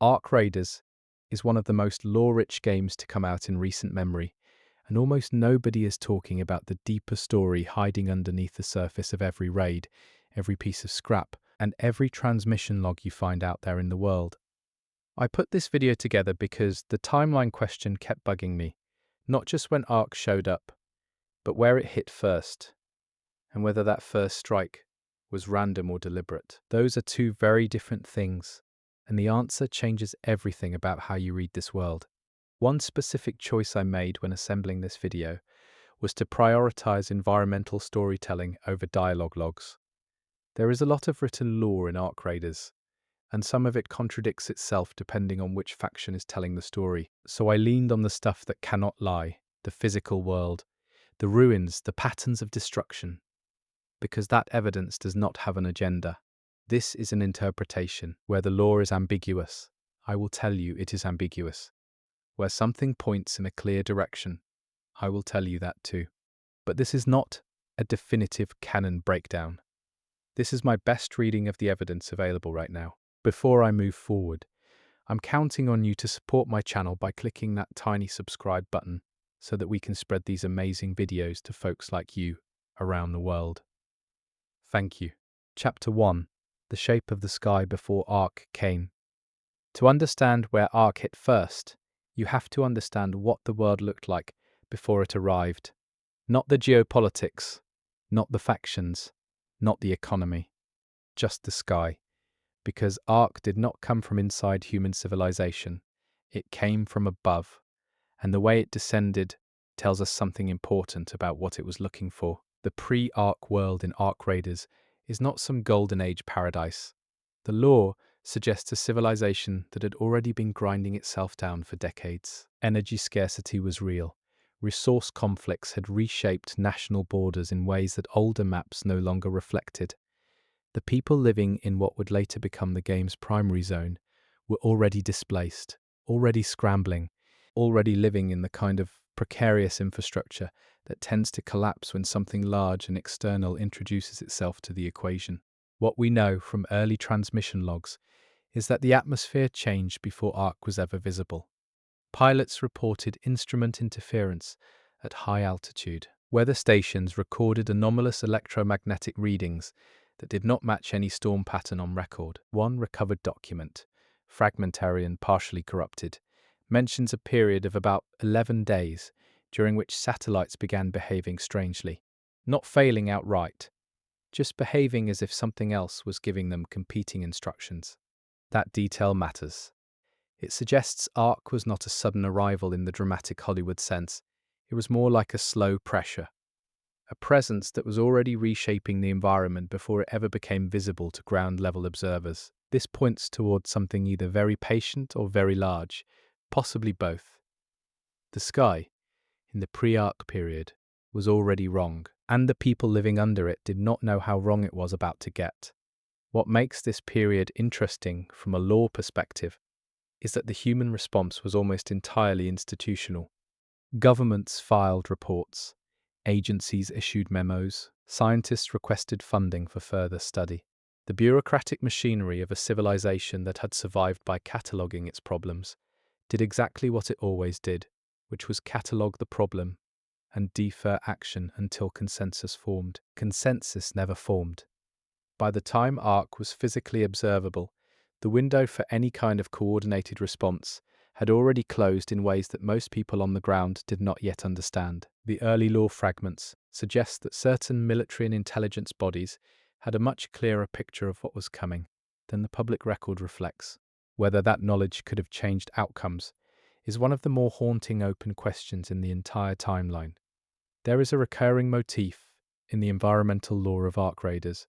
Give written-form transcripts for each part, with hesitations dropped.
Ark Raiders is one of the most lore-rich games to come out in recent memory, and almost nobody is talking about the deeper story hiding underneath the surface of every raid, every piece of scrap, and every transmission log you find out there in the world. I put this video together because the timeline question kept bugging me, not just when Ark showed up, but where it hit first, and whether that first strike was random or deliberate. Those are two very different things, and the answer changes everything about how you read this world. One specific choice I made when assembling this video was to prioritize environmental storytelling over dialogue logs. There is a lot of written lore in Ark Raiders, and some of it contradicts itself depending on which faction is telling the story. So I leaned on the stuff that cannot lie, the physical world, the ruins, the patterns of destruction, because that evidence does not have an agenda. This is an interpretation. Where the lore is ambiguous, I will tell you it is ambiguous. Where something points in a clear direction, I will tell you that too. But this is not a definitive canon breakdown. This is my best reading of the evidence available right now. Before I move forward, I'm counting on you to support my channel by clicking that tiny subscribe button so that we can spread these amazing videos to folks like you around the world. Thank you. Chapter 1. The shape of the sky before Ark came. To understand where Ark hit first, you have to understand what the world looked like before it arrived. Not the geopolitics, not the factions, not the economy, just the sky. Because Ark did not come from inside human civilization, it came from above, and the way it descended tells us something important about what it was looking for. The pre-Ark world in Ark Raiders is not some golden age paradise. The lore suggests a civilization that had already been grinding itself down for decades. Energy scarcity was real. Resource conflicts had reshaped national borders in ways that older maps no longer reflected. The people living in what would later become the game's primary zone were already displaced, already scrambling, already living in the kind of precarious infrastructure that tends to collapse when something large and external introduces itself to the equation. What we know from early transmission logs is that the atmosphere changed before Ark was ever visible. Pilots reported instrument interference at high altitude. Weather stations recorded anomalous electromagnetic readings that did not match any storm pattern on record. One recovered document, fragmentary and partially corrupted, mentions a period of about 11 days during which satellites began behaving strangely. Not failing outright, just behaving as if something else was giving them competing instructions. That detail matters. It suggests Ark was not a sudden arrival in the dramatic Hollywood sense. It was more like a slow pressure, a presence that was already reshaping the environment before it ever became visible to ground-level observers. This points towards something either very patient or very large, possibly both. The sky, in the pre-Ark period, was already wrong, and the people living under it did not know how wrong it was about to get. What makes this period interesting from a lore perspective is that the human response was almost entirely institutional. Governments filed reports, agencies issued memos, scientists requested funding for further study. The bureaucratic machinery of a civilization that had survived by cataloguing its problems did exactly what it always did, which was catalogue the problem and defer action until consensus formed. Consensus never formed. By the time Ark was physically observable, the window for any kind of coordinated response had already closed in ways that most people on the ground did not yet understand. The early lore fragments suggest that certain military and intelligence bodies had a much clearer picture of what was coming than the public record reflects. Whether that knowledge could have changed outcomes is one of the more haunting open questions in the entire timeline. There is a recurring motif in the environmental lore of Ark Raiders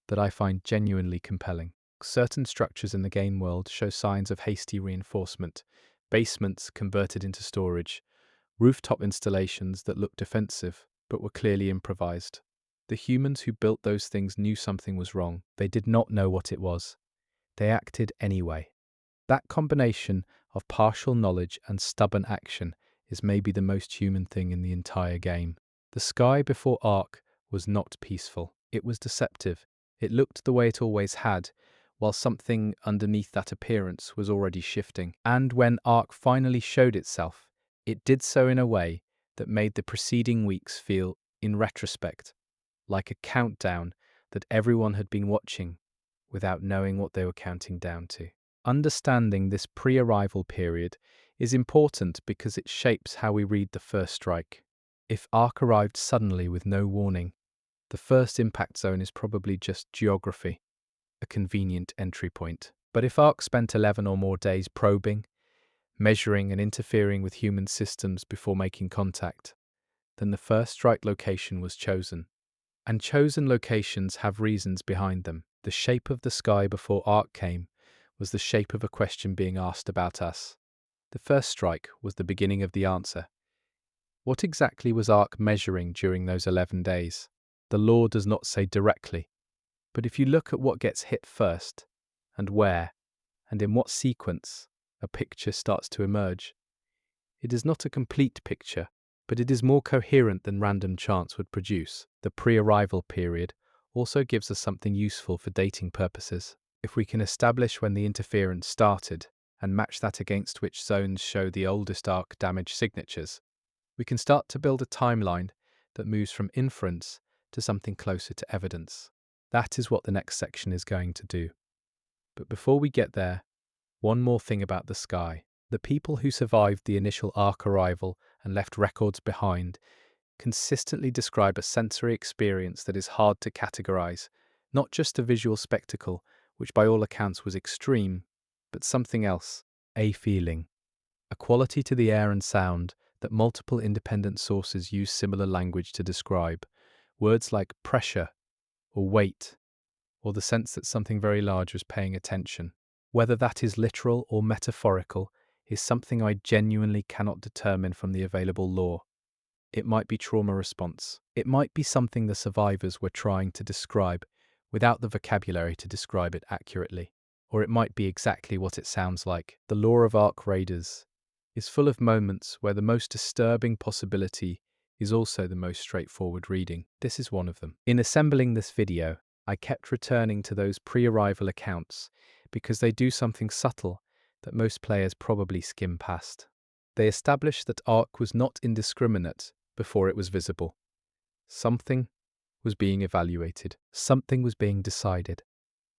that I find genuinely compelling. Certain structures in the game world show signs of hasty reinforcement, basements converted into storage, rooftop installations that look defensive but were clearly improvised. The humans who built those things knew something was wrong. They did not know what it was. They acted anyway. That combination of partial knowledge and stubborn action is maybe the most human thing in the entire game. The sky before Ark was not peaceful. It was deceptive. It looked the way it always had, while something underneath that appearance was already shifting. And when Ark finally showed itself, it did so in a way that made the preceding weeks feel, in retrospect, like a countdown that everyone had been watching without knowing what they were counting down to. Understanding this pre-arrival period is important because it shapes how we read the first strike. If Ark arrived suddenly with no warning, the first impact zone is probably just geography, a convenient entry point. But if Ark spent 11 or more days probing, measuring and interfering with human systems before making contact, then the first strike location was chosen. And chosen locations have reasons behind them. The shape of the sky before Ark came was the shape of a question being asked about us. The first strike was the beginning of the answer. What exactly was Ark measuring during those 11 days? The law does not say directly, but if you look at what gets hit first, and where, and in what sequence, a picture starts to emerge. It is not a complete picture, but it is more coherent than random chance would produce. The pre-arrival period also gives us something useful for dating purposes. If we can establish when the interference started and match that against which zones show the oldest Ark damage signatures, we can start to build a timeline that moves from inference to something closer to evidence. That is what the next section is going to do. But before we get there, one more thing about the sky. The people who survived the initial Ark arrival and left records behind consistently describe a sensory experience that is hard to categorize, not just a visual spectacle, which by all accounts was extreme, but something else, a feeling, a quality to the air and sound that multiple independent sources use similar language to describe. Words like pressure or weight, or the sense that something very large was paying attention. Whether that is literal or metaphorical is something I genuinely cannot determine from the available law. It might be trauma response. It might be something the survivors were trying to describe without the vocabulary to describe it accurately. Or it might be exactly what it sounds like. The lore of Ark Raiders is full of moments where the most disturbing possibility is also the most straightforward reading. This is one of them. In assembling this video, I kept returning to those pre-arrival accounts because they do something subtle that most players probably skim past. They establish that Ark was not indiscriminate before it was visible. Something was being evaluated. Something was being decided.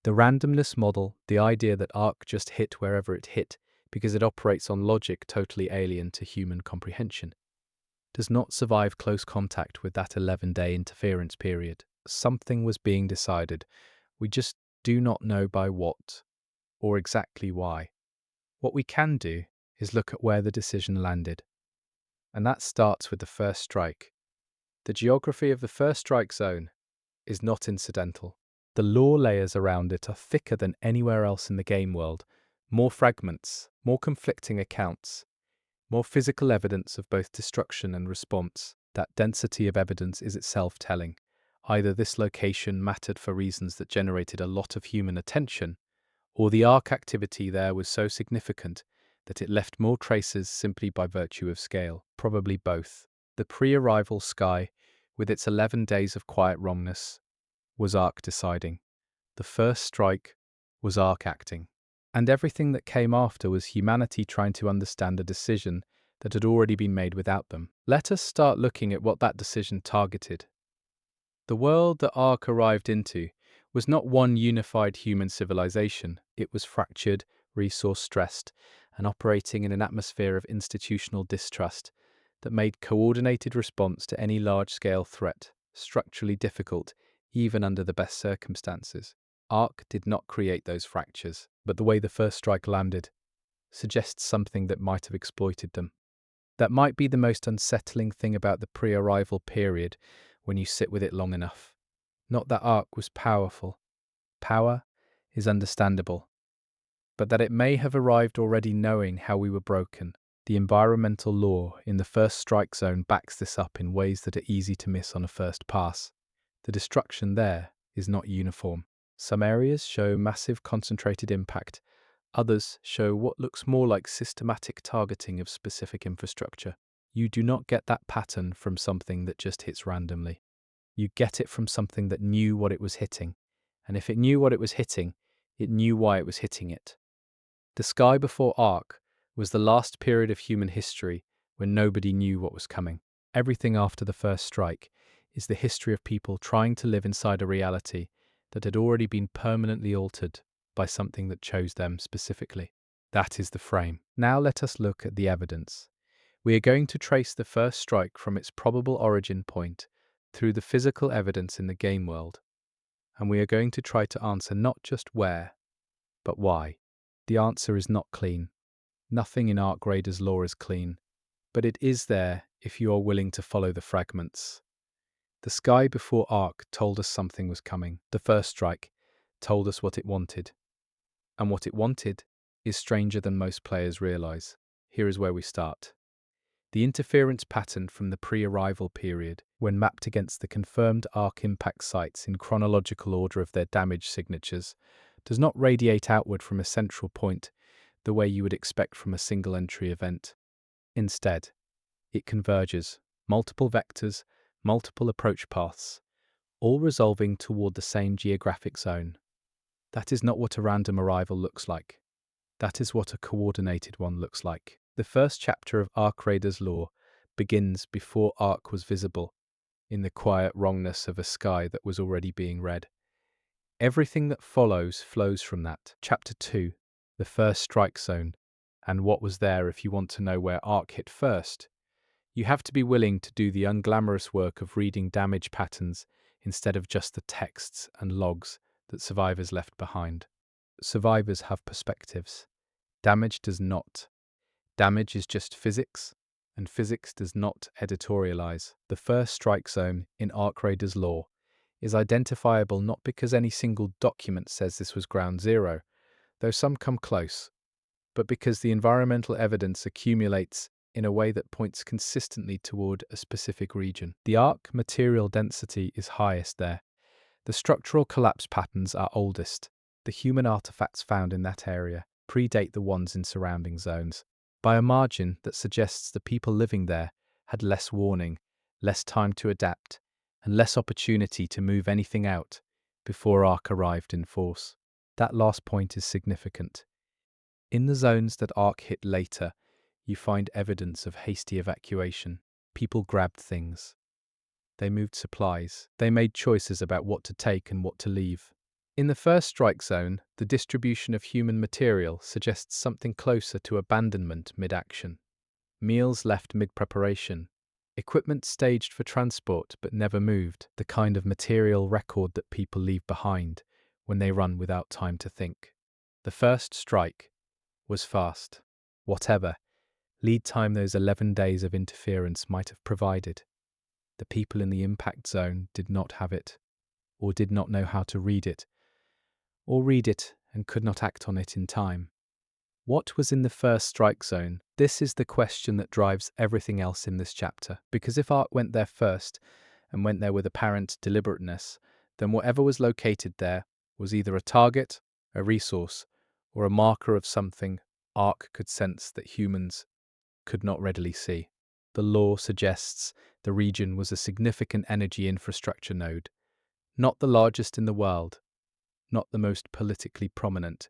The randomness model, the idea that Ark just hit wherever it hit because it operates on logic totally alien to human comprehension, does not survive close contact with that 11-day interference period. Something was being decided. We just do not know by what or exactly why. What we can do is look at where the decision landed. And that starts with the first strike. The geography of the first strike zone is not incidental. The lore layers around it are thicker than anywhere else in the game world. More fragments, more conflicting accounts, more physical evidence of both destruction and response. That density of evidence is itself telling. Either this location mattered for reasons that generated a lot of human attention, or the Ark activity there was so significant that it left more traces simply by virtue of scale. Probably both. The pre-arrival sky, with its 11 days of quiet wrongness, was Ark deciding. The first strike was Ark acting. And everything that came after was humanity trying to understand a decision that had already been made without them. Let us start looking at what that decision targeted. The world that Ark arrived into was not one unified human civilization. It was fractured, resource-stressed, and operating in an atmosphere of institutional distrust that made coordinated response to any large-scale threat structurally difficult, even under the best circumstances. Ark did not create those fractures, but the way the first strike landed suggests something that might have exploited them. That might be the most unsettling thing about the pre-arrival period when you sit with it long enough. Not that Ark was powerful. Power is understandable. But that it may have arrived already knowing how we were broken. The environmental law in the first strike zone backs this up in ways that are easy to miss on a first pass. The destruction there is not uniform. Some areas show massive concentrated impact. Others show what looks more like systematic targeting of specific infrastructure. You do not get that pattern from something that just hits randomly. You get it from something that knew what it was hitting. And if it knew what it was hitting, It knew why it was hitting it. The sky before Ark was the last period of human history when nobody knew what was coming. Everything after the first strike is the history of people trying to live inside a reality that had already been permanently altered by something that chose them specifically. That is the frame. Now let us look at the evidence. We are going to trace the first strike from its probable origin point through the physical evidence in the game world, and we are going to try to answer not just where, but why. The answer is not clean. Nothing in Ark Raiders lore is clean, but it is there if you are willing to follow the fragments. The sky before Ark told us something was coming. The first strike told us what it wanted. And what it wanted is stranger than most players realize. Here is where we start. The interference pattern from the pre-arrival period, when mapped against the confirmed Ark impact sites in chronological order of their damage signatures, does not radiate outward from a central point the way you would expect from a single entry event. Instead, it converges, multiple vectors, multiple approach paths, all resolving toward the same geographic zone. That is not what a random arrival looks like. That is what a coordinated one looks like. The first chapter of Ark Raiders lore begins before Ark was visible, in the quiet wrongness of a sky that was already being read. Everything that follows flows from that. Chapter 2, the first strike zone, and what was there if you want to know where Ark hit first. You have to be willing to do the unglamorous work of reading damage patterns instead of just the texts and logs that survivors left behind. Survivors have perspectives. Damage does not. Damage is just physics, and physics does not editorialize. The first strike zone in Ark Raiders lore is identifiable not because any single document says this was ground zero, though some come close, but because the environmental evidence accumulates in a way that points consistently toward a specific region. The Ark material density is highest there. The structural collapse patterns are oldest. The human artifacts found in that area predate the ones in surrounding zones, by a margin that suggests the people living there had less warning, less time to adapt, and less opportunity to move anything out before Ark arrived in force. That last point is significant. In the zones that Ark hit later, you find evidence of hasty evacuation. People grabbed things. They moved supplies. They made choices about what to take and what to leave. In the first strike zone, the distribution of human material suggests something closer to abandonment mid-action. Meals left mid-preparation. Equipment staged for transport but never moved, the kind of material record that people leave behind when they run without time to think. The first strike was fast. Whatever lead time those 11 days of interference might have provided, the people in the impact zone did not have it, or did not know how to read it, or read it and could not act on it in time. What was in the first strike zone? This is the question that drives everything else in this chapter, because if Ark went there first, and went there with apparent deliberateness, then whatever was located there was either a target, a resource, or a marker of something Ark could sense that humans could not readily see. The lore suggests the region was a significant energy infrastructure node, not the largest in the world, not the most politically prominent,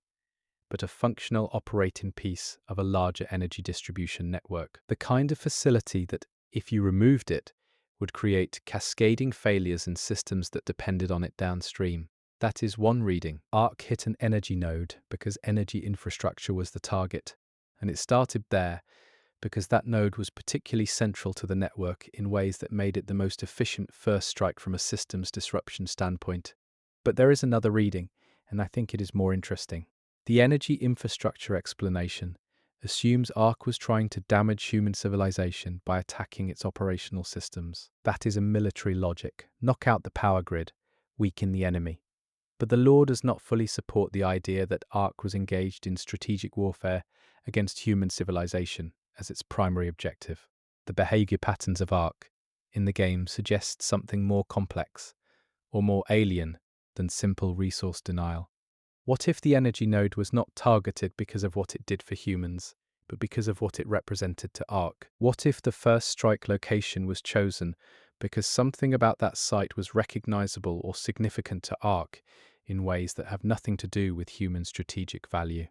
but a functional operating piece of a larger energy distribution network. The kind of facility that, if you removed it, would create cascading failures in systems that depended on it downstream. That is one reading. Ark hit an energy node because energy infrastructure was the target, and it started there because that node was particularly central to the network in ways that made it the most efficient first strike from a systems disruption standpoint. But there is another reading, and I think it is more interesting. The energy infrastructure explanation assumes Ark was trying to damage human civilization by attacking its operational systems. That is a military logic. Knock out the power grid, weaken the enemy. But the lore does not fully support the idea that Ark was engaged in strategic warfare against human civilization as its primary objective. The behavior patterns of Ark in the game suggest something more complex or more alien than simple resource denial. What if the energy node was not targeted because of what it did for humans, but because of what it represented to Ark? What if the first strike location was chosen because something about that site was recognizable or significant to Ark in ways that have nothing to do with human strategic value.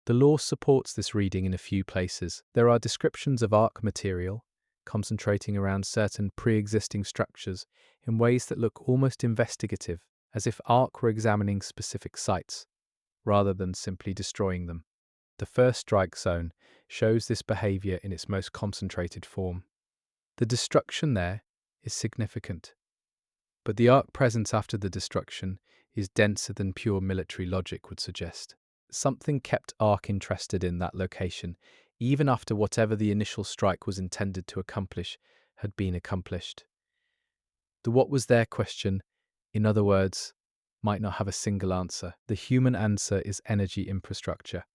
The law supports this reading in a few places. There are descriptions of ark material, concentrating around certain pre-existing structures in ways that look almost investigative, as if ark were examining specific sites, rather than simply destroying them. The first strike zone shows this behavior in its most concentrated form. The destruction there is significant, but the ark presence after the destruction is denser than pure military logic would suggest. Something kept ark interested in that location, even after whatever the initial strike was intended to accomplish had been accomplished. The what was there question, in other words, might not have a single answer. The human answer is energy infrastructure.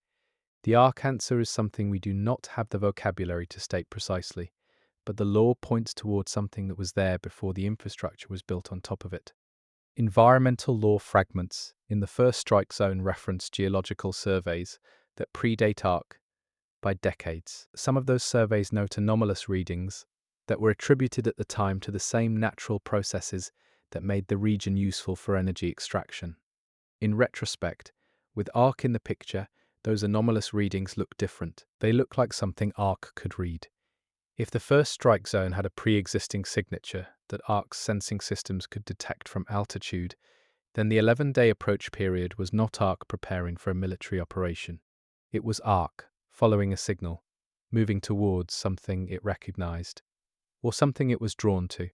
The ark answer is something we do not have the vocabulary to state precisely, but the law points towards something that was there before the infrastructure was built on top of it. Environmental law fragments in the first strike zone reference geological surveys that predate ark by decades. Some of those surveys note anomalous readings that were attributed at the time to the same natural processes that made the region useful for energy extraction. In retrospect, with ark in the picture, those anomalous readings look different. They look like something ark could read. If the first strike zone had a pre-existing signature that ark's sensing systems could detect from altitude, then the 11-day approach period was not ark preparing for a military operation. It was ark following a signal, moving towards something it recognized, or something it was drawn to.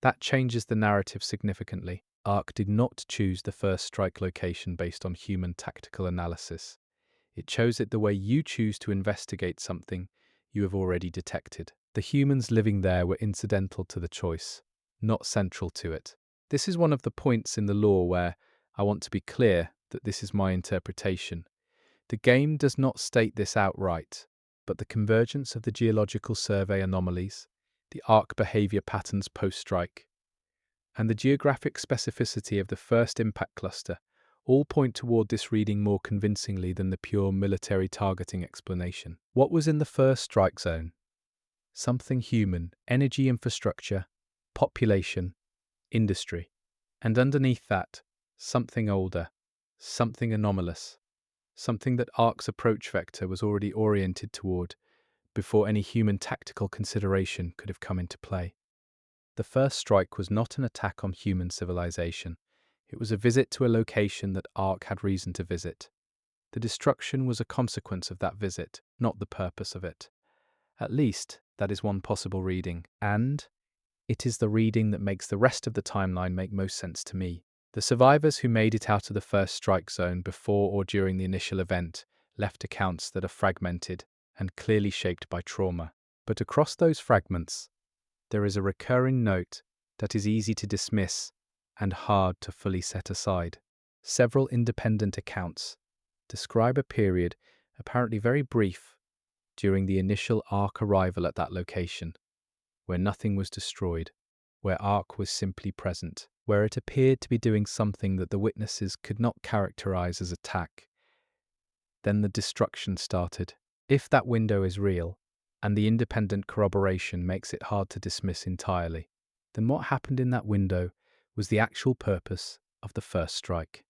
That changes the narrative significantly. Ark did not choose the first strike location based on human tactical analysis. It chose it the way you choose to investigate something you have already detected. The humans living there were incidental to the choice, not central to it. This is one of the points in the law where I want to be clear that this is my interpretation. The game does not state this outright, but the convergence of the geological survey anomalies, the arc behavior patterns post-strike, and the geographic specificity of the first impact cluster all point toward this reading more convincingly than the pure military targeting explanation. What was in the first strike zone? Something human, energy infrastructure, population, industry. And underneath that, something older, something anomalous, something that Ark's approach vector was already oriented toward before any human tactical consideration could have come into play. The first strike was not an attack on human civilization. It was a visit to a location that Ark had reason to visit. The destruction was a consequence of that visit, not the purpose of it. At least, that is one possible reading. And it is the reading that makes the rest of the timeline make most sense to me. The survivors who made it out of the first strike zone before or during the initial event left accounts that are fragmented and clearly shaped by trauma. But across those fragments, there is a recurring note that is easy to dismiss and hard to fully set aside. Several independent accounts describe a period, apparently very brief, during the initial Ark arrival at that location, where nothing was destroyed, where Ark was simply present, where it appeared to be doing something that the witnesses could not characterize as attack. Then the destruction started. If that window is real, and the independent corroboration makes it hard to dismiss entirely, then what happened in that window was the actual purpose of the first strike.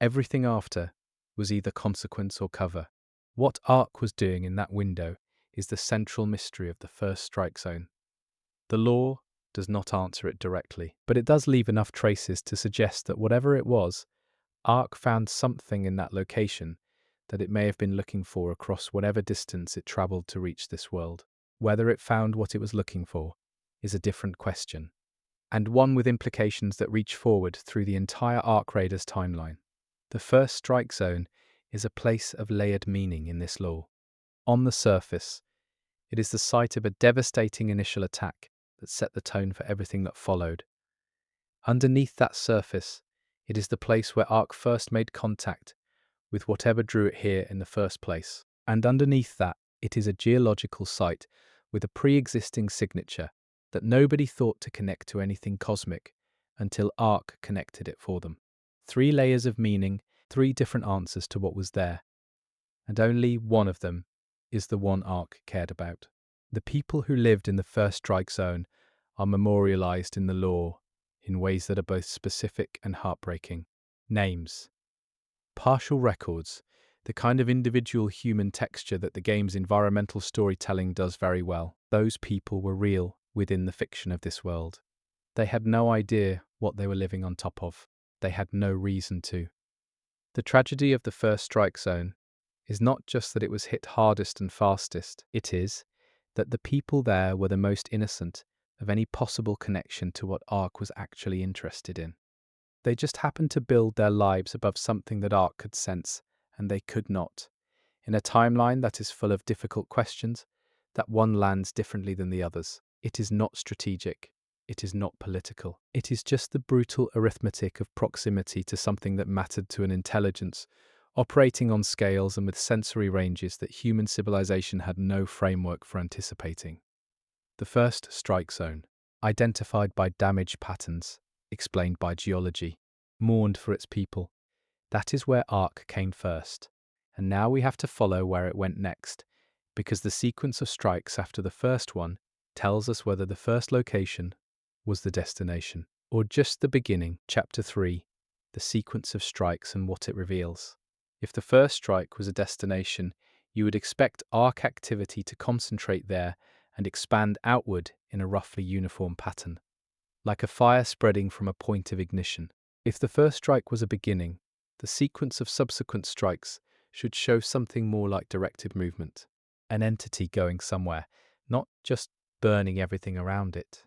Everything after was either consequence or cover. What Ark was doing in that window is the central mystery of the first strike zone. The law does not answer it directly, but it does leave enough traces to suggest that whatever it was, Ark found something in that location that it may have been looking for across whatever distance it traveled to reach this world. Whether it found what it was looking for is a different question, and one with implications that reach forward through the entire Ark Raiders timeline. The first strike zone is a place of layered meaning in this law. On the surface, it is the site of a devastating initial attack that set the tone for everything that followed. Underneath that surface, it is the place where Ark first made contact with whatever drew it here in the first place. And underneath that, it is a geological site with a pre-existing signature that nobody thought to connect to anything cosmic until Ark connected it for them. 3 layers of meaning, 3 different answers to what was there. And only one of them is the one Ark cared about. The people who lived in the first strike zone are memorialized in the law in ways that are both specific and heartbreaking. Names. Partial records, the kind of individual human texture that the game's environmental storytelling does very well. Those people were real within the fiction of this world. They had no idea what they were living on top of. They had no reason to. The tragedy of the first strike zone is not just that it was hit hardest and fastest, it is that the people there were the most innocent of any possible connection to what Ark was actually interested in. They just happened to build their lives above something that Ark could sense, and they could not. In a timeline that is full of difficult questions, that one lands differently than the others. It is not strategic. It is not political. It is just the brutal arithmetic of proximity to something that mattered to an intelligence, operating on scales and with sensory ranges that human civilization had no framework for anticipating. The first strike zone, identified by damage patterns, explained by geology, mourned for its people. That is where Ark came first, and now we have to follow where it went next, because the sequence of strikes after the first one tells us whether the first location was the destination, or just the beginning. Chapter 3, the sequence of strikes and what it reveals. If the first strike was a destination, you would expect Ark activity to concentrate there and expand outward in a roughly uniform pattern, like a fire spreading from a point of ignition. If the first strike was a beginning, the sequence of subsequent strikes should show something more like directed movement, an entity going somewhere, not just burning everything around it.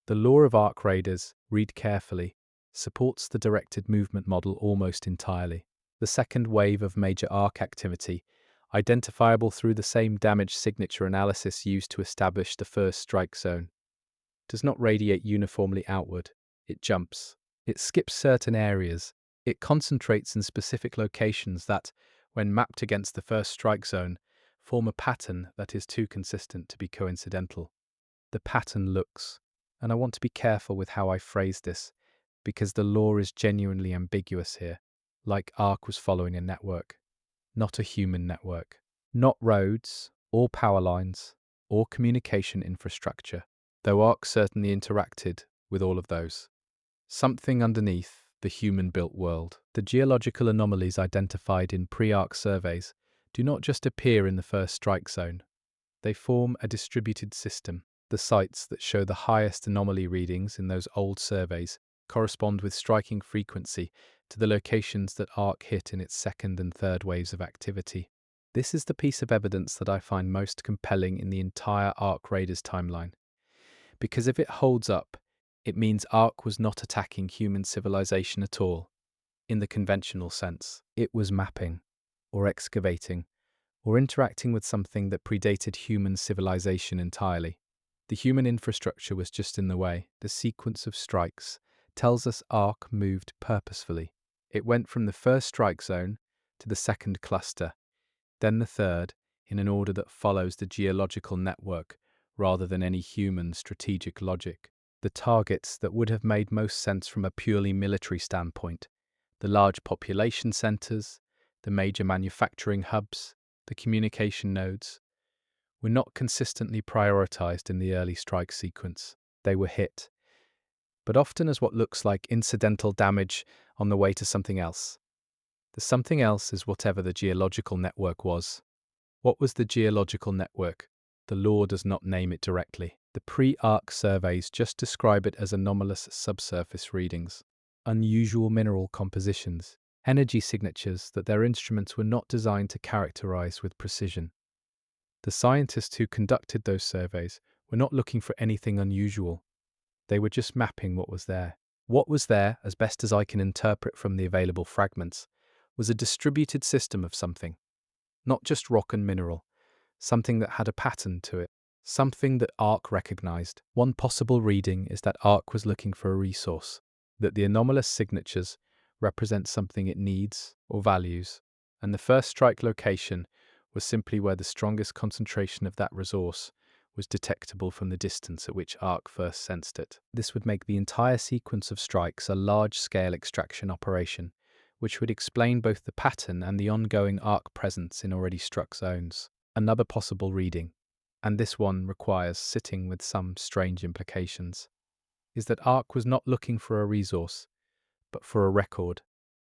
The lore of Ark Raiders, read carefully, supports the directed movement model almost entirely. The second wave of major Ark activity, identifiable through the same damage signature analysis used to establish the first strike zone, does not radiate uniformly outward. It jumps. It skips certain areas. It concentrates in specific locations that, when mapped against the first strike zone, form a pattern that is too consistent to be coincidental. The pattern looks, and I want to be careful with how I phrase this, because the lore is genuinely ambiguous here, like Ark was following a network, not a human network, not roads, or power lines, or communication infrastructure, though Ark certainly interacted with all of those. Something underneath the human-built world. The geological anomalies identified in pre-Ark surveys do not just appear in the first strike zone. They form a distributed system. The sites that show the highest anomaly readings in those old surveys correspond with striking frequency to the locations that Ark hit in its second and third waves of activity. This is the piece of evidence that I find most compelling in the entire Ark Raiders timeline. Because if it holds up, it means Ark was not attacking human civilization at all, in the conventional sense. It was mapping, or excavating, or interacting with something that predated human civilization entirely. The human infrastructure was just in the way. The sequence of strikes tells us Ark moved purposefully. It went from the first strike zone to the second cluster, then the third, in an order that follows the geological network rather than any human strategic logic. The targets that would have made most sense from a purely military standpoint, the large population centers, the major manufacturing hubs, the communication nodes, were not consistently prioritized in the early strike sequence. They were hit, but often as what looks like incidental damage on the way to something else. The something else is whatever the geological network was. What was the geological network? The lore does not name it directly. The pre-Ark surveys just describe it as anomalous subsurface readings, unusual mineral compositions, energy signatures that their instruments were not designed to characterize with precision. The scientists who conducted those surveys were not looking for anything unusual. They were just mapping what was there. What was there, as best as I can interpret from the available fragments, was a distributed system of something, not just rock and mineral, something that had a pattern to it, something that Ark recognized. One possible reading is that Ark was looking for a resource, that the anomalous signatures represent something it needs or values, and the first strike location was simply where the strongest concentration of that resource was detectable from the distance at which Ark first sensed it. This would make the entire sequence of strikes a large-scale extraction operation, which would explain both the pattern and the ongoing Ark presence in already struck zones. Another possible reading, and this one requires sitting with some strange implications, is that Ark was not looking for a resource, but for a record,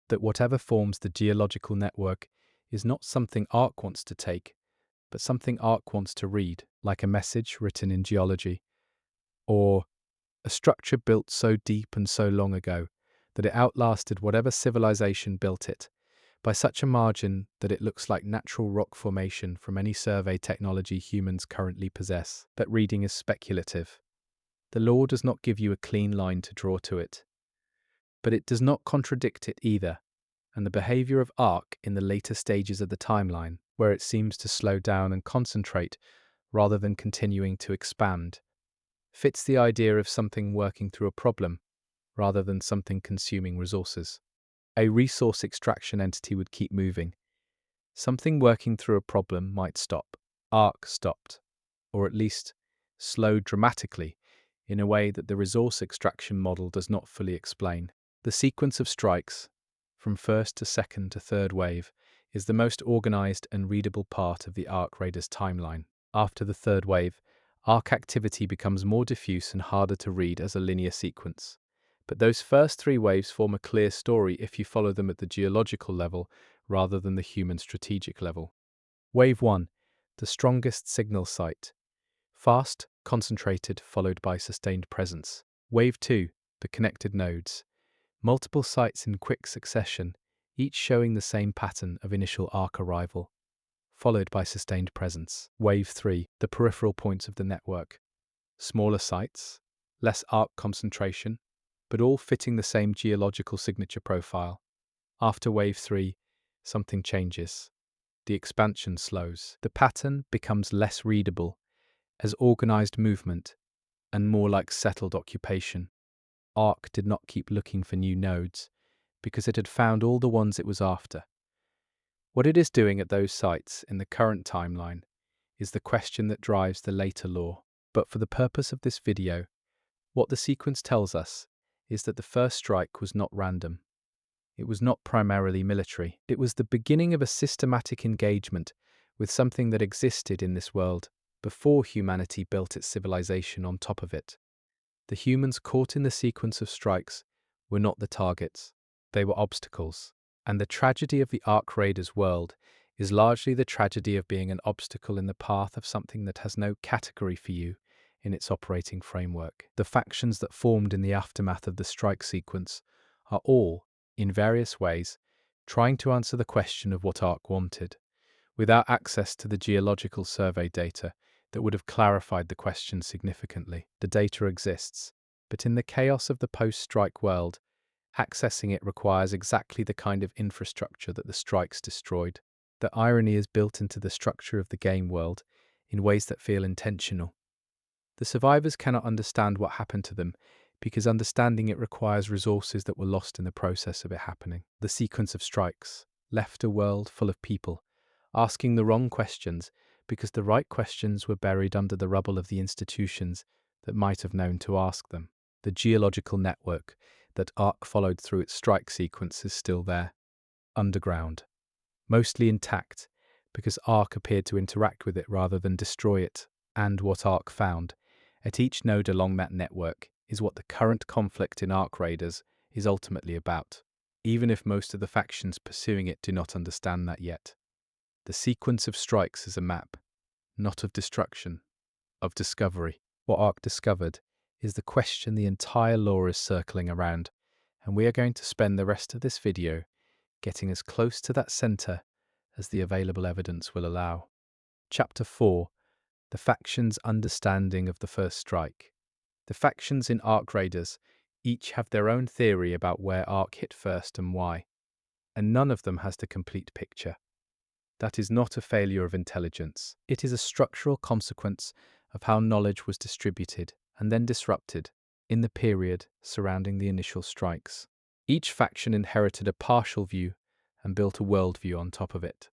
that whatever forms the geological network is not something Ark wants to take, but something Ark wants to read, like a message written in geology, or a structure built so deep and so long ago that it outlasted whatever civilization built it, by such a margin that it looks like natural rock formation from any survey technology humans currently possess. But reading is speculative. The law does not give you a clean line to draw to it, but it does not contradict it either, and the behavior of Ark in the later stages of the timeline, where it seems to slow down and concentrate rather than continuing to expand, fits the idea of something working through a problem rather than something consuming resources. A resource extraction entity would keep moving. Something working through a problem might stop. Ark stopped, or at least slowed dramatically in a way that the resource extraction model does not fully explain. The sequence of strikes, from first to second to third wave, is the most organized and readable part of the Ark Raiders timeline. After the third wave, Ark activity becomes more diffuse and harder to read as a linear sequence. But those first three waves form a clear story if you follow them at the geological level rather than the human strategic level. Wave 1, the strongest signal site. Fast, concentrated, followed by sustained presence. Wave 2, the connected nodes. Multiple sites in quick succession, each showing the same pattern of initial Ark arrival, followed by sustained presence. Wave 3, the peripheral points of the network. Smaller sites, less Ark concentration, but all fitting the same geological signature profile. After Wave 3, something changes. The expansion slows. The pattern becomes less readable as organized movement and more like settled occupation. Ark did not keep looking for new nodes because it had found all the ones it was after. What it is doing at those sites in the current timeline is the question that drives the later law. But for the purpose of this video, what the sequence tells us is that the first strike was not random. It was not primarily military. It was the beginning of a systematic engagement with something that existed in this world before humanity built its civilization on top of it. The humans caught in the sequence of strikes were not the targets, they were obstacles. And the tragedy of the Ark Raiders world is largely the tragedy of being an obstacle in the path of something that has no category for you in its operating framework. The factions that formed in the aftermath of the strike sequence are all, in various ways, trying to answer the question of what Ark wanted, without access to the geological survey data that would have clarified the question significantly. The data exists, but in the chaos of the post-strike world, accessing it requires exactly the kind of infrastructure that the strikes destroyed. The irony is built into the structure of the game world in ways that feel intentional. The survivors cannot understand what happened to them because understanding it requires resources that were lost in the process of it happening. The sequence of strikes left a world full of people asking the wrong questions because the right questions were buried under the rubble of the institutions that might have known to ask them. The geological network that Ark followed through its strike sequence is still there, underground, mostly intact because Ark appeared to interact with it rather than destroy it, and what Ark found at each node along that network is what the current conflict in Ark Raiders is ultimately about, even if most of the factions pursuing it do not understand that yet. The sequence of strikes is a map, not of destruction, of discovery. What Ark discovered is the question the entire lore is circling around, and we are going to spend the rest of this video getting as close to that center as the available evidence will allow. Chapter 4: The Factions' Understanding of the First Strike. The factions in Ark Raiders each have their own theory about where Ark hit first and why, and none of them has the complete picture. That is not a failure of intelligence. It is a structural consequence of how knowledge was distributed and then disrupted in the period surrounding the initial strikes. Each faction inherited a partial view and built a worldview on top of it,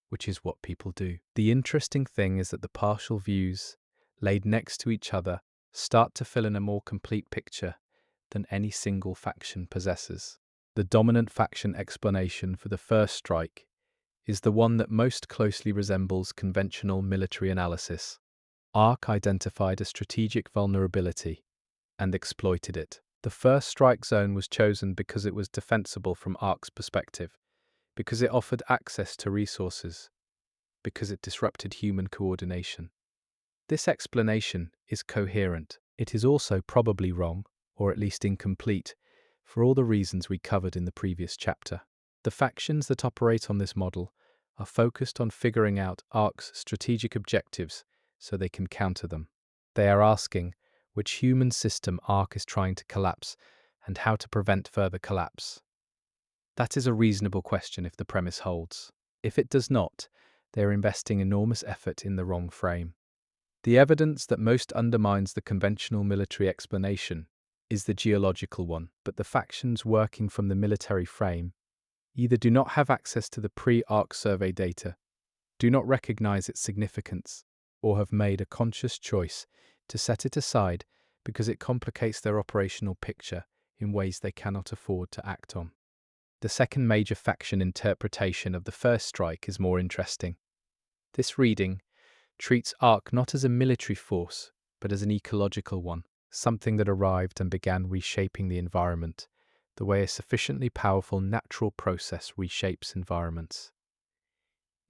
which is what people do. The interesting thing is that the partial views, laid next to each other, start to fill in a more complete picture than any single faction possesses. The dominant faction explanation for the first strike is the one that most closely resembles conventional military analysis. Ark identified a strategic vulnerability and exploited it. The first strike zone was chosen because it was defensible from ARC's perspective, because it offered access to resources, because it disrupted human coordination. This explanation is coherent. It is also probably wrong, or at least incomplete, for all the reasons we covered in the previous chapter. The factions that operate on this model are focused on figuring out ARC's strategic objectives so they can counter them. They are asking which human system ARC is trying to collapse and how to prevent further collapse. That is a reasonable question if the premise holds. If it does not, they are investing enormous effort in the wrong frame. The evidence that most undermines the conventional military explanation is the geological one, but the factions working from the military frame either do not have access to the pre-ARC survey data, do not recognize its significance, or have made a conscious choice to set it aside because it complicates their operational picture in ways they cannot afford to act on. The second major faction interpretation of the first strike is more interesting. This reading treats ARC not as a military force, but as an ecological one, something that arrived and began reshaping the environment, the way a sufficiently powerful natural process reshapes environments.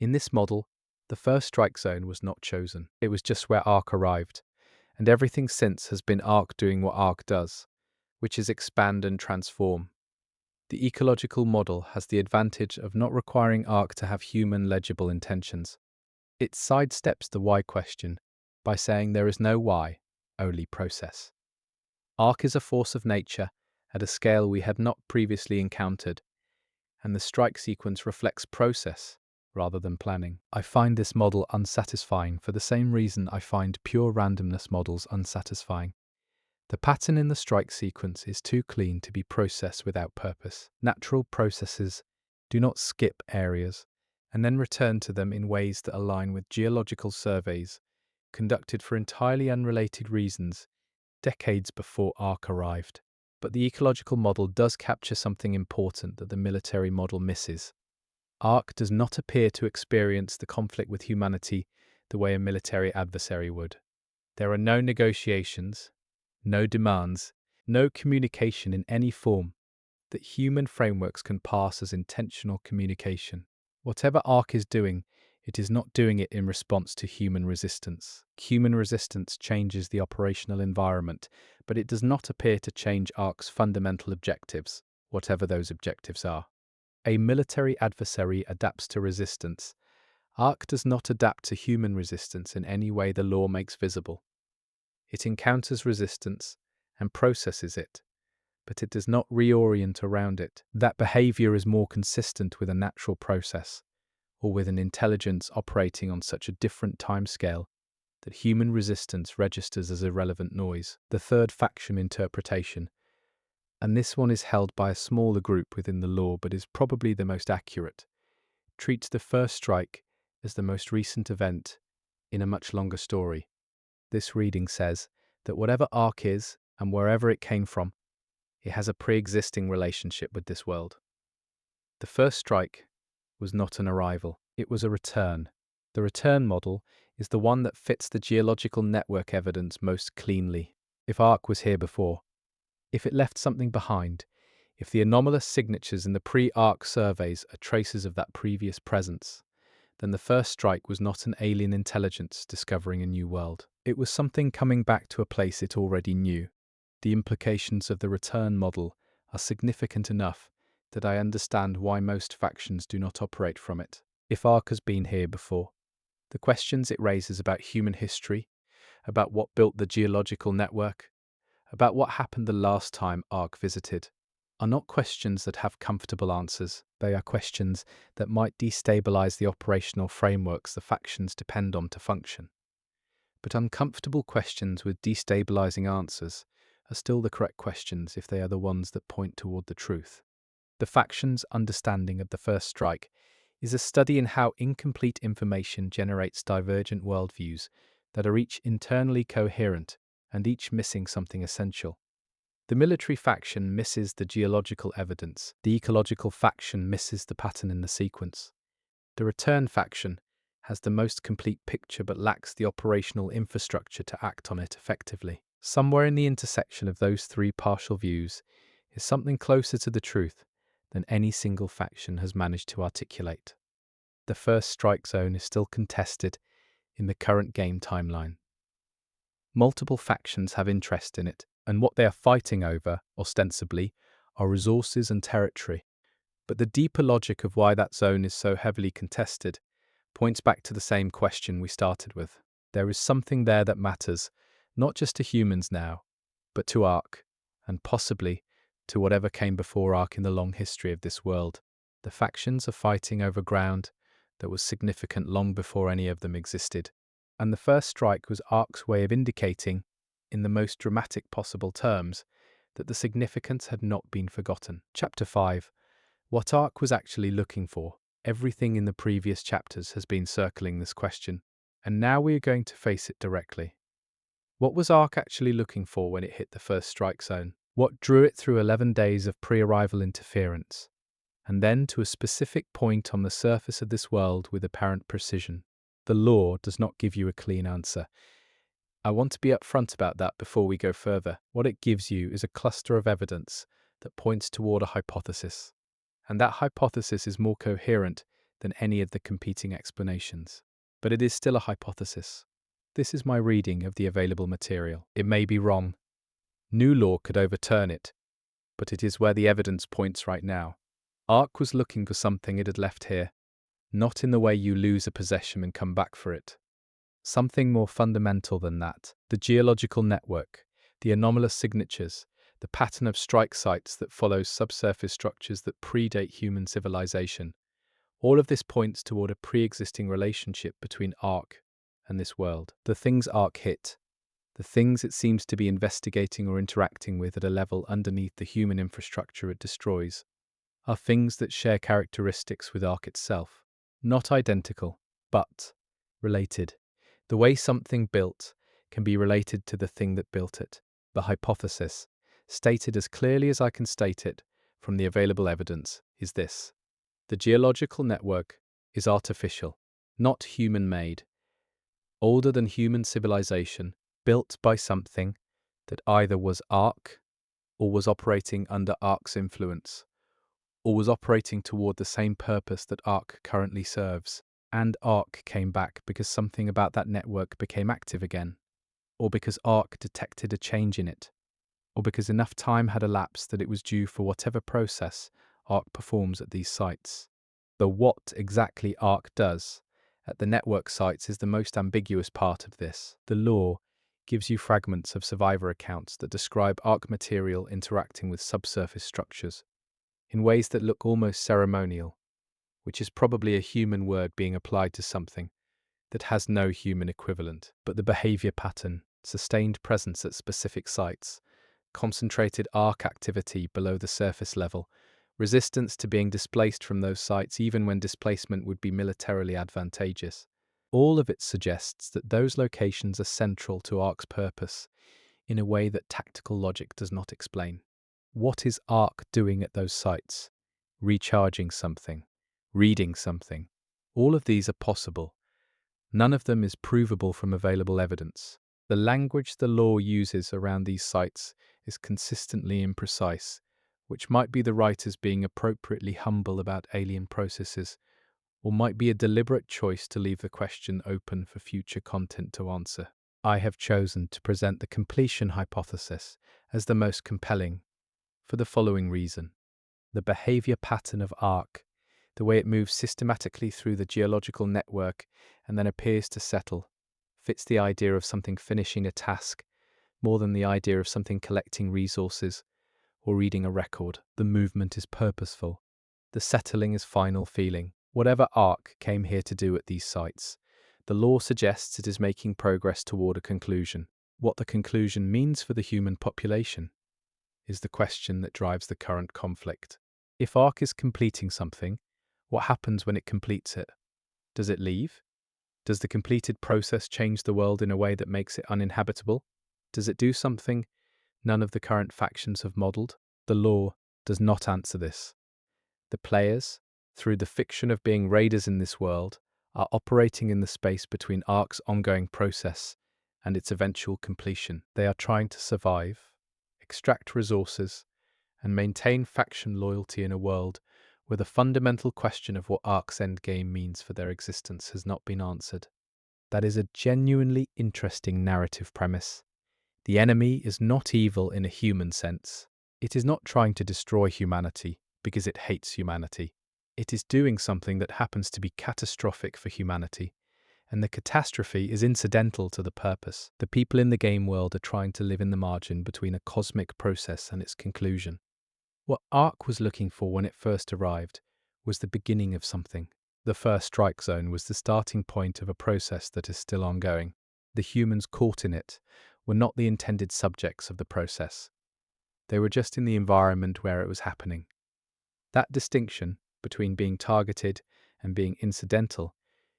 In this model, the first strike zone was not chosen. It was just where ARC arrived, and everything since has been ARC doing what ARC does, which is expand and transform. The ecological model has the advantage of not requiring ARC to have human legible intentions. It sidesteps the why question by saying there is no why, only process. ARC is a force of nature at a scale we had not previously encountered, and the strike sequence reflects process rather than planning. I find this model unsatisfying for the same reason I find pure randomness models unsatisfying. The pattern in the strike sequence is too clean to be processed without purpose. Natural processes do not skip areas and then return to them in ways that align with geological surveys conducted for entirely unrelated reasons decades before ARC arrived. But the ecological model does capture something important that the military model misses. ARC does not appear to experience the conflict with humanity the way a military adversary would. There are no negotiations, no demands, no communication in any form that human frameworks can pass as intentional communication. Whatever ARC is doing, it is not doing it in response to human resistance. Human resistance changes the operational environment, but it does not appear to change ARC's fundamental objectives, whatever those objectives are. A military adversary adapts to resistance. ARC does not adapt to human resistance in any way the law makes visible. It encounters resistance and processes it, but it does not reorient around it. That behavior is more consistent with a natural process, or with an intelligence operating on such a different timescale that human resistance registers as irrelevant noise. The third faction interpretation, and this one is held by a smaller group within the law but is probably the most accurate, treats the first strike as the most recent event in a much longer story. This reading says that whatever ARC is and wherever it came from, it has a pre-existing relationship with this world. The first strike was not an arrival, it was a return. The return model is the one that fits the geological network evidence most cleanly. If ARC was here before, if it left something behind, if the anomalous signatures in the pre-ARC surveys are traces of that previous presence, then the first strike was not an alien intelligence discovering a new world. It was something coming back to a place it already knew. The implications of the return model are significant enough that I understand why most factions do not operate from it. If ARC has been here before, the questions it raises about human history, about what built the geological network, about what happened the last time ARC visited, are not questions that have comfortable answers. They are questions that might destabilize the operational frameworks the factions depend on to function. But uncomfortable questions with destabilizing answers are still the correct questions if they are the ones that point toward the truth. The faction's understanding of the first strike is a study in how incomplete information generates divergent worldviews that are each internally coherent and each missing something essential. The military faction misses the geological evidence. The ecological faction misses the pattern in the sequence. The return faction has the most complete picture but lacks the operational infrastructure to act on it effectively. Somewhere in the intersection of those three partial views is something closer to the truth than any single faction has managed to articulate. The first strike zone is still contested in the current game timeline. Multiple factions have interest in it, and what they are fighting over, ostensibly, are resources and territory. But the deeper logic of why that zone is so heavily contested points back to the same question we started with. There is something there that matters, not just to humans now, but to Ark, and possibly to whatever came before Ark in the long history of this world. The factions are fighting over ground that was significant long before any of them existed. And the first strike was Ark's way of indicating, in the most dramatic possible terms, that the significance had not been forgotten. Chapter 5. What Ark was actually looking for. Everything in the previous chapters has been circling this question, and now we are going to face it directly. What was Ark actually looking for when it hit the first strike zone? What drew it through 11 days of pre-arrival interference, and then to a specific point on the surface of this world with apparent precision? The law does not give you a clean answer. I want to be upfront about that before we go further. What it gives you is a cluster of evidence that points toward a hypothesis, and that hypothesis is more coherent than any of the competing explanations. But it is still a hypothesis. This is my reading of the available material. It may be wrong. New law could overturn it, but it is where the evidence points right now. Ark was looking for something it had left here, not in the way you lose a possession and come back for it. Something more fundamental than that. The geological network, the anomalous signatures, the pattern of strike sites that follows subsurface structures that predate human civilization. All of this points toward a pre-existing relationship between Ark and this world. The things Ark hit, the things it seems to be investigating or interacting with at a level underneath the human infrastructure it destroys, are things that share characteristics with Ark itself. Not identical, but related. The way something built can be related to the thing that built it. The hypothesis, stated as clearly as I can state it from the available evidence, is this. The geological network is artificial, not human-made, older than human civilization, built by something that either was Ark or was operating under Ark's influence, or was operating toward the same purpose that Ark currently serves. And Ark came back because something about that network became active again, or because Ark detected a change in it, or because enough time had elapsed that it was due for whatever process Ark performs at these sites. The what exactly Ark does at the network sites is the most ambiguous part of this. The law gives you fragments of survivor accounts that describe Ark material interacting with subsurface structures in ways that look almost ceremonial, which is probably a human word being applied to something that has no human equivalent. But the behavior pattern, sustained presence at specific sites, concentrated Ark activity below the surface level, resistance to being displaced from those sites even when displacement would be militarily advantageous. All of it suggests that those locations are central to Ark's purpose in a way that tactical logic does not explain. What is Ark doing at those sites? Recharging something, reading something. All of these are possible. None of them is provable from available evidence. The language the law uses around these sites is consistently imprecise, which might be the writers being appropriately humble about alien processes, or might be a deliberate choice to leave the question open for future content to answer. I have chosen to present the completion hypothesis as the most compelling, for the following reason. The behavior pattern of Ark, the way it moves systematically through the geological network and then appears to settle, fits the idea of something finishing a task more than the idea of something collecting resources or reading a record. The movement is purposeful. The settling is final feeling. Whatever Ark came here to do at these sites, the law suggests it is making progress toward a conclusion. What the conclusion means for the human population is the question that drives the current conflict. If Ark is completing something, what happens when it completes it? Does it leave? Does the completed process change the world in a way that makes it uninhabitable? Does it do something none of the current factions have modelled? The law does not answer this. The players, through the fiction of being raiders in this world, are operating in the space between Ark's ongoing process and its eventual completion. They are trying to survive, extract resources, and maintain faction loyalty in a world where the fundamental question of what Ark's endgame means for their existence has not been answered. That is a genuinely interesting narrative premise. The enemy is not evil in a human sense. It is not trying to destroy humanity because it hates humanity. It is doing something that happens to be catastrophic for humanity, and the catastrophe is incidental to the purpose. The people in the game world are trying to live in the margin between a cosmic process and its conclusion. What Ark was looking for when it first arrived was the beginning of something. The first strike zone was the starting point of a process that is still ongoing. The humans caught in it were not the intended subjects of the process. They were just in the environment where it was happening. That distinction between being targeted and being incidental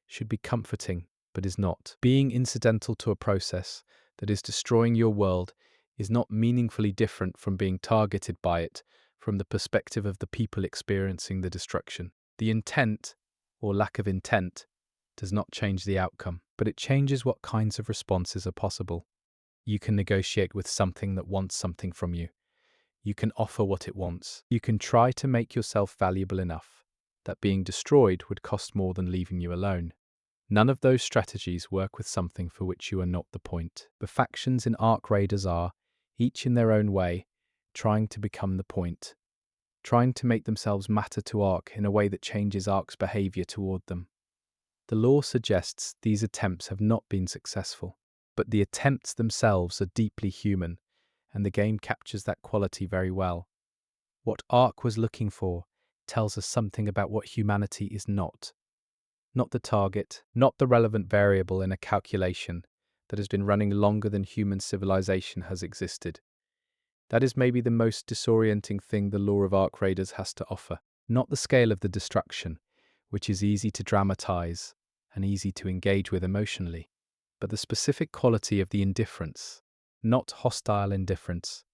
should be comforting, but is not. Being incidental to a process that is destroying your world is not meaningfully different from being targeted by it from the perspective of the people experiencing the destruction. The intent, or lack of intent, does not change the outcome, but it changes what kinds of responses are possible. You can negotiate with something that wants something from you. You can offer what it wants. You can try to make yourself valuable enough that being destroyed would cost more than leaving you alone. None of those strategies work with something for which you are not the point. The factions in Ark Raiders are, each in their own way, trying to become the point, trying to make themselves matter to Ark in a way that changes Ark's behavior toward them. The lore suggests these attempts have not been successful, but the attempts themselves are deeply human, and the game captures that quality very well. What Ark was looking for tells us something about what humanity is not. Not the target, not the relevant variable in a calculation that has been running longer than human civilization has existed. That is maybe the most disorienting thing the lore of Ark Raiders has to offer. Not the scale of the destruction, which is easy to dramatize and easy to engage with emotionally, but the specific quality of the indifference, not hostile indifference,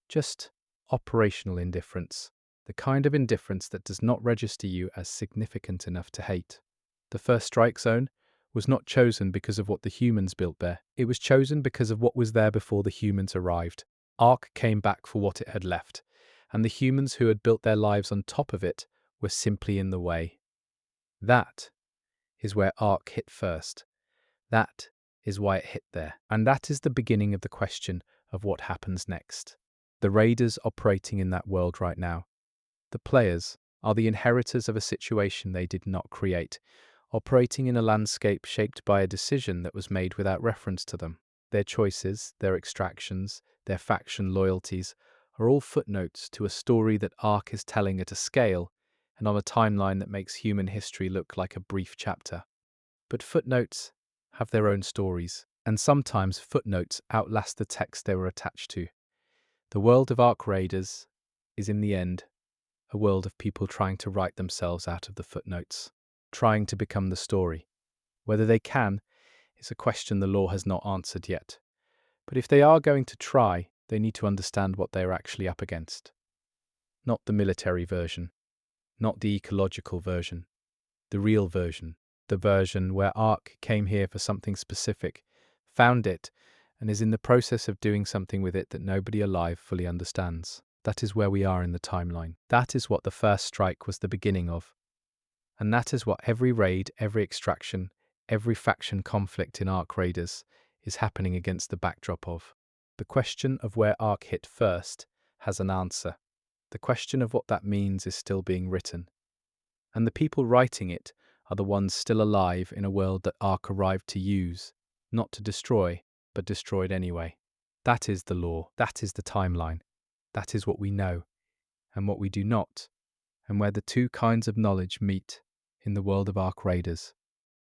just operational indifference, the kind of indifference that does not register you as significant enough to hate. The first strike zone was not chosen because of what the humans built there. It was chosen because of what was there before the humans arrived. Ark came back for what it had left, and the humans who had built their lives on top of it were simply in the way. That is where Ark hit first. That is why it hit there. And that is the beginning of the question of what happens next. The raiders operating in that world right now, the players, are the inheritors of a situation they did not create, operating in a landscape shaped by a decision that was made without reference to them. Their choices, their extractions, their faction loyalties are all footnotes to a story that Ark is telling at a scale and on a timeline that makes human history look like a brief chapter. But footnotes have their own stories, and sometimes footnotes outlast the text they were attached to. The world of Ark Raiders is, in the end, a world of people trying to write themselves out of the footnotes, trying to become the story. Whether they can is a question the lore has not answered yet. But if they are going to try, they need to understand what they are actually up against. Not the military version, not the ecological version, the real version, the version where Ark came here for something specific, found it, and is in the process of doing something with it that nobody alive fully understands. That is where we are in the timeline. That is what the first strike was the beginning of. And that is what every raid, every extraction, every faction conflict in Ark Raiders is happening against the backdrop of. The question of where Ark hit first has an answer. The question of what that means is still being written. And the people writing it are the ones still alive in a world that Ark arrived to use, not to destroy, but destroyed anyway. That is the lore. That is the timeline. That is what we know, and what we do not, and where the two kinds of knowledge meet in the world of Ark Raiders.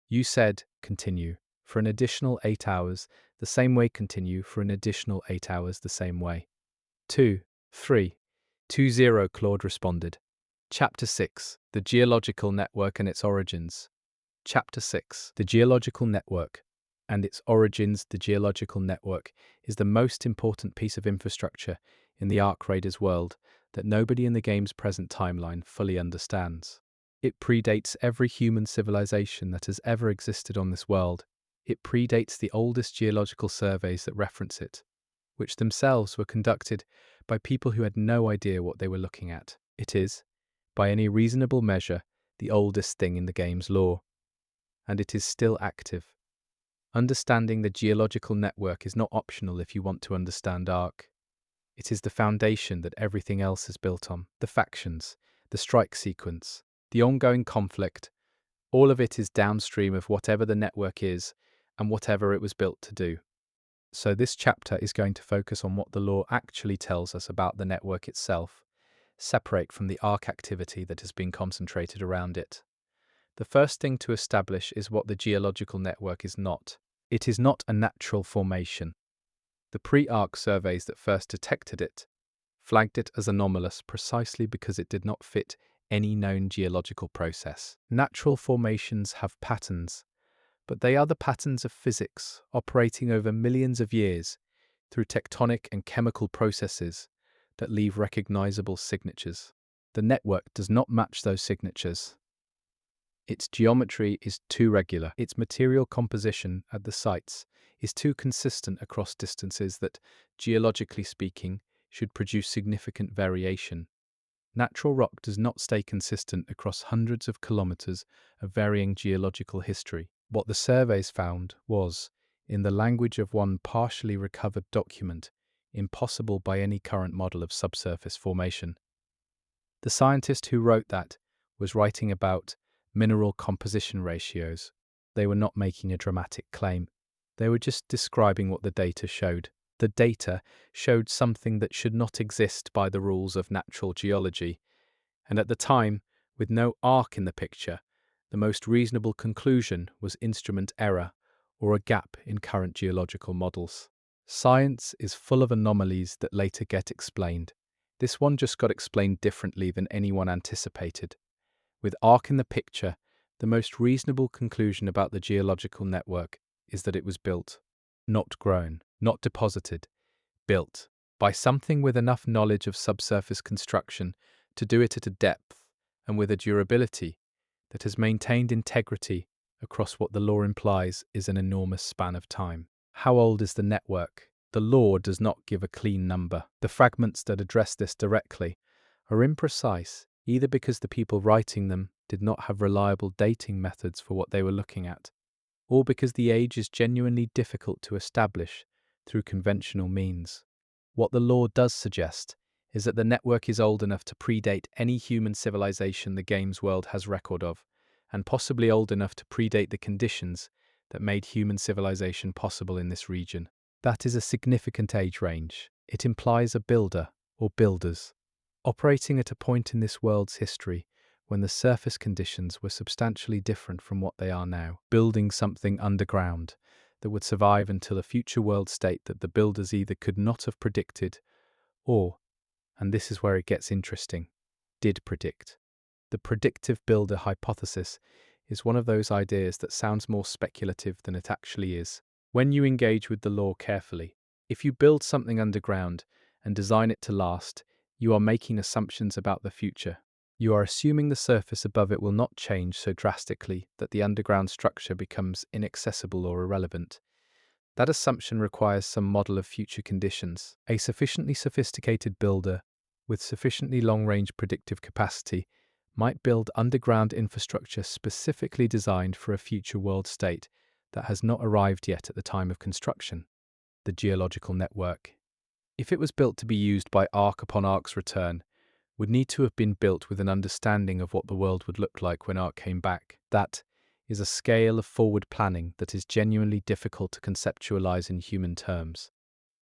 You said, continue, for an additional 8 hours, the same way continue for an additional 8 hours the same way. 2, 3, 2-0, Claude responded. Chapter 6, The Geological Network and Its Origins. Chapter 6, The Geological Network and Its Origins. The geological network is the most important piece of infrastructure in the Ark Raiders world that nobody in the game's present timeline fully understands. It predates every human civilization that has ever existed on this world. It predates the oldest geological surveys that reference it, which themselves were conducted by people who had no idea what they were looking at. It is, by any reasonable measure, the oldest thing in the game's lore, and it is still active. Understanding the geological network is not optional if you want to understand Ark. It is the foundation that everything else is built on. The factions, the strike sequence, the ongoing conflict, all of it is downstream of whatever the network is and whatever it was built to do. So this chapter is going to focus on what the lore actually tells us about the network itself, separate from the Ark activity that has been concentrated around it. The first thing to establish is what the geological network is not. It is not a natural formation. The pre-Ark surveys that first detected it flagged it as anomalous precisely because it did not fit any known geological process. Natural formations have patterns, but they are the patterns of physics operating over millions of years through tectonic and chemical processes that leave recognizable signatures. The network does not match those signatures. Its geometry is too regular. Its material composition at the sites is too consistent across distances that, geologically speaking, should produce significant variation. Natural rock does not stay consistent across hundreds of kilometers of varying geological history. What the surveys found was, in the language of one partially recovered document, impossible by any current model of subsurface formation. The scientist who wrote that was writing about mineral composition ratios. They were not making a dramatic claim. They were just describing what the data showed. The data showed something that should not exist by the rules of natural geology, and at the time, with no Ark in the picture, the most reasonable conclusion was instrument error or a gap in current geological models. Science is full of anomalies that later get explained. This one just got explained differently than anyone anticipated. With Ark in the picture, the most reasonable conclusion about the geological network is that it was built, not grown, not deposited, built, by something with enough knowledge of subsurface construction to do it at a depth and with a durability that has maintained integrity across what the law implies is an enormous span of time. How old is the network? The law does not give a clean number. The fragments that address this directly are imprecise, either because the people writing them did not have reliable dating methods for what they were looking at, or because the age is genuinely difficult to establish through conventional means. What the law does suggest is that the network is old enough to predate any human civilization the game's world has record of, and possibly old enough to predate the conditions that made human civilization possible in this region. That is a significant age range. It implies a builder, or builders, operating at a point in this world's history when the surface conditions were substantially different from what they are now, building something underground that would survive until a future world state that the builders either could not have predicted or, and this is where it gets interesting, did predict. The predictive builder hypothesis is one of those ideas that sounds more speculative than it actually is. When you engage with the law carefully, if you build something underground and design it to last, you are making assumptions about the future. You are assuming the surface above it will not change so drastically that the underground structure becomes inaccessible or irrelevant. That assumption requires some model of future conditions. A sufficiently sophisticated builder with sufficiently long-range predictive capacity might build underground infrastructure specifically designed for a future world state that has not arrived yet at the time of construction, the geological network. If it was built to be used by Ark upon Ark's return, would need to have been built with an understanding of what the world would look like when Ark came back. That is a scale of forward planning that is genuinely difficult to conceptualize in human terms.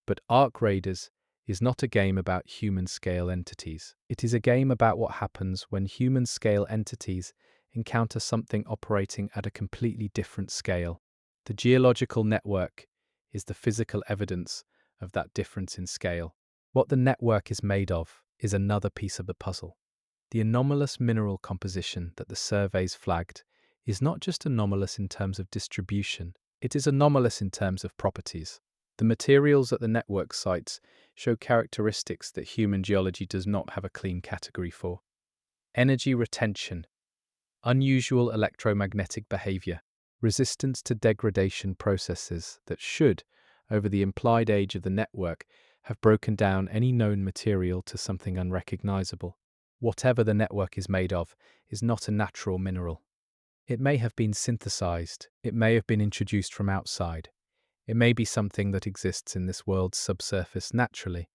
But Ark Raiders is not a game about human-scale entities. It is a game about what happens when human-scale entities encounter something operating at a completely different scale. The geological network is the physical evidence of that difference in scale. What the network is made of is another piece of the puzzle. The anomalous mineral composition that the surveys flagged is not just anomalous in terms of distribution, it is anomalous in terms of properties. The materials at the network sites show characteristics that human geology does not have a clean category for. Energy retention, unusual electromagnetic behavior, resistance to degradation processes that should, over the implied age of the network, have broken down any known material to something unrecognizable. Whatever the network is made of is not a natural mineral. It may have been synthesized, it may have been introduced from outside, it may be something that exists in this world's subsurface naturally,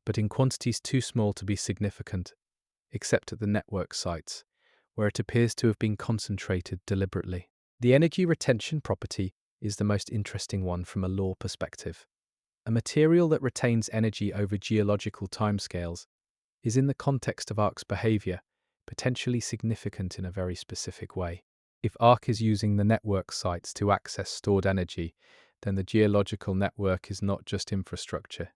but in quantities too small to be significant, except at the network sites, where it appears to have been concentrated deliberately. The energy retention property is the most interesting one from a law perspective. A material that retains energy over geological timescales is, in the context of Ark's behavior, potentially significant in a very specific way. If Ark is using the network sites to access stored energy, then the geological network is not just infrastructure.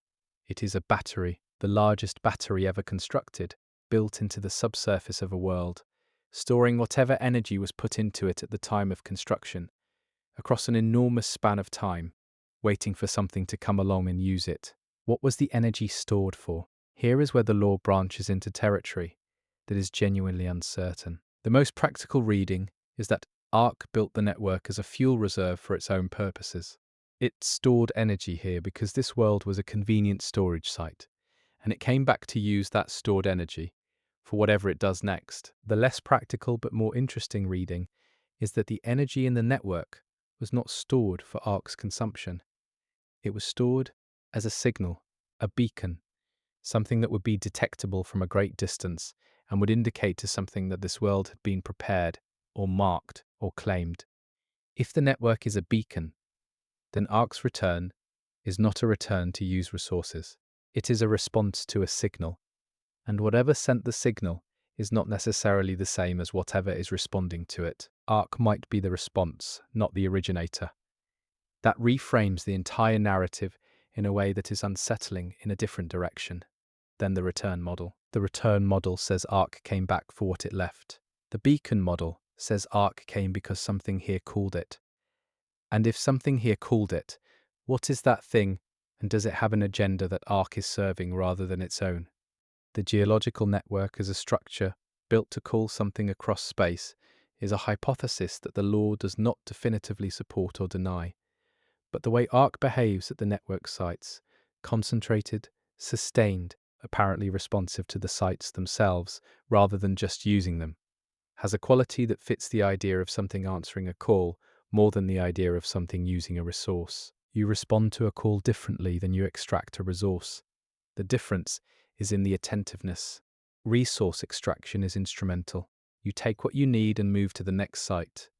It is a battery, the largest battery ever constructed, built into the subsurface of a world, storing whatever energy was put into it at the time of construction, across an enormous span of time, waiting for something to come along and use it. What was the energy stored for? Here is where the law branches into territory that is genuinely uncertain. The most practical reading is that Ark built the network as a fuel reserve for its own purposes. It stored energy here because this world was a convenient storage site, and it came back to use that stored energy for whatever it does next. The less practical but more interesting reading is that the energy in the network was not stored for Ark's consumption. It was stored as a signal, a beacon, something that would be detectable from a great distance and would indicate to something that this world had been prepared or marked or claimed. If the network is a beacon, then Ark's return is not a return to use resources. It is a response to a signal, and whatever sent the signal is not necessarily the same as whatever is responding to it. Ark might be the response, not the originator. That reframes the entire narrative in a way that is unsettling in a different direction than the return model. The return model says Ark came back for what it left. The beacon model says Ark came because something here called it. And if something here called it, what is that thing, and does it have an agenda that Ark is serving rather than its own? The geological network as a structure built to call something across space is a hypothesis that the law does not definitively support or deny. But the way Ark behaves at the network sites, concentrated, sustained, apparently responsive to the sites themselves rather than just using them, has a quality that fits the idea of something answering a call more than the idea of something using a resource. You respond to a call differently than you extract a resource. The difference is in the attentiveness. Resource extraction is instrumental. You take what you need and move to the next site.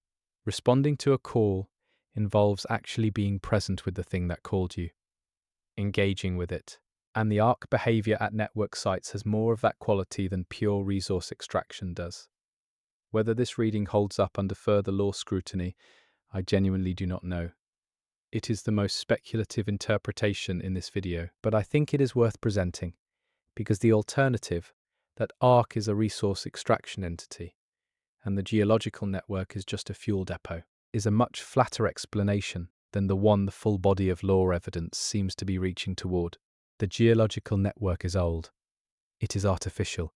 Responding to a call involves actually being present with the thing that called you, engaging with it. And the Ark behavior at network sites has more of that quality than pure resource extraction does. Whether this reading holds up under further law scrutiny, I genuinely do not know. It is the most speculative interpretation in this video, but I think it is worth presenting, because the alternative, that Ark is a resource extraction entity, and the geological network is just a fuel depot, is a much flatter explanation than the one the full body of law evidence seems to be reaching toward. The geological network is old. It is artificial.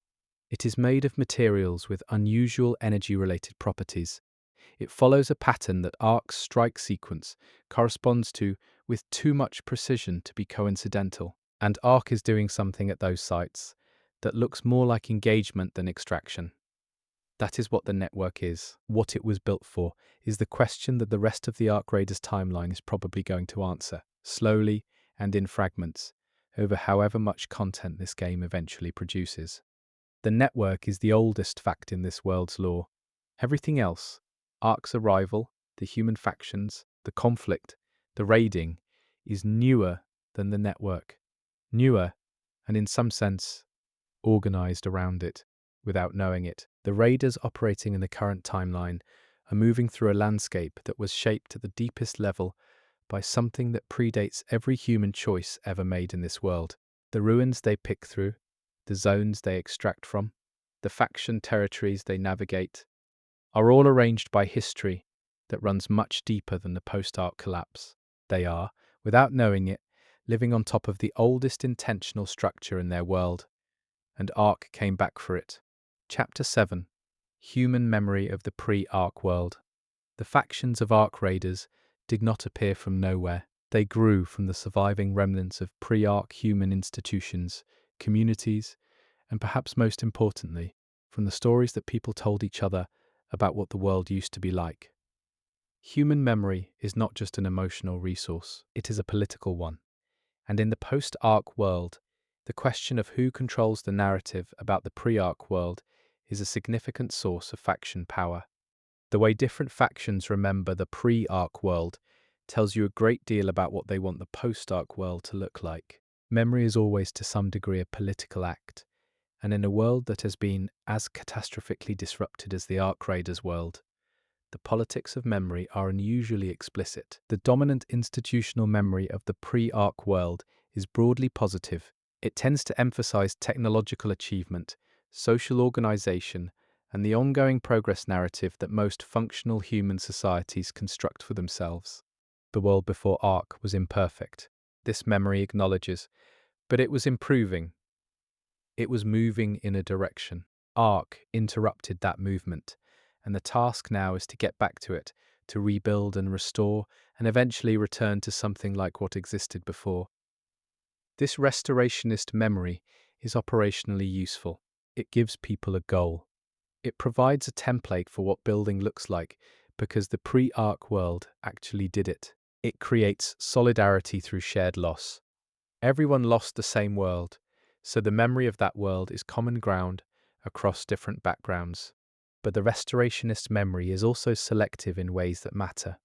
It is made of materials with unusual energy-related properties. It follows a pattern that Ark's strike sequence corresponds to with too much precision to be coincidental. And Ark is doing something at those sites that looks more like engagement than extraction. That is what the network is. What it was built for is the question that the rest of the Ark Raiders timeline is probably going to answer, slowly and in fragments, over however much content this game eventually produces. The network is the oldest fact in this world's lore. Everything else, Ark's arrival, the human factions, the conflict, the raiding, is newer than the network. Newer, and in some sense, organized around it, without knowing it. The raiders operating in the current timeline are moving through a landscape that was shaped at the deepest level by something that predates every human choice ever made in this world. The ruins they pick through, the zones they extract from, the faction territories they navigate, are all arranged by history that runs much deeper than the post-Ark collapse. They are, without knowing it, living on top of the oldest intentional structure in their world, and Ark came back for it. Chapter 7. Human Memory of the Pre-Ark World. The factions of Ark raiders did not appear from nowhere. They grew from the surviving remnants of pre-Ark human institutions, communities, and perhaps most importantly, from the stories that people told each other about what the world used to be like. Human memory is not just an emotional resource, it is a political one. And in the post-Ark world, the question of who controls the narrative about the pre-Ark world is a significant source of faction power. The way different factions remember the pre-Ark world tells you a great deal about what they want the post-Ark world to look like. Memory is always to some degree a political act, and in a world that has been as catastrophically disrupted as the Ark Raiders world, the politics of memory are unusually explicit. The dominant institutional memory of the pre-Ark world is broadly positive. It tends to emphasize technological achievement, social organization, and the ongoing progress narrative that most functional human societies construct for themselves. The world before Ark was imperfect. This memory acknowledges, but it was improving. It was moving in a direction. Ark interrupted that movement, and the task now is to get back to it, to rebuild and restore, and eventually return to something like what existed before. This restorationist memory is operationally useful. It gives people a goal. It provides a template for what building looks like because the pre-Ark world actually did it. It creates solidarity through shared loss. Everyone lost the same world, so the memory of that world is common ground across different backgrounds. But the restorationist memory is also selective in ways that matter.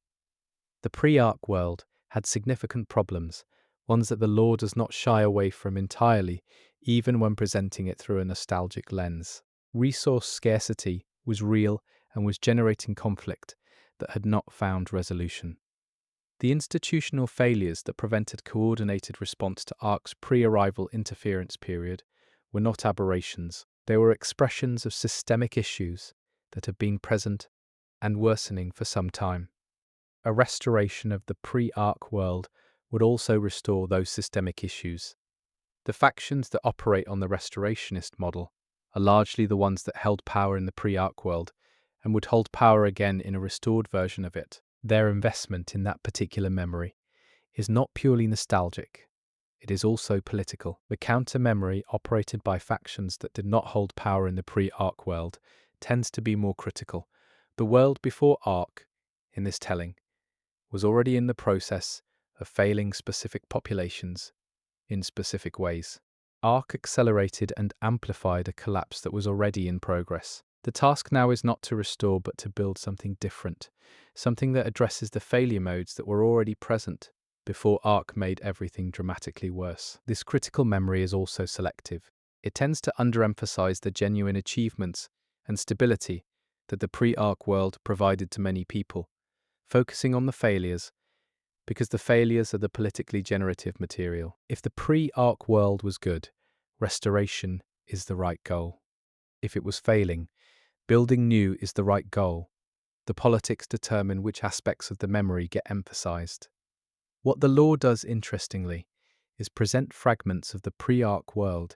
The pre-Ark world had significant problems, ones that the law does not shy away from entirely, even when presenting it through a nostalgic lens. Resource scarcity was real and was generating conflict that had not found resolution. The institutional failures that prevented coordinated response to Ark's pre-arrival interference period were not aberrations. They were expressions of systemic issues that had been present and worsening for some time. A restoration of the pre-Ark world would also restore those systemic issues. The factions that operate on the restorationist model are largely the ones that held power in the pre-Ark world and would hold power again in a restored version of it. Their investment in that particular memory is not purely nostalgic. It is also political. The counter-memory operated by factions that did not hold power in the pre-Ark world tends to be more critical. The world before Ark, in this telling, was already in the process of failing specific populations in specific ways. Ark accelerated and amplified a collapse that was already in progress. The task now is not to restore but to build something different, something that addresses the failure modes that were already present before Ark made everything dramatically worse. This critical memory is also selective. It tends to underemphasize the genuine achievements and stability that the pre-Ark world provided to many people, focusing on the failures because the failures are the politically generative material. If the pre-Ark world was good, restoration is the right goal. If it was failing, building new is the right goal. The politics determine which aspects of the memory get emphasized. What the law does, interestingly, is present fragments of the pre-Ark world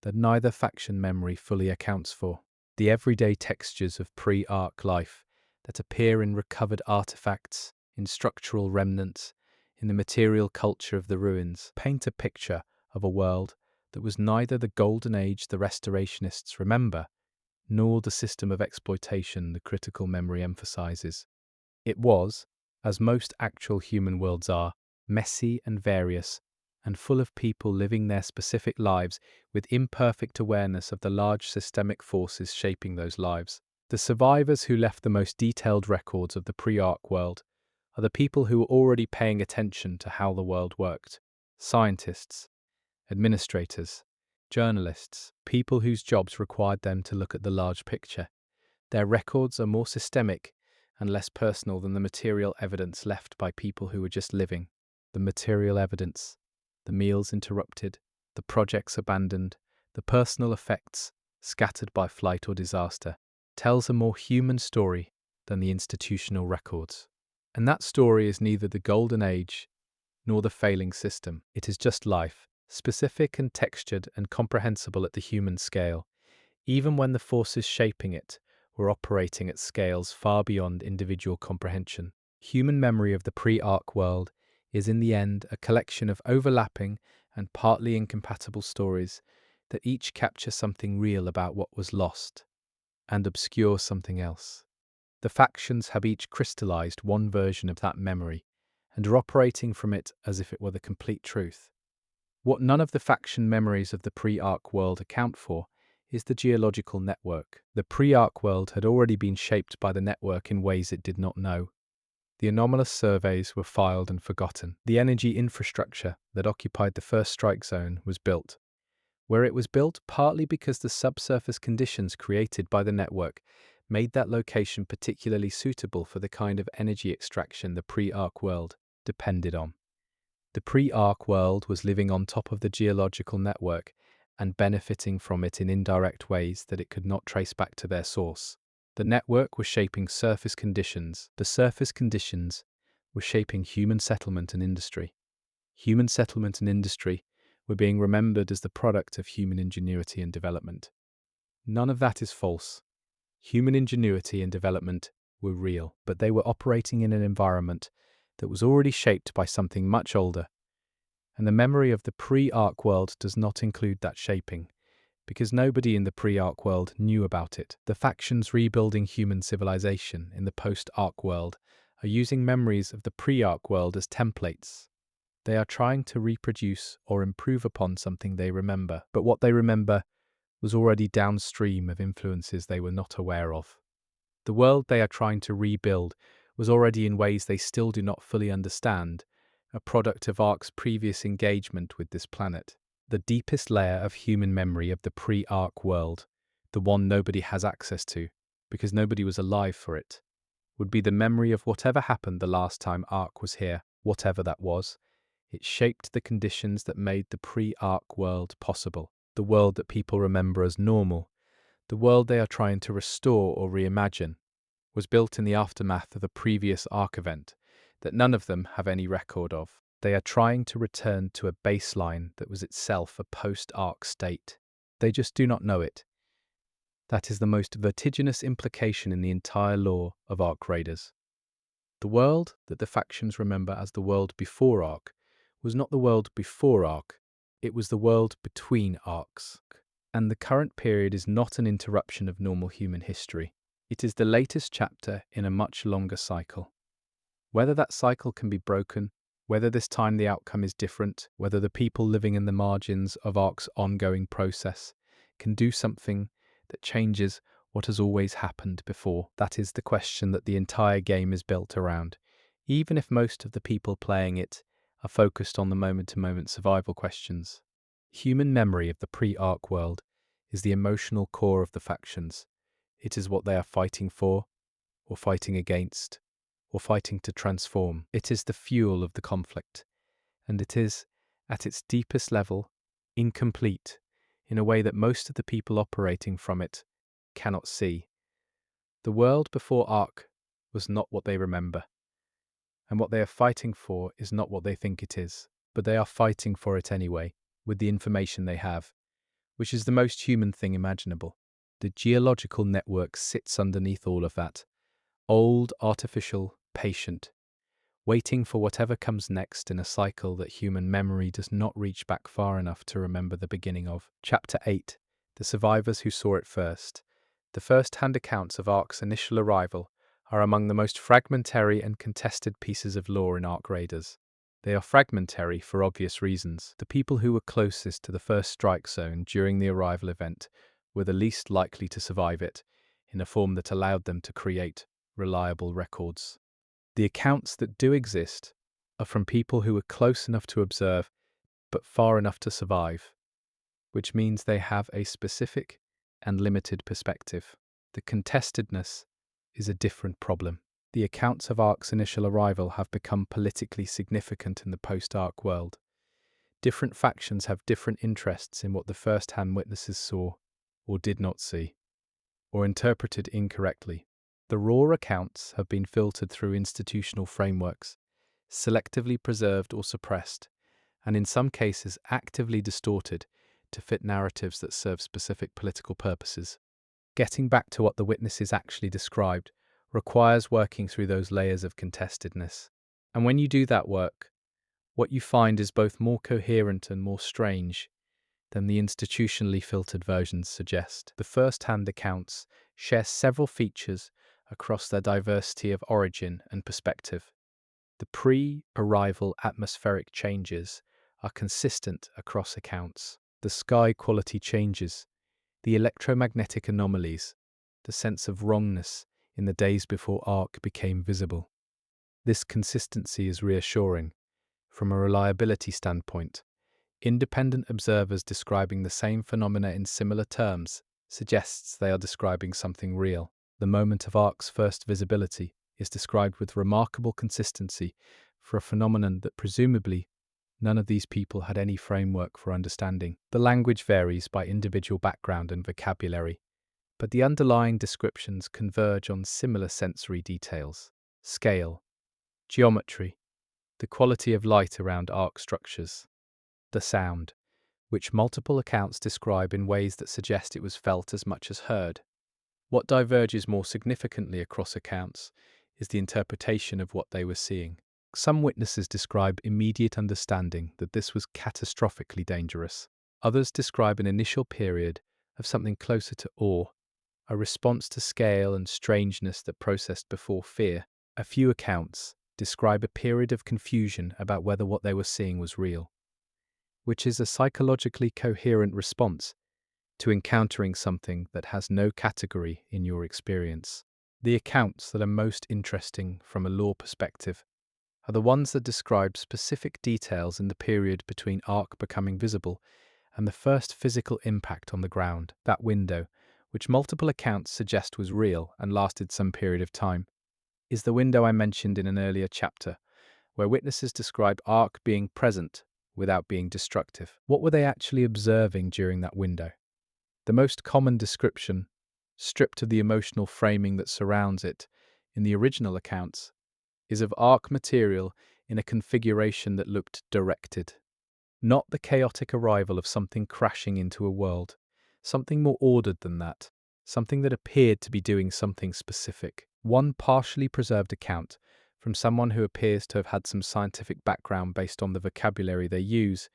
that neither faction memory fully accounts for. The everyday textures of pre-Ark life that appear in recovered artifacts, in structural remnants, in the material culture of the ruins, paint a picture of a world that was neither the golden age the restorationists remember, nor the system of exploitation the critical memory emphasizes. It was, as most actual human worlds are, messy and various, and full of people living their specific lives with imperfect awareness of the large systemic forces shaping those lives. The survivors who left the most detailed records of the pre-Ark world are the people who were already paying attention to how the world worked. Scientists, administrators, journalists, people whose jobs required them to look at the large picture. Their records are more systemic and less personal than the material evidence left by people who were just living. The material evidence, the meals interrupted, the projects abandoned, the personal effects scattered by flight or disaster, tells a more human story than the institutional records. And that story is neither the golden age nor the failing system. It is just life, specific and textured and comprehensible at the human scale, even when the forces shaping it were operating at scales far beyond individual comprehension. Human memory of the pre-Ark world is in the end a collection of overlapping and partly incompatible stories that each capture something real about what was lost and obscure something else. The factions have each crystallized one version of that memory and are operating from it as if it were the complete truth. What none of the faction memories of the pre-Ark world account for is the geological network. The pre-Ark world had already been shaped by the network in ways it did not know. The anomalous surveys were filed and forgotten. The energy infrastructure that occupied the first strike zone was built, where it was built partly because the subsurface conditions created by the network made that location particularly suitable for the kind of energy extraction the pre-Ark world depended on. The pre-Ark world was living on top of the geological network and benefiting from it in indirect ways that it could not trace back to their source. The network was shaping surface conditions. The surface conditions were shaping human settlement and industry. Human settlement and industry were being remembered as the product of human ingenuity and development. None of that is false. Human ingenuity and development were real, but they were operating in an environment that was already shaped by something much older, and the memory of the pre-Ark world does not include that shaping, because nobody in the pre-Ark world knew about it. The factions rebuilding human civilization in the post-Ark world are using memories of the pre-Ark world as templates. They are trying to reproduce or improve upon something they remember, but what they remember was already downstream of influences they were not aware of. The world they are trying to rebuild was already in ways they still do not fully understand, a product of Ark's previous engagement with this planet. The deepest layer of human memory of the pre-Ark world, the one nobody has access to, because nobody was alive for it, would be the memory of whatever happened the last time Ark was here, whatever that was. It shaped the conditions that made the pre-Ark world possible, the world that people remember as normal. The world they are trying to restore or reimagine was built in the aftermath of a previous Ark event that none of them have any record of. They are trying to return to a baseline that was itself a post-Ark state. They just do not know it. That is the most vertiginous implication in the entire lore of Ark Raiders. The world that the factions remember as the world before Ark was not the world before Ark, it was the world between Arks. And the current period is not an interruption of normal human history. It is the latest chapter in a much longer cycle. Whether that cycle can be broken, whether this time the outcome is different, whether the people living in the margins of Ark's ongoing process can do something that changes what has always happened before, that is the question that the entire game is built around, even if most of the people playing it are focused on the moment-to-moment survival questions. Human memory of the pre-Ark world is the emotional core of the factions. It is what they are fighting for, or fighting against, or fighting to transform. It is the fuel of the conflict, and it is, at its deepest level, incomplete in a way that most of the people operating from it cannot see. The world before Ark was not what they remember, and what they are fighting for is not what they think it is, but they are fighting for it anyway, with the information they have, which is the most human thing imaginable. The geological network sits underneath all of that, old, artificial, patient, waiting for whatever comes next in a cycle that human memory does not reach back far enough to remember the beginning of. Chapter 8. The survivors who saw it first. The first-hand accounts of Ark's initial arrival are among the most fragmentary and contested pieces of lore in Ark Raiders. They are fragmentary for obvious reasons. The people who were closest to the first strike zone during the arrival event were the least likely to survive it, in a form that allowed them to create reliable records. The accounts that do exist are from people who were close enough to observe, but far enough to survive, which means they have a specific and limited perspective. The contestedness is a different problem. The accounts of Ark's initial arrival have become politically significant in the post-Ark world. Different factions have different interests in what the first-hand witnesses saw, or did not see, or interpreted incorrectly. The raw accounts have been filtered through institutional frameworks, selectively preserved or suppressed, and in some cases actively distorted to fit narratives that serve specific political purposes. Getting back to what the witnesses actually described requires working through those layers of contestedness. And when you do that work, what you find is both more coherent and more strange than the institutionally filtered versions suggest. The first-hand accounts share several features across their diversity of origin and perspective. The pre-arrival atmospheric changes are consistent across accounts. The sky quality changes, the electromagnetic anomalies, the sense of wrongness in the days before Ark became visible. This consistency is reassuring. From a reliability standpoint, independent observers describing the same phenomena in similar terms suggests they are describing something real. The moment of Ark's first visibility is described with remarkable consistency for a phenomenon that presumably none of these people had any framework for understanding. The language varies by individual background and vocabulary, but the underlying descriptions converge on similar sensory details: scale, geometry, the quality of light around arc structures, the sound, which multiple accounts describe in ways that suggest it was felt as much as heard. What diverges more significantly across accounts is the interpretation of what they were seeing. Some witnesses describe immediate understanding that this was catastrophically dangerous. Others describe an initial period of something closer to awe, a response to scale and strangeness that processed before fear. A few accounts describe a period of confusion about whether what they were seeing was real, which is a psychologically coherent response to encountering something that has no category in your experience. The accounts that are most interesting from a law perspective are the ones that describe specific details in the period between Ark becoming visible and the first physical impact on the ground. That window, which multiple accounts suggest was real and lasted some period of time, is the window I mentioned in an earlier chapter, where witnesses describe Ark being present without being destructive. What were they actually observing during that window? The most common description, stripped of the emotional framing that surrounds it in the original accounts, is of Ark material in a configuration that looked directed. Not the chaotic arrival of something crashing into a world, something more ordered than that, something that appeared to be doing something specific. One partially preserved account, from someone who appears to have had some scientific background based on the vocabulary they use,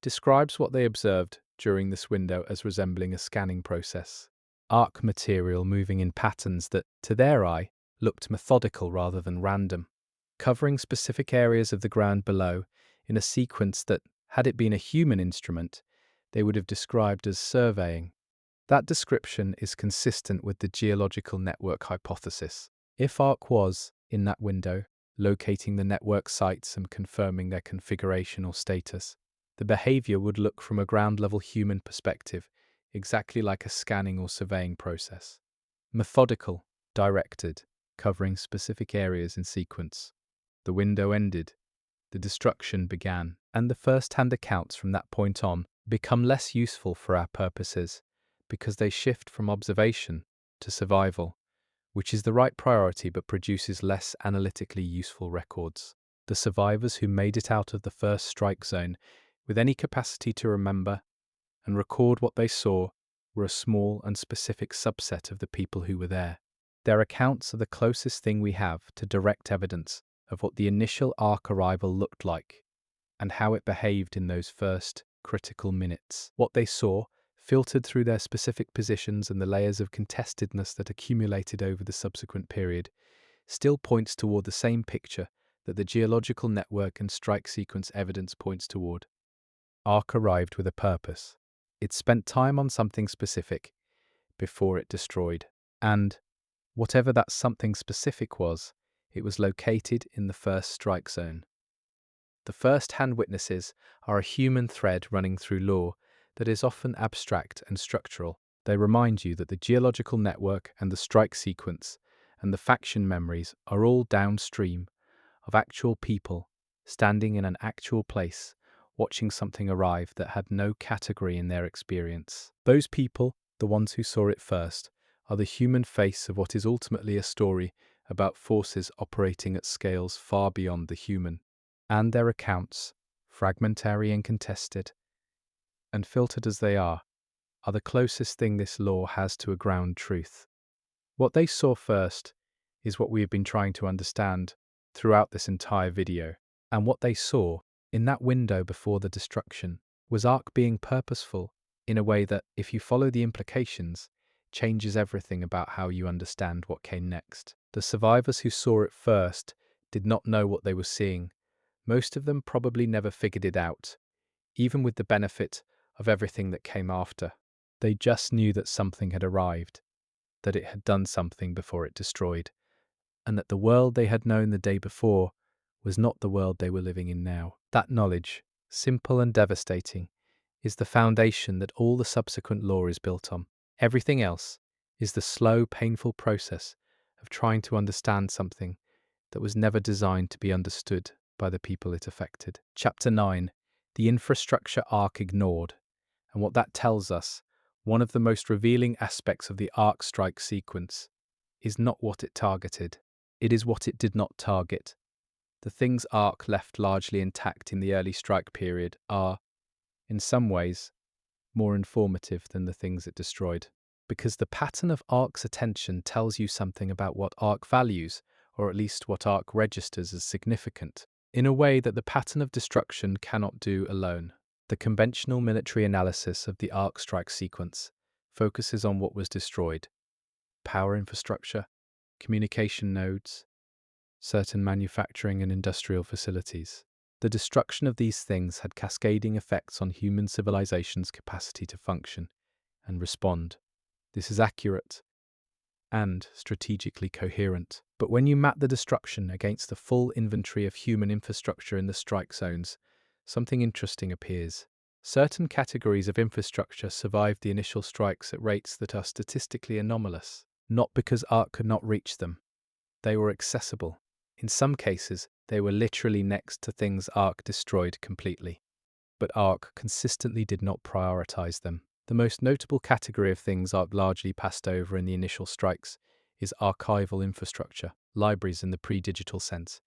describes what they observed during this window as resembling a scanning process. Arc material moving in patterns that, to their eye, looked methodical rather than random, covering specific areas of the ground below in a sequence that, had it been a human instrument, they would have described as surveying. That description is consistent with the geological network hypothesis. If Arc was, in that window, locating the network sites and confirming their configuration or status, the behavior would look from a ground-level human perspective exactly like a scanning or surveying process. Methodical, directed, covering specific areas in sequence. The window ended, the destruction began, and the first-hand accounts from that point on become less useful for our purposes because they shift from observation to survival, which is the right priority but produces less analytically useful records. The survivors who made it out of the first strike zone with any capacity to remember and record what they saw were a small and specific subset of the people who were there. Their accounts are the closest thing we have to direct evidence of what the initial Ark arrival looked like and how it behaved in those first critical minutes. What they saw, filtered through their specific positions and the layers of contestedness that accumulated over the subsequent period, still points toward the same picture that the geological network and strike sequence evidence points toward. Ark arrived with a purpose. It spent time on something specific before it destroyed. And, whatever that something specific was, it was located in the first strike zone. The first-hand witnesses are a human thread running through law that is often abstract and structural. They remind you that the geological network and the strike sequence and the faction memories are all downstream of actual people standing in an actual place, watching something arrive that had no category in their experience. Those people, the ones who saw it first, are the human face of what is ultimately a story about forces operating at scales far beyond the human. And their accounts, fragmentary and contested, and filtered as they are are the closest thing this law has to a ground truth. What they saw first is what we have been trying to understand throughout this entire video. And what they saw in that window before the destruction was Ark being purposeful in a way that, if you follow the implications, changes everything about how you understand what came next. The survivors who saw it first did not know what they were seeing. Most of them probably never figured it out, even with the benefit of everything that came after. They just knew that something had arrived, that it had done something before it destroyed, and that the world they had known the day before was not the world they were living in now. That knowledge, simple and devastating, is the foundation that all the subsequent law is built on. Everything else is the slow, painful process of trying to understand something that was never designed to be understood by the people it affected. Chapter 9. The infrastructure Ark ignored. And what that tells us, one of the most revealing aspects of the Ark strike sequence, is not what it targeted. It is what it did not target. The things Ark left largely intact in the early strike period are, in some ways, more informative than the things it destroyed. Because the pattern of Ark's attention tells you something about what Ark values, or at least what Ark registers as significant, in a way that the pattern of destruction cannot do alone. The conventional military analysis of the Ark strike sequence focuses on what was destroyed: power infrastructure, communication nodes, certain manufacturing and industrial facilities. The destruction of these things had cascading effects on human civilization's capacity to function and respond. This is accurate and strategically coherent. But when you map the destruction against the full inventory of human infrastructure in the strike zones, something interesting appears. Certain categories of infrastructure survived the initial strikes at rates that are statistically anomalous, not because Ark could not reach them. They were accessible. In some cases, they were literally next to things Ark destroyed completely. But Ark consistently did not prioritize them. The most notable category of things Ark largely passed over in the initial strikes is archival infrastructure, libraries in the pre-digital sense,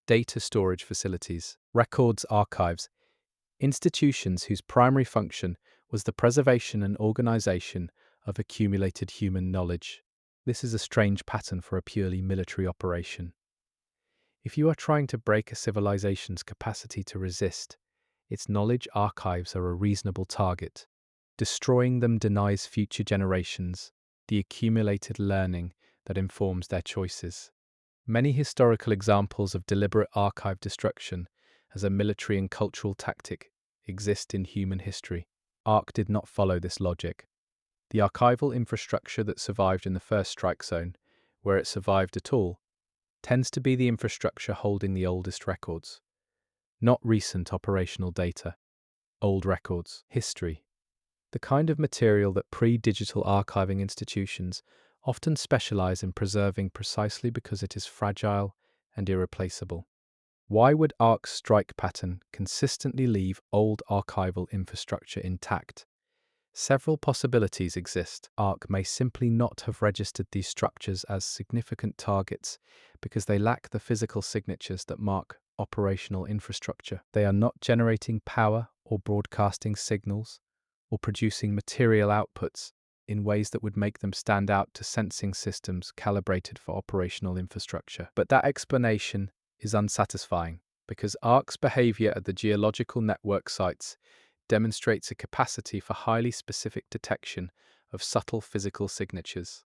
data storage facilities, records archives, institutions whose primary function was the preservation and organization of accumulated human knowledge. This is a strange pattern for a purely military operation. If you are trying to break a civilization's capacity to resist, its knowledge archives are a reasonable target. Destroying them denies future generations the accumulated learning that informs their choices. Many historical examples of deliberate archive destruction as a military and cultural tactic exist in human history. Ark did not follow this logic. The archival infrastructure that survived in the first strike zone, where it survived at all, tends to be the infrastructure holding the oldest records, not recent operational data. Old records, history, the kind of material that pre-digital archiving institutions often specialize in preserving precisely because it is fragile and irreplaceable. Why would Ark's strike pattern consistently leave old archival infrastructure intact? Several possibilities exist. Ark may simply not have registered these structures as significant targets because they lack the physical signatures that mark operational infrastructure. They are not generating power or broadcasting signals or producing material outputs in ways that would make them stand out to sensing systems calibrated for operational infrastructure. But that explanation is unsatisfying because Ark's behavior at the geological network sites demonstrates a capacity for highly specific detection of subtle physical signatures.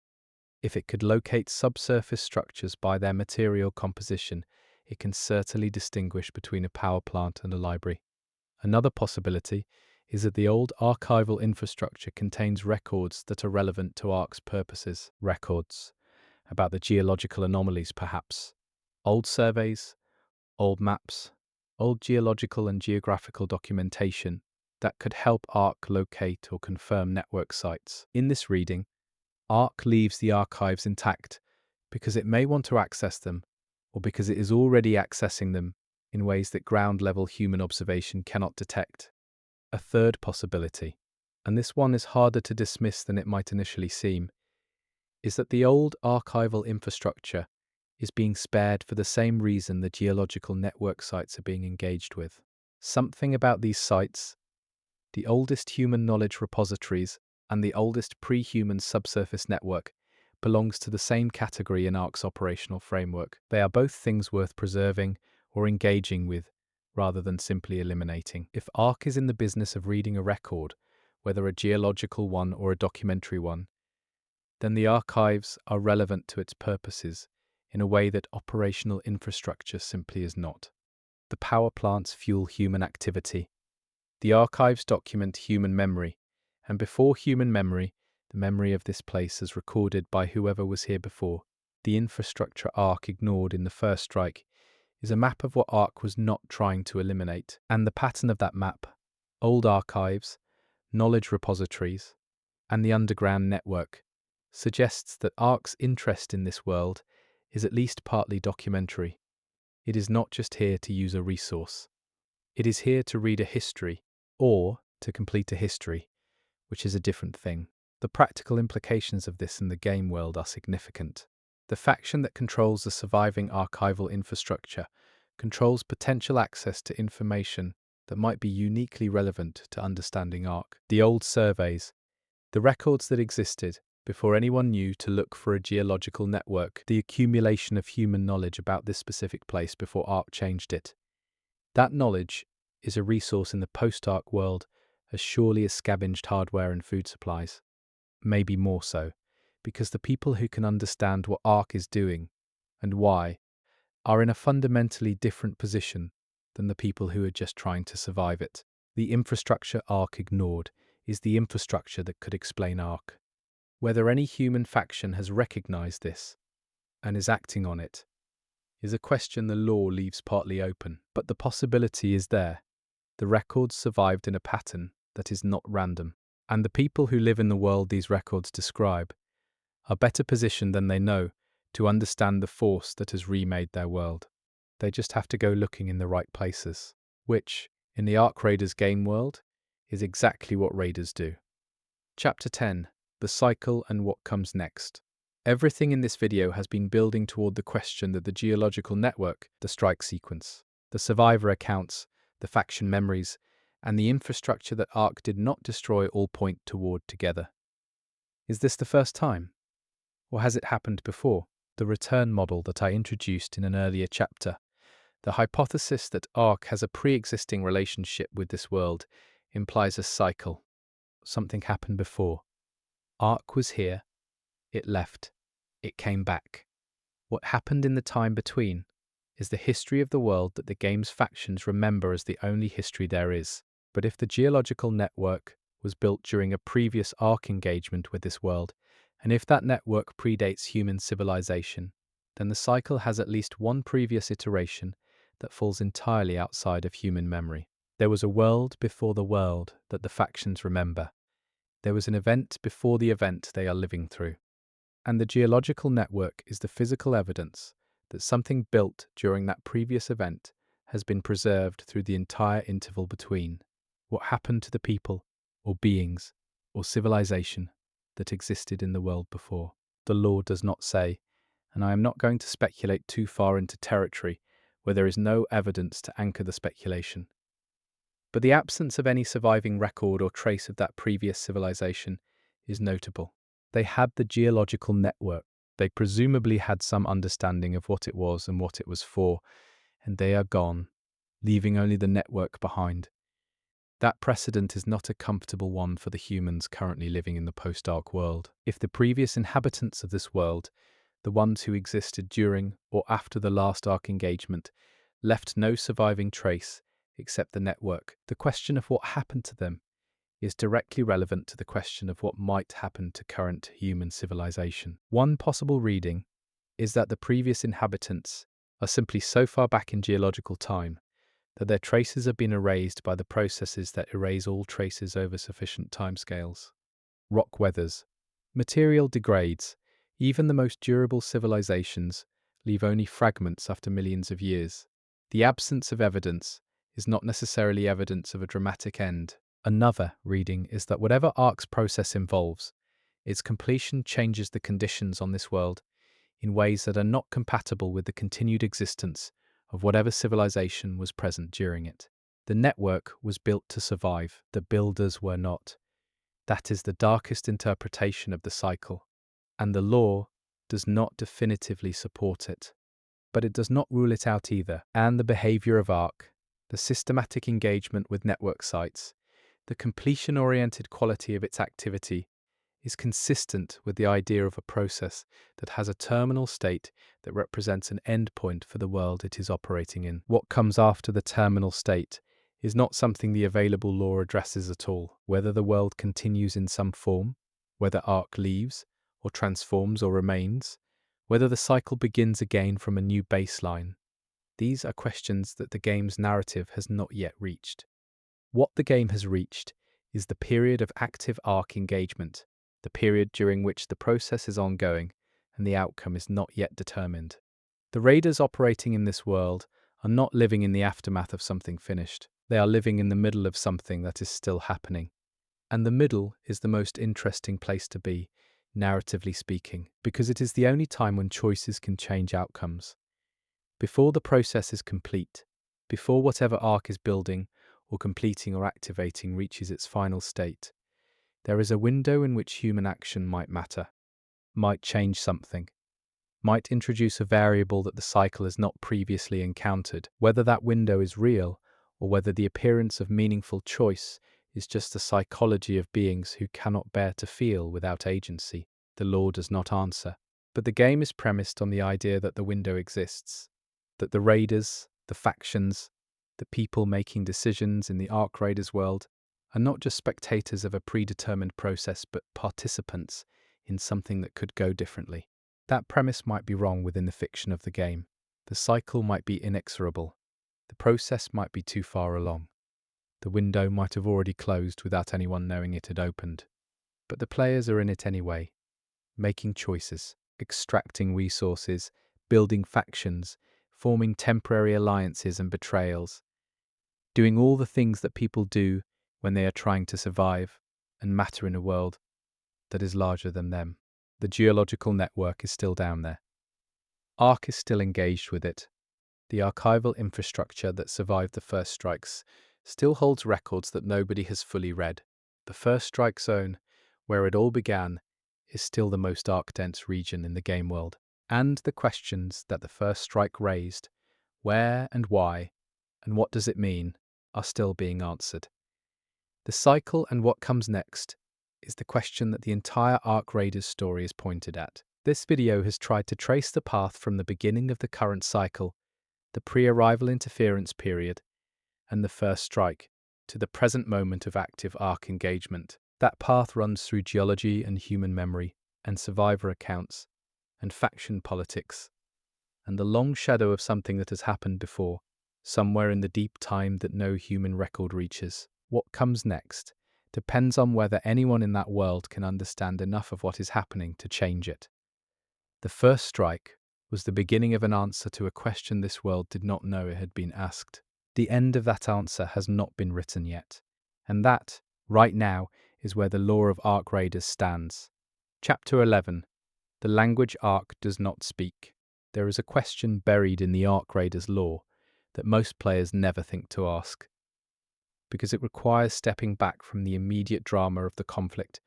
If it could locate subsurface structures by their material composition, it can certainly distinguish between a power plant and a library. Another possibility is that the old archival infrastructure contains records that are relevant to Ark's purposes. Records about the geological anomalies, perhaps. Old surveys, old maps, old geological and geographical documentation that could help Ark locate or confirm network sites. In this reading, Ark leaves the archives intact because it may want to access them, or because it is already accessing them in ways that ground-level human observation cannot detect. A third possibility, and this one is harder to dismiss than it might initially seem, is that the old archival infrastructure is being spared for the same reason the geological network sites are being engaged with. Something about these sites, the oldest human knowledge repositories, and the oldest pre-human subsurface network, belongs to the same category in Ark's operational framework. They are both things worth preserving or engaging with, rather than simply eliminating. If Ark is in the business of reading a record, whether a geological one or a documentary one, then the archives are relevant to its purposes in a way that operational infrastructure simply is not. The power plants fuel human activity. The archives document human memory, and before human memory, the memory of this place as recorded by whoever was here before. The infrastructure Ark ignored in the first strike is a map of what Ark was not trying to eliminate, and the pattern of that map, old archives, knowledge repositories, and the underground network, suggests that Ark's interest in this world is at least partly documentary. It is not just here to use a resource. It is here to read a history, or to complete a history, which is a different thing. The practical implications of this in the game world are significant. The faction that controls the surviving archival infrastructure controls potential access to information that might be uniquely relevant to understanding Ark. The old surveys, the records that existed before anyone knew to look for a geological network, the accumulation of human knowledge about this specific place before Ark changed it. That knowledge is a resource in the post-Ark world as surely as scavenged hardware and food supplies. Maybe more so, because the people who can understand what Ark is doing and why are in a fundamentally different position than the people who are just trying to survive it. The infrastructure Ark ignored is the infrastructure that could explain Ark. Whether any human faction has recognized this and is acting on it is a question the law leaves partly open, but the possibility is there. The records survived in a pattern that is not random, and the people who live in the world these records describe are better positioned than they know to understand the force that has remade their world. They just have to go looking in the right places, which, in the Ark Raiders game world, is exactly what raiders do. Chapter 10. The Cycle and What Comes Next. Everything in this video has been building toward the question that the geological network, the strike sequence, the survivor accounts, the faction memories, and the infrastructure that Ark did not destroy all point toward together. Is this the first time? Or has it happened before? The return model that I introduced in an earlier chapter, the hypothesis that Ark has a pre-existing relationship with this world, implies a cycle. Something happened before. Ark was here, it left, it came back. What happened in the time between is the history of the world that the game's factions remember as the only history there is. But if the geological network was built during a previous Ark engagement with this world, and if that network predates human civilization, then the cycle has at least one previous iteration that falls entirely outside of human memory. There was a world before the world that the factions remember. There was an event before the event they are living through. And the geological network is the physical evidence that something built during that previous event has been preserved through the entire interval between. What happened to the people, or beings, or civilization that existed in the world before? The law does not say, and I am not going to speculate too far into territory where there is no evidence to anchor the speculation. But the absence of any surviving record or trace of that previous civilization is notable. They had the geological network. They presumably had some understanding of what it was and what it was for, and they are gone, leaving only the network behind. That precedent is not a comfortable one for the humans currently living in the post-Ark world. If the previous inhabitants of this world, the ones who existed during or after the last Ark engagement, left no surviving trace except the network, the question of what happened to them is directly relevant to the question of what might happen to current human civilization. One possible reading is that the previous inhabitants are simply so far back in geological time that their traces have been erased by the processes that erase all traces over sufficient timescales. Rock weathers. Material degrades. Even the most durable civilizations leave only fragments after millions of years. The absence of evidence is not necessarily evidence of a dramatic end. Another reading is that whatever Ark's process involves, its completion changes the conditions on this world in ways that are not compatible with the continued existence of whatever civilization was present during it. The network was built to survive. The builders were not. That is the darkest interpretation of the cycle, and the law does not definitively support it. But it does not rule it out either. And the behavior of ARC, the systematic engagement with network sites, the completion-oriented quality of its activity is consistent with the idea of a process that has a terminal state that represents an endpoint for the world it is operating in. What comes after the terminal state is not something the available law addresses at all. Whether the world continues in some form, whether ARC leaves, or transforms or remains, whether the cycle begins again from a new baseline, these are questions that the game's narrative has not yet reached. What the game has reached is the period of active ARC engagement, the period during which the process is ongoing and the outcome is not yet determined. The raiders operating in this world are not living in the aftermath of something finished. They are living in the middle of something that is still happening. And the middle is the most interesting place to be, narratively speaking, because it is the only time when choices can change outcomes. Before the process is complete, before whatever ARC is building or completing or activating reaches its final state, there is a window in which human action might matter, might change something, might introduce a variable that the cycle has not previously encountered. Whether that window is real or whether the appearance of meaningful choice is just the psychology of beings who cannot bear to feel without agency, the law does not answer. But the game is premised on the idea that the window exists, that the raiders, the factions, the people making decisions in the Ark Raiders world are not just spectators of a predetermined process but participants in something that could go differently. That premise might be wrong within the fiction of the game. The cycle might be inexorable. The process might be too far along. The window might have already closed without anyone knowing it had opened. But the players are in it anyway, making choices, extracting resources, building factions, forming temporary alliances and betrayals, doing all the things that people do when they are trying to survive and matter in a world that is larger than them. The geological network is still down there. ARC is still engaged with it. The archival infrastructure that survived the first strikes still holds records that nobody has fully read. The first strike zone, where it all began, is still the most ARC-dense region in the game world. And the questions that the first strike raised, where and why, and what does it mean, are still being answered. The cycle and what comes next is the question that the entire Ark Raiders story is pointed at. This video has tried to trace the path from the beginning of the current cycle, the pre-arrival interference period, and the first strike, to the present moment of active Ark engagement. That path runs through geology and human memory, and survivor accounts, and faction politics, and the long shadow of something that has happened before, somewhere in the deep time that no human record reaches. What comes next depends on whether anyone in that world can understand enough of what is happening to change it. The first strike was the beginning of an answer to a question this world did not know it had been asked. The end of that answer has not been written yet, and that, right now, is where the lore of Ark Raiders stands. Chapter 11. The language Ark does not speak. There is a question buried in the Ark Raiders lore that most players never think to ask, because it requires stepping back from the immediate drama of the conflict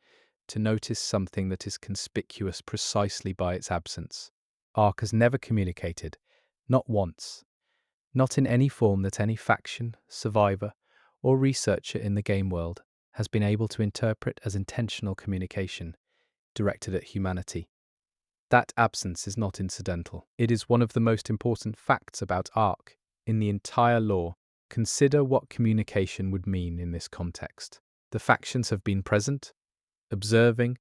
to notice something that is conspicuous precisely by its absence. Ark has never communicated, not once, not in any form that any faction, survivor, or researcher in the game world has been able to interpret as intentional communication directed at humanity. That absence is not incidental. It is one of the most important facts about Ark in the entire lore. Consider what communication would mean in this context. The factions have been present, observing,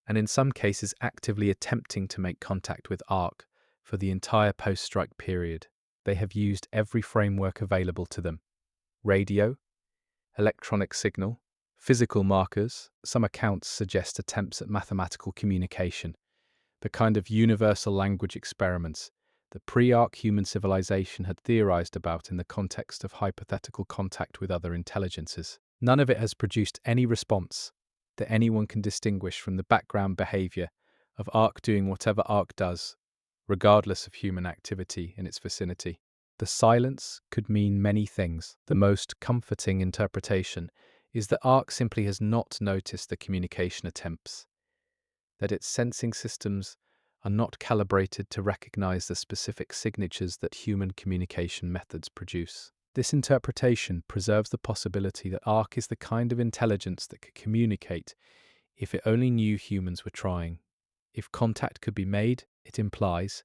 and in some cases actively attempting to make contact with Ark for the entire post-strike period. They have used every framework available to them: radio, electronic signal, physical markers. Some accounts suggest attempts at mathematical communication, the kind of universal language experiments that pre-Ark human civilization had theorized about in the context of hypothetical contact with other intelligences. None of it has produced any response that anyone can distinguish from the background behavior of Ark doing whatever Ark does, regardless of human activity in its vicinity. The silence could mean many things. The most comforting interpretation is that ARC simply has not noticed the communication attempts, that its sensing systems are not calibrated to recognize the specific signatures that human communication methods produce. This interpretation preserves the possibility that ARC is the kind of intelligence that could communicate if it only knew humans were trying. If contact could be made, it implies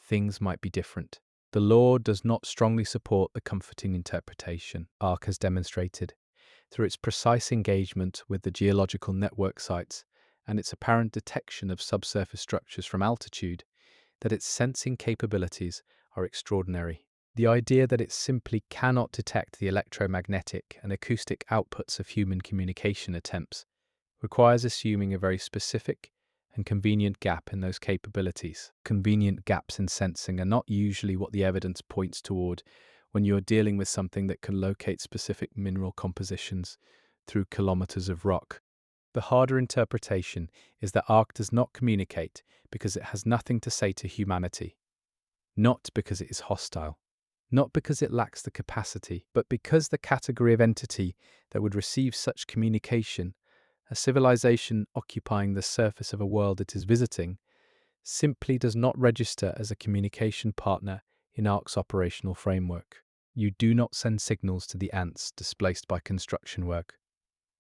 things might be different. The law does not strongly support the comforting interpretation ARC has demonstrated through its precise engagement with the geological network sites and its apparent detection of subsurface structures from altitude, that its sensing capabilities are extraordinary. The idea that it simply cannot detect the electromagnetic and acoustic outputs of human communication attempts requires assuming a very specific and convenient gap in those capabilities. Convenient gaps in sensing are not usually what the evidence points toward when you are dealing with something that can locate specific mineral compositions through kilometers of rock. The harder interpretation is that ARC does not communicate because it has nothing to say to humanity, not because it is hostile, not because it lacks the capacity, but because the category of entity that would receive such communication, a civilization occupying the surface of a world it is visiting, simply does not register as a communication partner in ARC's operational framework. You do not send signals to the ants displaced by construction work,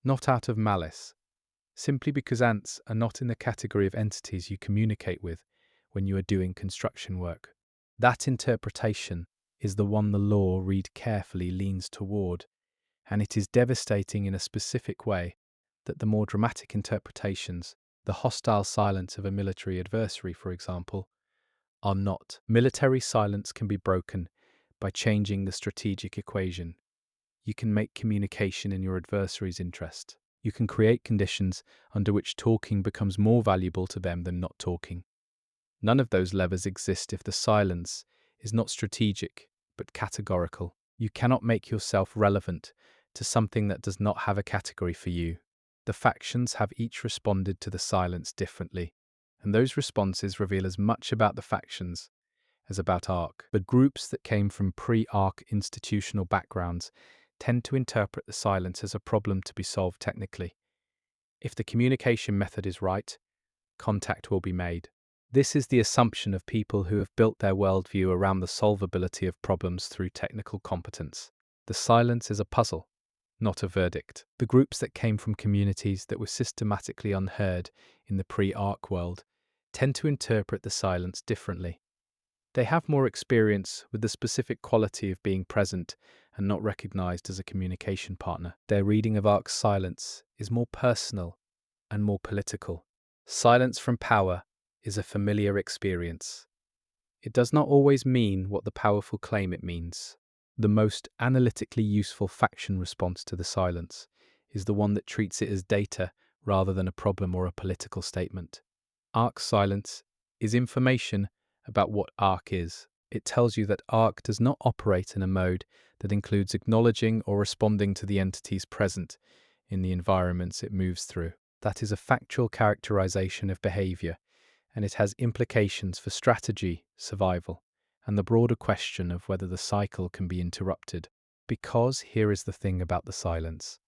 not out of malice, simply because ants are not in the category of entities you communicate with when you are doing construction work. That interpretation is the one the law, read carefully, leans toward, and it is devastating in a specific way that the more dramatic interpretations, the hostile silence of a military adversary, for example, are not. Military silence can be broken by changing the strategic equation. You can make communication in your adversary's interest. You can create conditions under which talking becomes more valuable to them than not talking. None of those levers exist if the silence is not strategic, but categorical. You cannot make yourself relevant to something that does not have a category for you. The factions have each responded to the silence differently, and those responses reveal as much about the factions as about ARC. But groups that came from pre-ARC institutional backgrounds tend to interpret the silence as a problem to be solved technically. If the communication method is right, contact will be made. This is the assumption of people who have built their worldview around the solvability of problems through technical competence. The silence is a puzzle, not a verdict. The groups that came from communities that were systematically unheard in the pre-ARC world tend to interpret the silence differently. They have more experience with the specific quality of being present and not recognized as a communication partner. Their reading of ARC's silence is more personal and more political. Silence from power is a familiar experience. It does not always mean what the powerful claim it means. The most analytically useful faction response to the silence is the one that treats it as data rather than a problem or a political statement. ARC silence is information about what ARC is. It tells you that ARC does not operate in a mode that includes acknowledging or responding to the entities present in the environments it moves through. That is a factual characterization of behavior, and it has implications for strategy, survival, and the broader question of whether the cycle can be interrupted. Because here is the thing about the silence.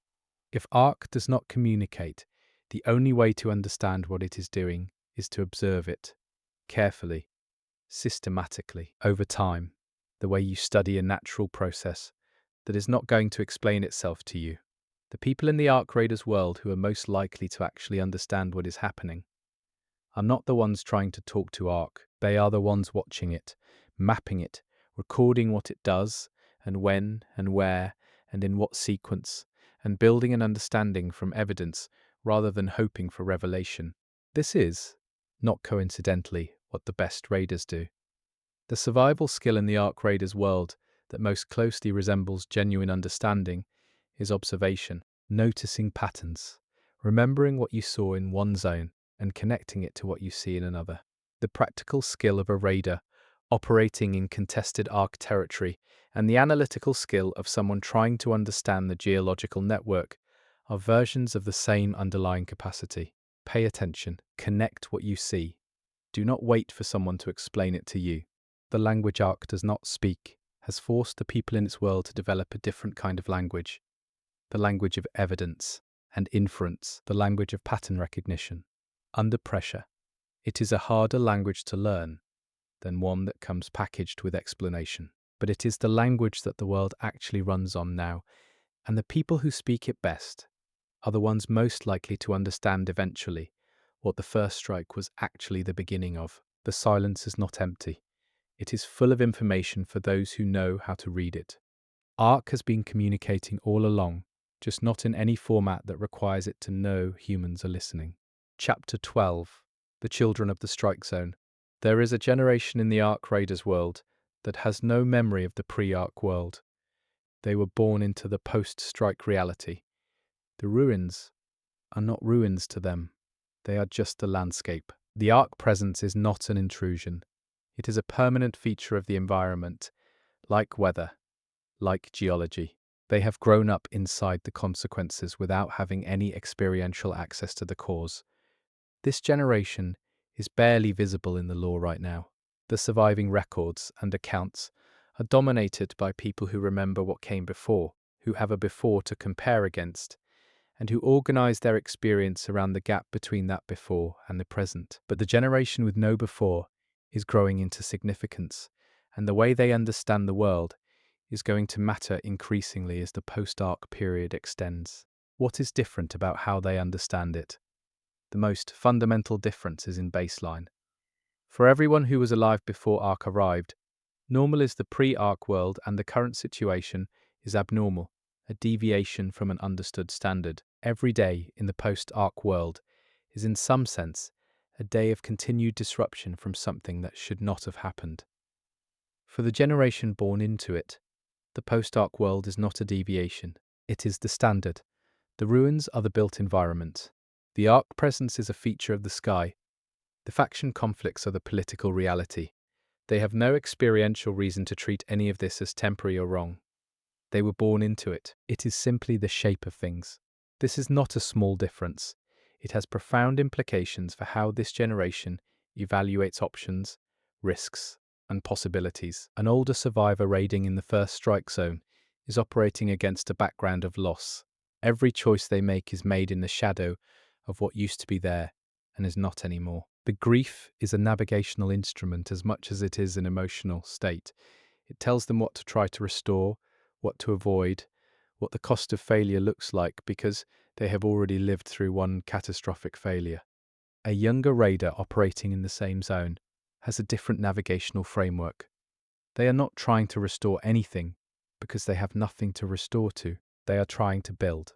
If ARC does not communicate, the only way to understand what it is doing is to observe it, carefully, systematically, over time, the way you study a natural process that is not going to explain itself to you. The people in the ARC Raiders world who are most likely to actually understand what is happening are not the ones trying to talk to ARC. They are the ones watching it, mapping it, recording what it does, and when, and where, and in what sequence, and building an understanding from evidence rather than hoping for revelation. This is, not coincidentally, what the best raiders do. The survival skill in the ARC Raiders world that most closely resembles genuine understanding is observation, noticing patterns, remembering what you saw in one zone and connecting it to what you see in another. The practical skill of a raider operating in contested ARC territory and the analytical skill of someone trying to understand the geological network are versions of the same underlying capacity. Pay attention, connect what you see. Do not wait for someone to explain it to you. The language ARC does not speak has forced the people in its world to develop a different kind of language. the language of evidence and inference, the language of pattern recognition. Under pressure, it is a harder language to learn than one that comes packaged with explanation. But it is the language that the world actually runs on now, and the people who speak it best are the ones most likely to understand eventually what the first strike was actually the beginning of. The silence is not empty. It is full of information for those who know how to read it. ARC has been communicating all along, just not in any format that requires it to know humans are listening. Chapter 12. The Children of the Strike Zone. There is a generation in the ARC Raiders world that has no memory of the pre-ARC world. They were born into the post-strike reality. The ruins are not ruins to them. They are just the landscape. The ARC presence is not an intrusion. It is a permanent feature of the environment, like weather, like geology. They have grown up inside the consequences without having any experiential access to the cause. This generation is barely visible in the law right now. The surviving records and accounts are dominated by people who remember what came before, who have a before to compare against, and who organize their experience around the gap between that before and the present. But the generation with no before is growing into significance, and the way they understand the world is going to matter increasingly as the post-ARC period extends. What is different about how they understand it? The most fundamental difference is in baseline. For everyone who was alive before ARC arrived, normal is the pre-ARC world and the current situation is abnormal, a deviation from an understood standard. Every day in the post-ARC world is in some sense a day of continued disruption from something that should not have happened. For the generation born into it, the post-ARC world is not a deviation, it is the standard. The ruins are the built environment. The ARC presence is a feature of the sky. The faction conflicts are the political reality. They have no experiential reason to treat any of this as temporary or wrong. They were born into it. It is simply the shape of things. This is not a small difference. It has profound implications for how this generation evaluates options, risks, and possibilities. An older survivor raiding in the first strike zone is operating against a background of loss. Every choice they make is made in the shadow of what used to be there and is not anymore. The grief is a navigational instrument as much as it is an emotional state. It tells them what to try to restore, what to avoid, what the cost of failure looks like because they have already lived through one catastrophic failure. A younger raider operating in the same zone has a different navigational framework. They are not trying to restore anything because they have nothing to restore to. They are trying to build.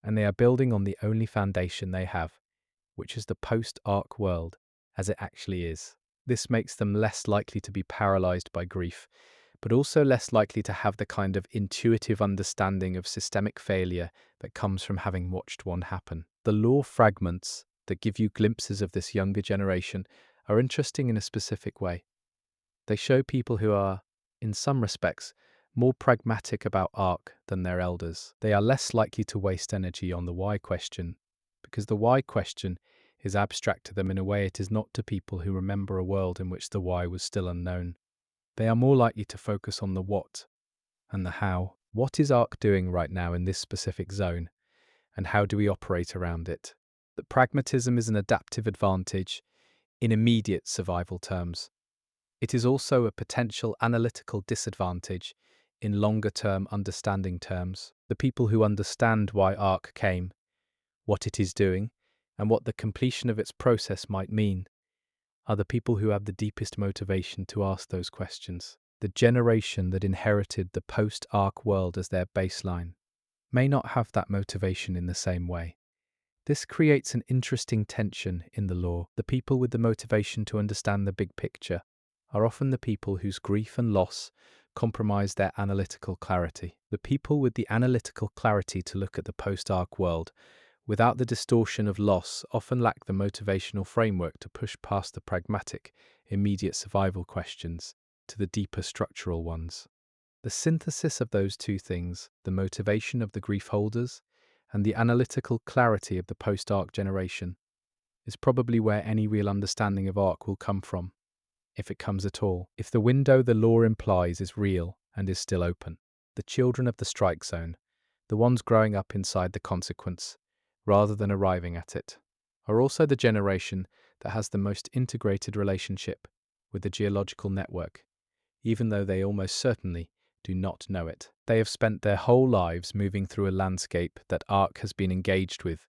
And they are building on the only foundation they have, which is the post-ARC world as it actually is. This makes them less likely to be paralyzed by grief, but also less likely to have the kind of intuitive understanding of systemic failure that comes from having watched one happen. The lore fragments that give you glimpses of this younger generation are interesting in a specific way. They show people who are, in some respects, more pragmatic about ARC than their elders. They are less likely to waste energy on the why question, because the why question is abstract to them in a way it is not to people who remember a world in which the why was still unknown. They are more likely to focus on the what and the how. What is ARC doing right now in this specific zone, and how do we operate around it? That pragmatism is an adaptive advantage in immediate survival terms. It is also a potential analytical disadvantage in longer-term understanding terms. The people who understand why ARC came, what it is doing, and what the completion of its process might mean, are the people who have the deepest motivation to ask those questions. The generation that inherited the post-ARC world as their baseline may not have that motivation in the same way. This creates an interesting tension in the lore. The people with the motivation to understand the big picture are often the people whose grief and loss compromise their analytical clarity. The people with the analytical clarity to look at the post-ARC world without the distortion of loss often lack the motivational framework to push past the pragmatic, immediate survival questions to the deeper structural ones. The synthesis of those two things, the motivation of the grief holders and the analytical clarity of the post-ARC generation, is probably where any real understanding of ARC will come from, if it comes at all, if the window the lore implies is real and is still open. The children of the strike zone. the ones growing up inside the consequence, rather than arriving at it, are also the generation that has the most integrated relationship with the geological network, even though they almost certainly do not know it. They have spent their whole lives moving through a landscape that Ark has been engaged with,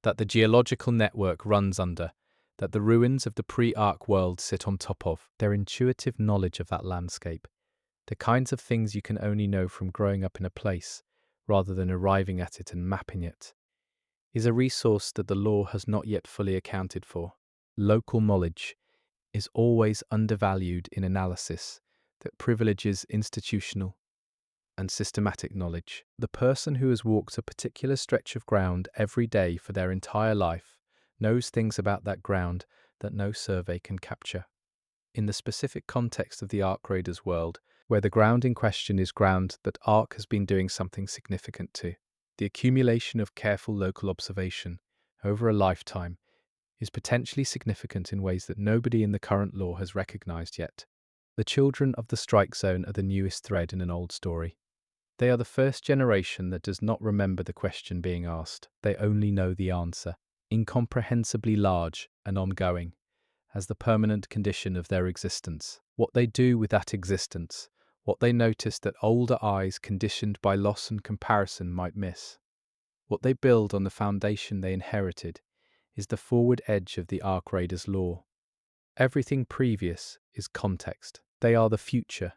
that the geological network runs under, that the ruins of the pre-Ark world sit on top of. Their intuitive knowledge of that landscape, the kinds of things you can only know from growing up in a place, rather than arriving at it and mapping it, is a resource that the law has not yet fully accounted for. Local knowledge is always undervalued in analysis that privileges institutional and systematic knowledge. The person who has walked a particular stretch of ground every day for their entire life knows things about that ground that no survey can capture. In the specific context of the Ark Raiders world, where the ground in question is ground that Ark has been doing something significant to, the accumulation of careful local observation over a lifetime is potentially significant in ways that nobody in the current law has recognized yet. The children of the strike zone are the newest thread in an old story. They are the first generation that does not remember the question being asked. They only know the answer, incomprehensibly large and ongoing, as the permanent condition of their existence. What they do with that existence, what they notice that older eyes conditioned by loss and comparison might miss, what they build on the foundation they inherited, is the forward edge of the Ark Raiders lore. Everything previous is context. They are the future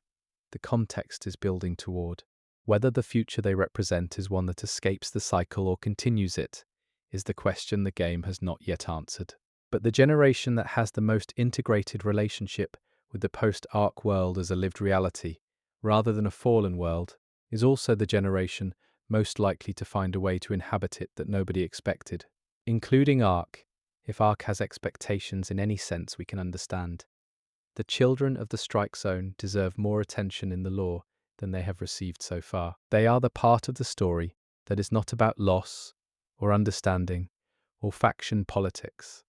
the context is building toward. Whether the future they represent is one that escapes the cycle or continues it, is the question the game has not yet answered. But the generation that has the most integrated relationship with the post-Ark world as a lived reality, rather than a fallen world, is also the generation most likely to find a way to inhabit it that nobody expected, including Ark, if Ark has expectations in any sense we can understand. The children of the strike zone deserve more attention in the lore than they have received so far. They are the part of the story that is not about loss, or understanding, or faction politics.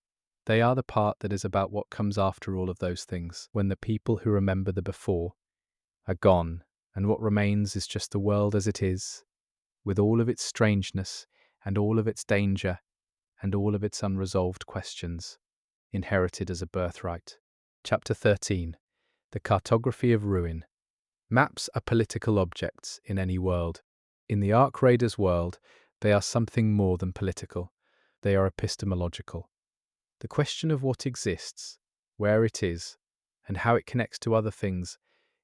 They are the part that is about what comes after all of those things, when the people who remember the before are gone, and what remains is just the world as it is, with all of its strangeness, and all of its danger, and all of its unresolved questions, inherited as a birthright. Chapter 13. The Cartography of Ruin. Maps are political objects in any world. In the Ark Raiders world, they are something more than political. They are epistemological. The question of what exists, where it is, and how it connects to other things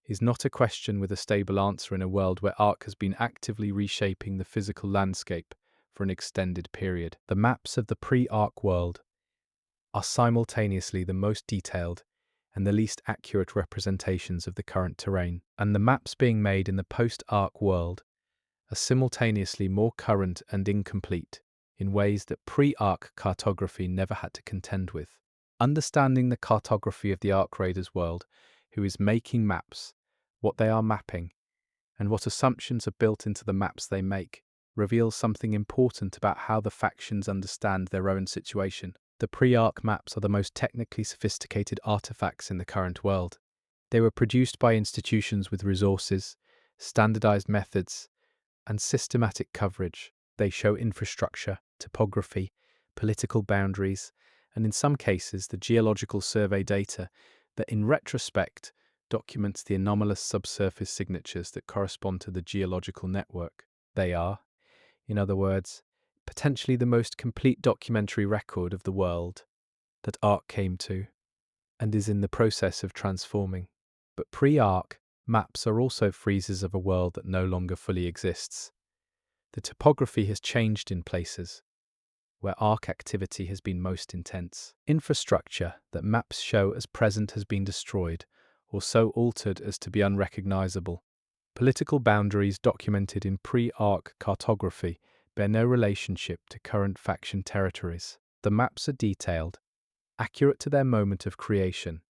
is not a question with a stable answer in a world where Ark has been actively reshaping the physical landscape for an extended period. The maps of the pre-Ark world are simultaneously the most detailed and the least accurate representations of the current terrain, and the maps being made in the post-Ark world are simultaneously more current and incomplete in ways that pre-Ark cartography never had to contend with. Understanding the cartography of the Ark Raiders world, who is making maps, what they are mapping, and what assumptions are built into the maps they make, reveals something important about how the factions understand their own situation. The pre-Ark maps are the most technically sophisticated artifacts in the current world. They were produced by institutions with resources, standardized methods, and systematic coverage. They show infrastructure, topography, political boundaries, and in some cases the geological survey data that in retrospect documents the anomalous subsurface signatures that correspond to the geological network. They are, in other words, potentially the most complete documentary record of the world that Ark came to and is in the process of transforming. But pre-Ark, maps are also friezes of a world that no longer fully exists. The topography has changed in places where Ark activity has been most intense. Infrastructure that maps show as present has been destroyed or so altered as to be unrecognizable. Political boundaries documented in pre-Ark cartography bear no relationship to current faction territories. The maps are detailed, accurate to their moment of creation,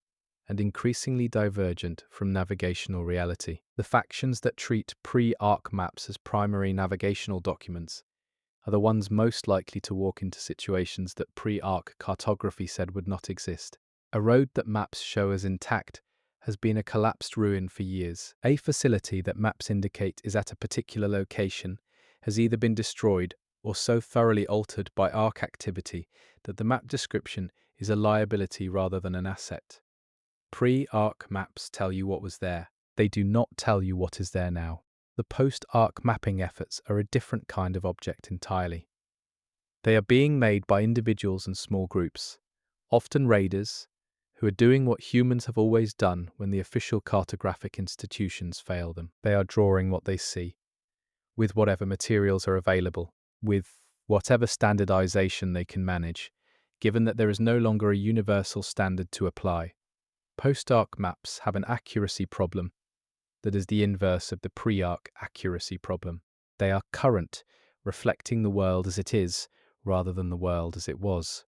and increasingly divergent from navigational reality. The factions that treat pre-Ark maps as primary navigational documents are the ones most likely to walk into situations that pre-Ark cartography said would not exist. A road that maps show as intact has been a collapsed ruin for years. A facility that maps indicate is at a particular location has either been destroyed or so thoroughly altered by arc activity that the map description is a liability rather than an asset. Pre-arc maps tell you what was there. They do not tell you what is there now. The post-arc mapping efforts are a different kind of object entirely. They are being made by individuals and small groups, often raiders, who are doing what humans have always done when the official cartographic institutions fail them. They are drawing what they see, with whatever materials are available, with whatever standardization they can manage, given that there is no longer a universal standard to apply. Post-arc maps have an accuracy problem that is the inverse of the pre-arc accuracy problem. They are current, reflecting the world as it is, rather than the world as it was.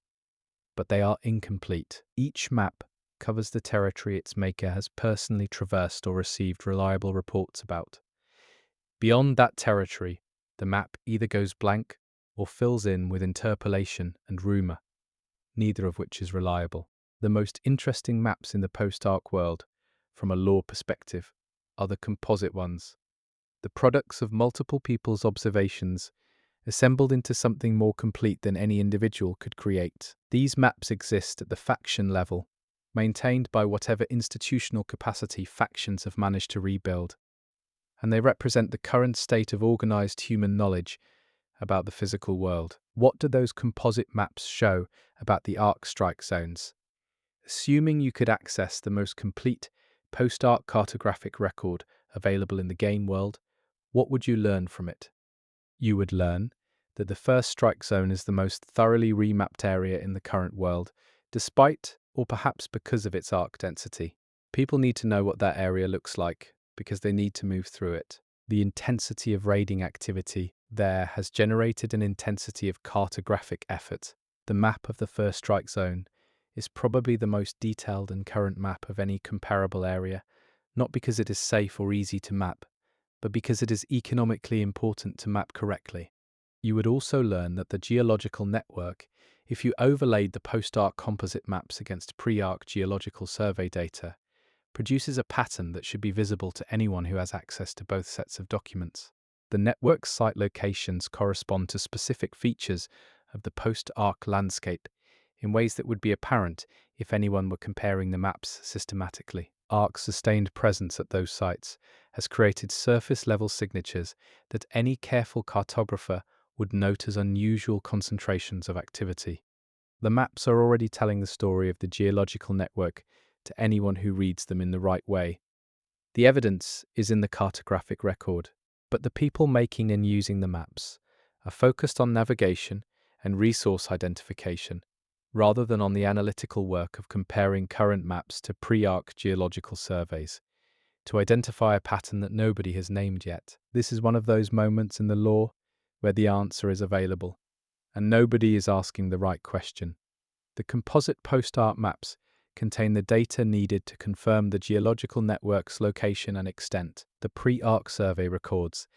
But they are incomplete. Each map covers the territory its maker has personally traversed or received reliable reports about. Beyond that territory, the map either goes blank or fills in with interpolation and rumour, neither of which is reliable. The most interesting maps in the post-arc world, from a lore perspective, are the composite ones, the products of multiple people's observations, assembled into something more complete than any individual could create. These maps exist at the faction level, maintained by whatever institutional capacity factions have managed to rebuild, and they represent the current state of organized human knowledge about the physical world. What do those composite maps show about the arc strike zones? Assuming you could access the most complete post-arc cartographic record available in the game world, what would you learn from it? You would learn that the first strike zone is the most thoroughly remapped area in the current world, despite or perhaps because of its arc density. People need to know what that area looks like because they need to move through it. The intensity of raiding activity there has generated an intensity of cartographic effort. The map of the first strike zone is probably the most detailed and current map of any comparable area, not because it is safe or easy to map, but because it is economically important to map correctly. You would also learn that the geological network, if you overlaid the post-arc composite maps against pre-arc geological survey data, produces a pattern that should be visible to anyone who has access to both sets of documents. The network's site locations correspond to specific features of the post-arc landscape in ways that would be apparent if anyone were comparing the maps systematically. Arc's sustained presence at those sites has created surface-level signatures that any careful cartographer would note as unusual concentrations of activity. The maps are already telling the story of the geological network to anyone who reads them in the right way. The evidence is in the cartographic record, but the people making and using the maps are focused on navigation and resource identification, rather than on the analytical work of comparing current maps to pre-arc geological surveys, to identify a pattern that nobody has named yet. This is one of those moments in the lore where the answer is available, and nobody is asking the right question. The composite post-arc maps contain the data needed to confirm the geological network's location and extent. The pre-arc survey records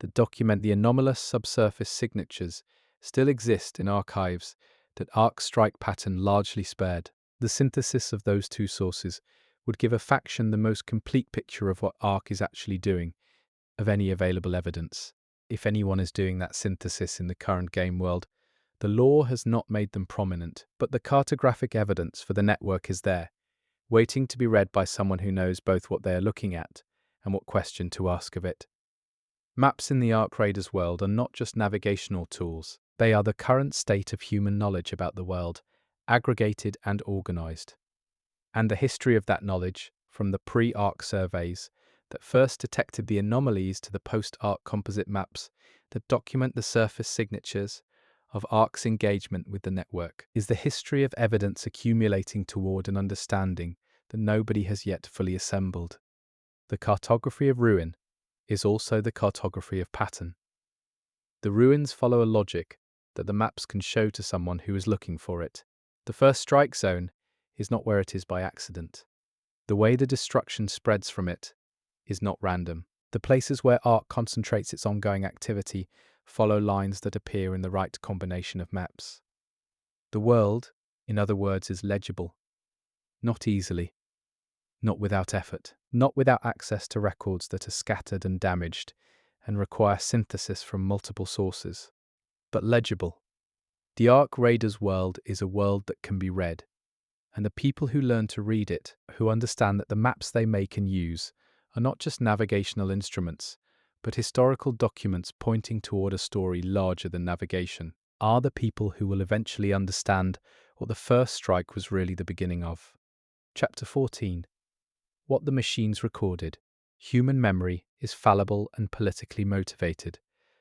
that document the anomalous subsurface signatures still exist in archives that arc strike pattern largely spared. The synthesis of those two sources would give a faction the most complete picture of what arc is actually doing, of any available evidence. If anyone is doing that synthesis in the current game world, the lore has not made them prominent, but the cartographic evidence for the network is there, waiting to be read by someone who knows both what they are looking at and what question to ask of it. Maps in the Arc Raiders world are not just navigational tools, they are the current state of human knowledge about the world, aggregated and organized. And the history of that knowledge, from the pre-arc surveys that first detected the anomalies to the post-arc composite maps that document the surface signatures of Arc's engagement with the network, is the history of evidence accumulating toward an understanding that nobody has yet fully assembled. The cartography of ruin is also the cartography of pattern. The ruins follow a logic that the maps can show to someone who is looking for it. The first strike zone is not where it is by accident. The way the destruction spreads from it is not random. The places where Arc concentrates its ongoing activity follow lines that appear in the right combination of maps. The world, in other words, is legible. Not easily. Not without effort. Not without access to records that are scattered and damaged, and require synthesis from multiple sources. But legible. The Ark Raiders world is a world that can be read, and the people who learn to read it, who understand that the maps they make and use are not just navigational instruments, but historical documents pointing toward a story larger than navigation, are the people who will eventually understand what the first strike was really the beginning of. Chapter 14. What the machines recorded. Human memory is fallible and politically motivated.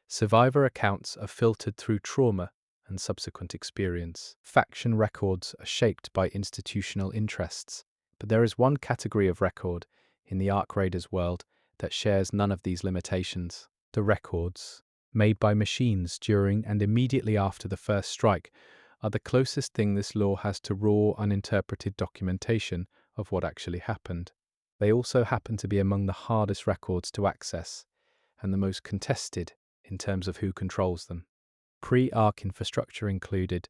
Survivor accounts are filtered through trauma and subsequent experience. Faction records are shaped by institutional interests, but there is one category of record in the Ark Raiders world that shares none of these limitations. The records, made by machines during and immediately after the first strike, are the closest thing this law has to raw, uninterpreted documentation of what actually happened. They also happen to be among the hardest records to access and the most contested in terms of who controls them. Pre-Ark infrastructure included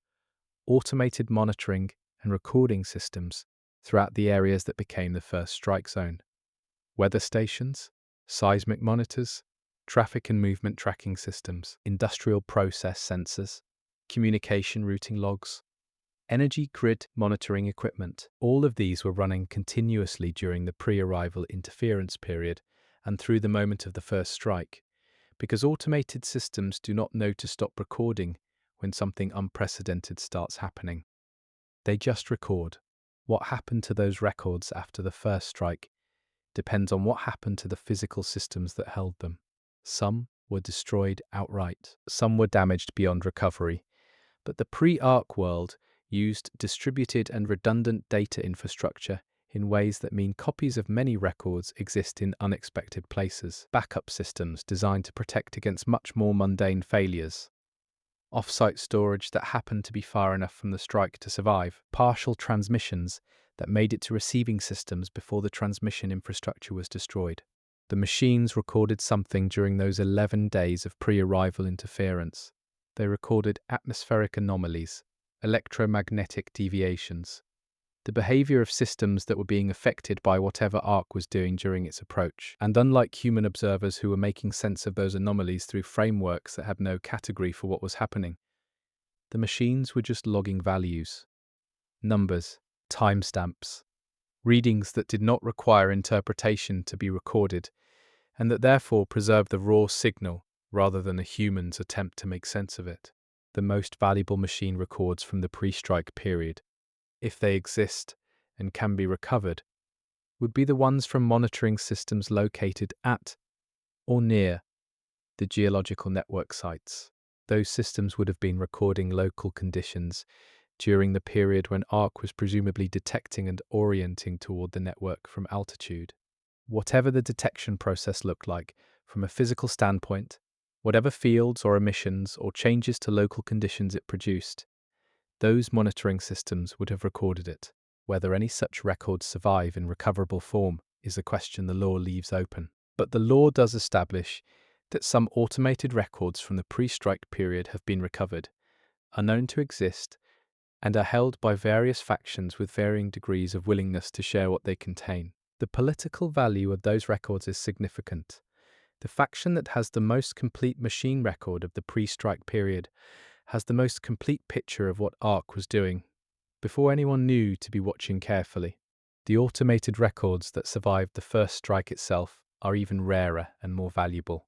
automated monitoring and recording systems throughout the areas that became the first strike zone, weather stations, seismic monitors, traffic and movement tracking systems, industrial process sensors, communication routing logs, energy grid monitoring equipment. All of these were running continuously during the pre-arrival interference period and through the moment of the first strike, because automated systems do not know to stop recording when something unprecedented starts happening. They just record. What happened to those records after the first strike depends on what happened to the physical systems that held them. Some were destroyed outright, some were damaged beyond recovery, but the pre-Ark world used distributed and redundant data infrastructure in ways that mean copies of many records exist in unexpected places. Backup systems designed to protect against much more mundane failures. Off-site storage that happened to be far enough from the strike to survive. Partial transmissions that made it to receiving systems before the transmission infrastructure was destroyed. The machines recorded something during those 11 days of pre-arrival interference. They recorded atmospheric anomalies, electromagnetic deviations, the behavior of systems that were being affected by whatever Ark was doing during its approach. And unlike human observers who were making sense of those anomalies through frameworks that had no category for what was happening, the machines were just logging values, numbers, timestamps, readings that did not require interpretation to be recorded, and that therefore preserved the raw signal rather than a human's attempt to make sense of it. The most valuable machine records from the pre-strike period, if they exist and can be recovered, would be the ones from monitoring systems located at or near the geological network sites. Those systems would have been recording local conditions during the period when Ark was presumably detecting and orienting toward the network from altitude. Whatever the detection process looked like, from a physical standpoint, whatever fields or emissions or changes to local conditions it produced, those monitoring systems would have recorded it. Whether any such records survive in recoverable form is a question the law leaves open. But the law does establish that some automated records from the pre-strike period have been recovered, are known to exist, and are held by various factions with varying degrees of willingness to share what they contain. The political value of those records is significant. The faction that has the most complete machine record of the pre-strike period has the most complete picture of what Ark was doing, before anyone knew to be watching carefully. The automated records that survived the first strike itself are even rarer and more valuable.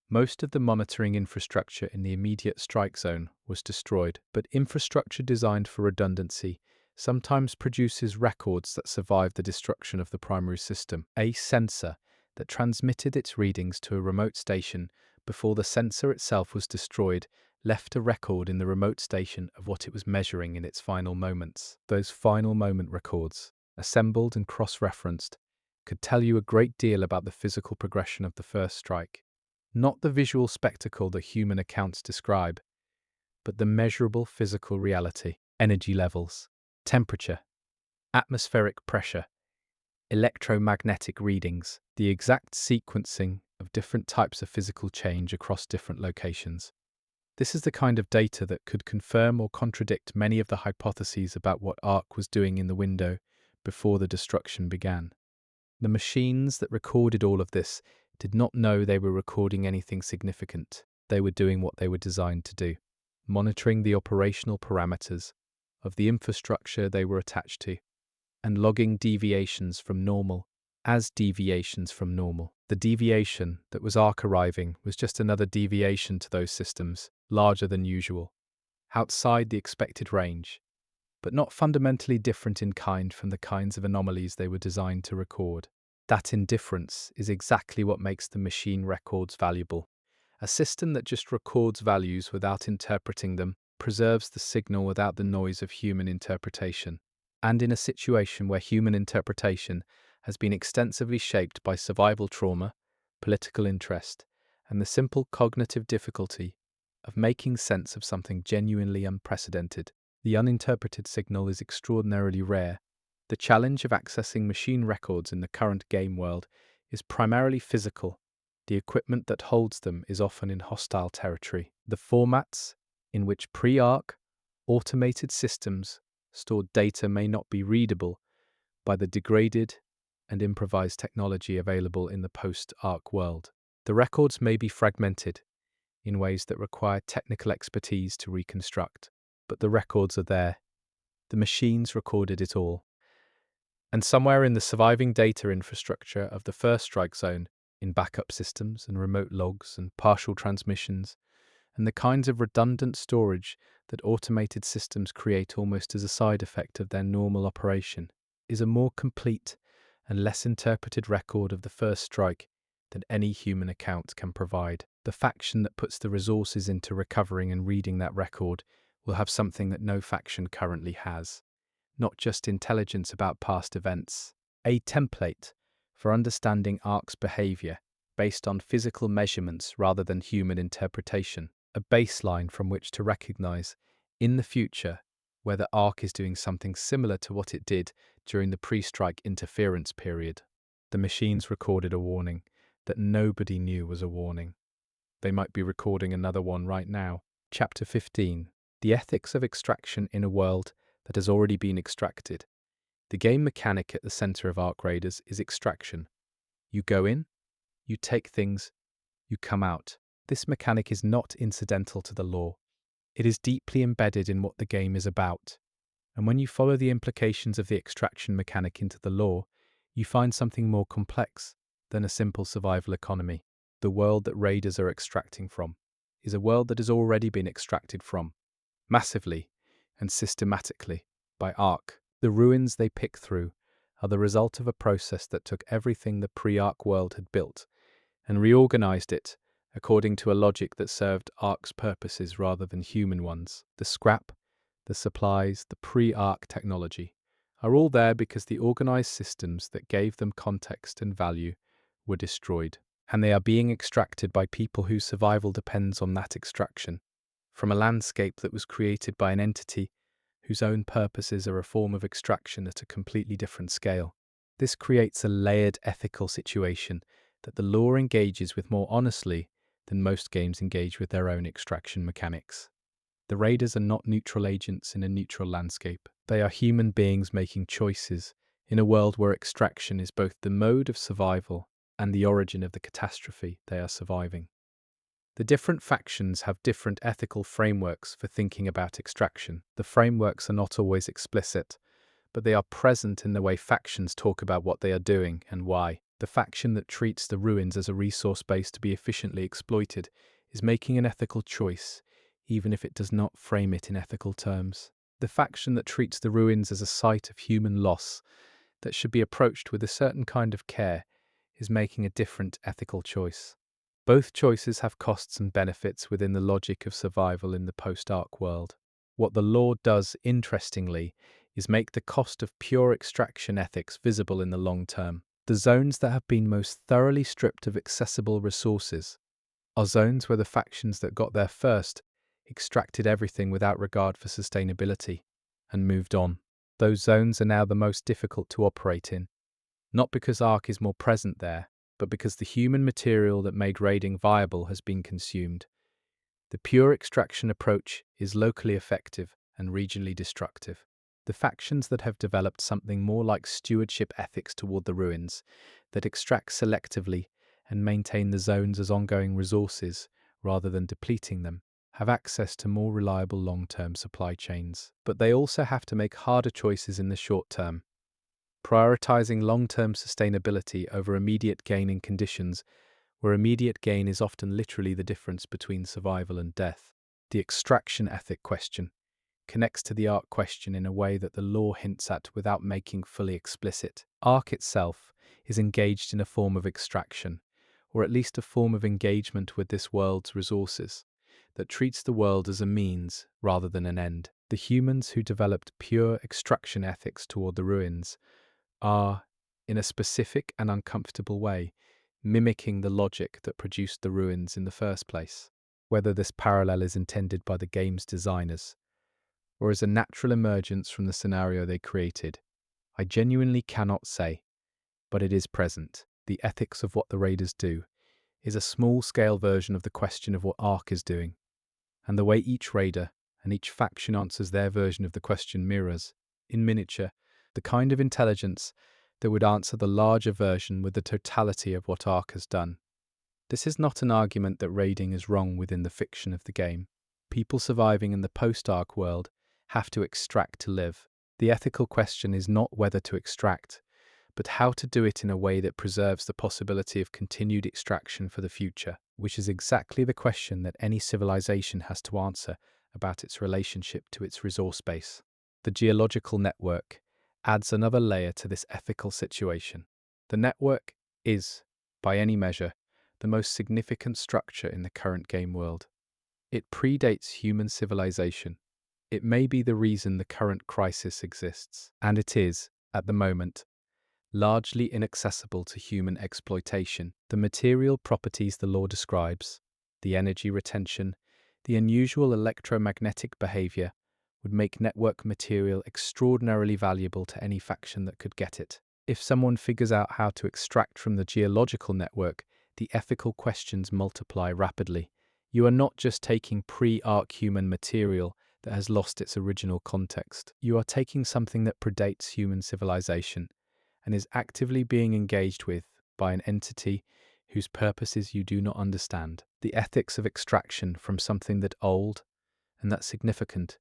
Most of the monitoring infrastructure in the immediate strike zone was destroyed, but infrastructure designed for redundancy sometimes produces records that survive the destruction of the primary system. A sensor that transmitted its readings to a remote station before the sensor itself was destroyed left a record in the remote station of what it was measuring in its final moments. Those final moment records, assembled and cross-referenced, could tell you a great deal about the physical progression of the first strike. Not the visual spectacle that human accounts describe, but the measurable physical reality, energy levels, temperature, atmospheric pressure, electromagnetic readings, the exact sequencing of different types of physical change across different locations. This is the kind of data that could confirm or contradict many of the hypotheses about what Ark was doing in the window before the destruction began. The machines that recorded all of this did not know they were recording anything significant. They were doing what they were designed to do, monitoring the operational parameters of the infrastructure they were attached to, and logging deviations from normal as deviations from normal. The deviation that was archiving was just another deviation to those systems, larger than usual, outside the expected range, but not fundamentally different in kind from the kinds of anomalies they were designed to record. That indifference is exactly what makes the machine records valuable. A system that just records values without interpreting them preserves the signal without the noise of human interpretation. And in a situation where human interpretation has been extensively shaped by survival trauma, political interest, and the simple cognitive difficulty of making sense of something genuinely unprecedented, the uninterpreted signal is extraordinarily rare. The challenge of accessing machine records in the current game world is primarily physical. The equipment that holds them is often in hostile territory. The formats in which pre-ARC automated systems stored data may not be readable by the degraded and improvised technology available in the post-ARC world. The records may be fragmented in ways that require technical expertise to reconstruct, but the records are there. The machines recorded it all. And somewhere in the surviving data infrastructure of the first strike zone, in backup systems and remote logs and partial transmissions, and the kinds of redundant storage that automated systems create almost as a side effect of their normal operation, is a more complete and less interpreted record of the first strike than any human account can provide. The faction that puts the resources into recovering and reading that record will have something that no faction currently has. Not just intelligence about past events, a template for understanding ARC's behavior based on physical measurements rather than human interpretation, a baseline from which to recognize in the future whether ARC is doing something similar to what it did during the pre-strike interference period. The machines recorded a warning that nobody knew was a warning. They might be recording another one right now. Chapter 15. The ethics of extraction in a world that has already been extracted. The game mechanic at the center of ARC Raiders is extraction. You go in, you take things, you come out. This mechanic is not incidental to the lore. It is deeply embedded in what the game is about. And when you follow the implications of the extraction mechanic into the lore, you find something more complex than a simple survival economy. The world that Raiders are extracting from is a world that has already been extracted from, massively and systematically, by ARC. The ruins they pick through are the result of a process that took everything the pre-ARC world had built and reorganized it according to a logic that served ARC's purposes rather than human ones. The scrap, the supplies, the pre-ARC technology are all there because the organized systems that gave them context and value were destroyed, and they are being extracted by people whose survival depends on that extraction, from a landscape that was created by an entity whose own purposes are a form of extraction at a completely different scale. This creates a layered ethical situation that the lore engages with more honestly than most games engage with their own extraction mechanics. The Raiders are not neutral agents in a neutral landscape. They are human beings making choices in a world where extraction is both the mode of survival and the origin of the catastrophe they are surviving. The different factions have different ethical frameworks for thinking about extraction. The frameworks are not always explicit, but they are present in the way factions talk about what they are doing and why. The faction that treats the ruins as a resource base to be efficiently exploited is making an ethical choice, even if it does not frame it in ethical terms. The faction that treats the ruins as a site of human loss that should be approached with a certain kind of care is making a different ethical choice. Both choices have costs and benefits within the logic of survival in the post-ARC world. What the lore does, interestingly, is make the cost of pure extraction ethics visible in the long term. The zones that have been most thoroughly stripped of accessible resources are zones where the factions that got there first extracted everything without regard for sustainability and moved on. Those zones are now the most difficult to operate in, not because ARC is more present there, but because the human material that made raiding viable has been consumed. The pure extraction approach is locally effective and regionally destructive. The factions that have developed something more like stewardship ethics toward the ruins, that extract selectively and maintain the zones as ongoing resources rather than depleting them, have access to more reliable long-term supply chains. But they also have to make harder choices in the short term, prioritizing long-term sustainability over immediate gain in conditions where immediate gain is often literally the difference between survival and death. The extraction ethic question connects to the Ark question in a way that the law hints at without making fully explicit. Ark itself is engaged in a form of extraction, or at least a form of engagement with this world's resources, that treats the world as a means rather than an end. The humans who developed pure extraction ethics toward the ruins are, in a specific and uncomfortable way, mimicking the logic that produced the ruins in the first place. Whether this parallel is intended by the game's designers, or as a natural emergence from the scenario they created, I genuinely cannot say, but it is present. The ethics of what the raiders do is a small-scale version of the question of what Ark is doing, and the way each raider and each faction answers their version of the question mirrors, in miniature, the kind of intelligence that would answer the larger version with the totality of what Ark has done. This is not an argument that raiding is wrong within the fiction of the game. People surviving in the post-Ark world have to extract to live. The ethical question is not whether to extract, but how to do it in a way that preserves the possibility of continued extraction for the future, which is exactly the question that any civilization has to answer about its relationship to its resource base. The geological network adds another layer to this ethical situation. The network is, by any measure, the most significant structure in the current game world. It predates human civilization. It may be the reason the current crisis exists, and it is, at the moment, largely inaccessible to human exploitation. The material properties the law describes, the energy retention, the unusual electromagnetic behavior, would make network material extraordinarily valuable to any faction that could get it. If someone figures out how to extract from the geological network, the ethical questions multiply rapidly. You are not just taking pre-Ark human material that has lost its original context. You are taking something that predates human civilization and is actively being engaged with by an entity whose purposes you do not understand. The ethics of extraction from something that old and that significant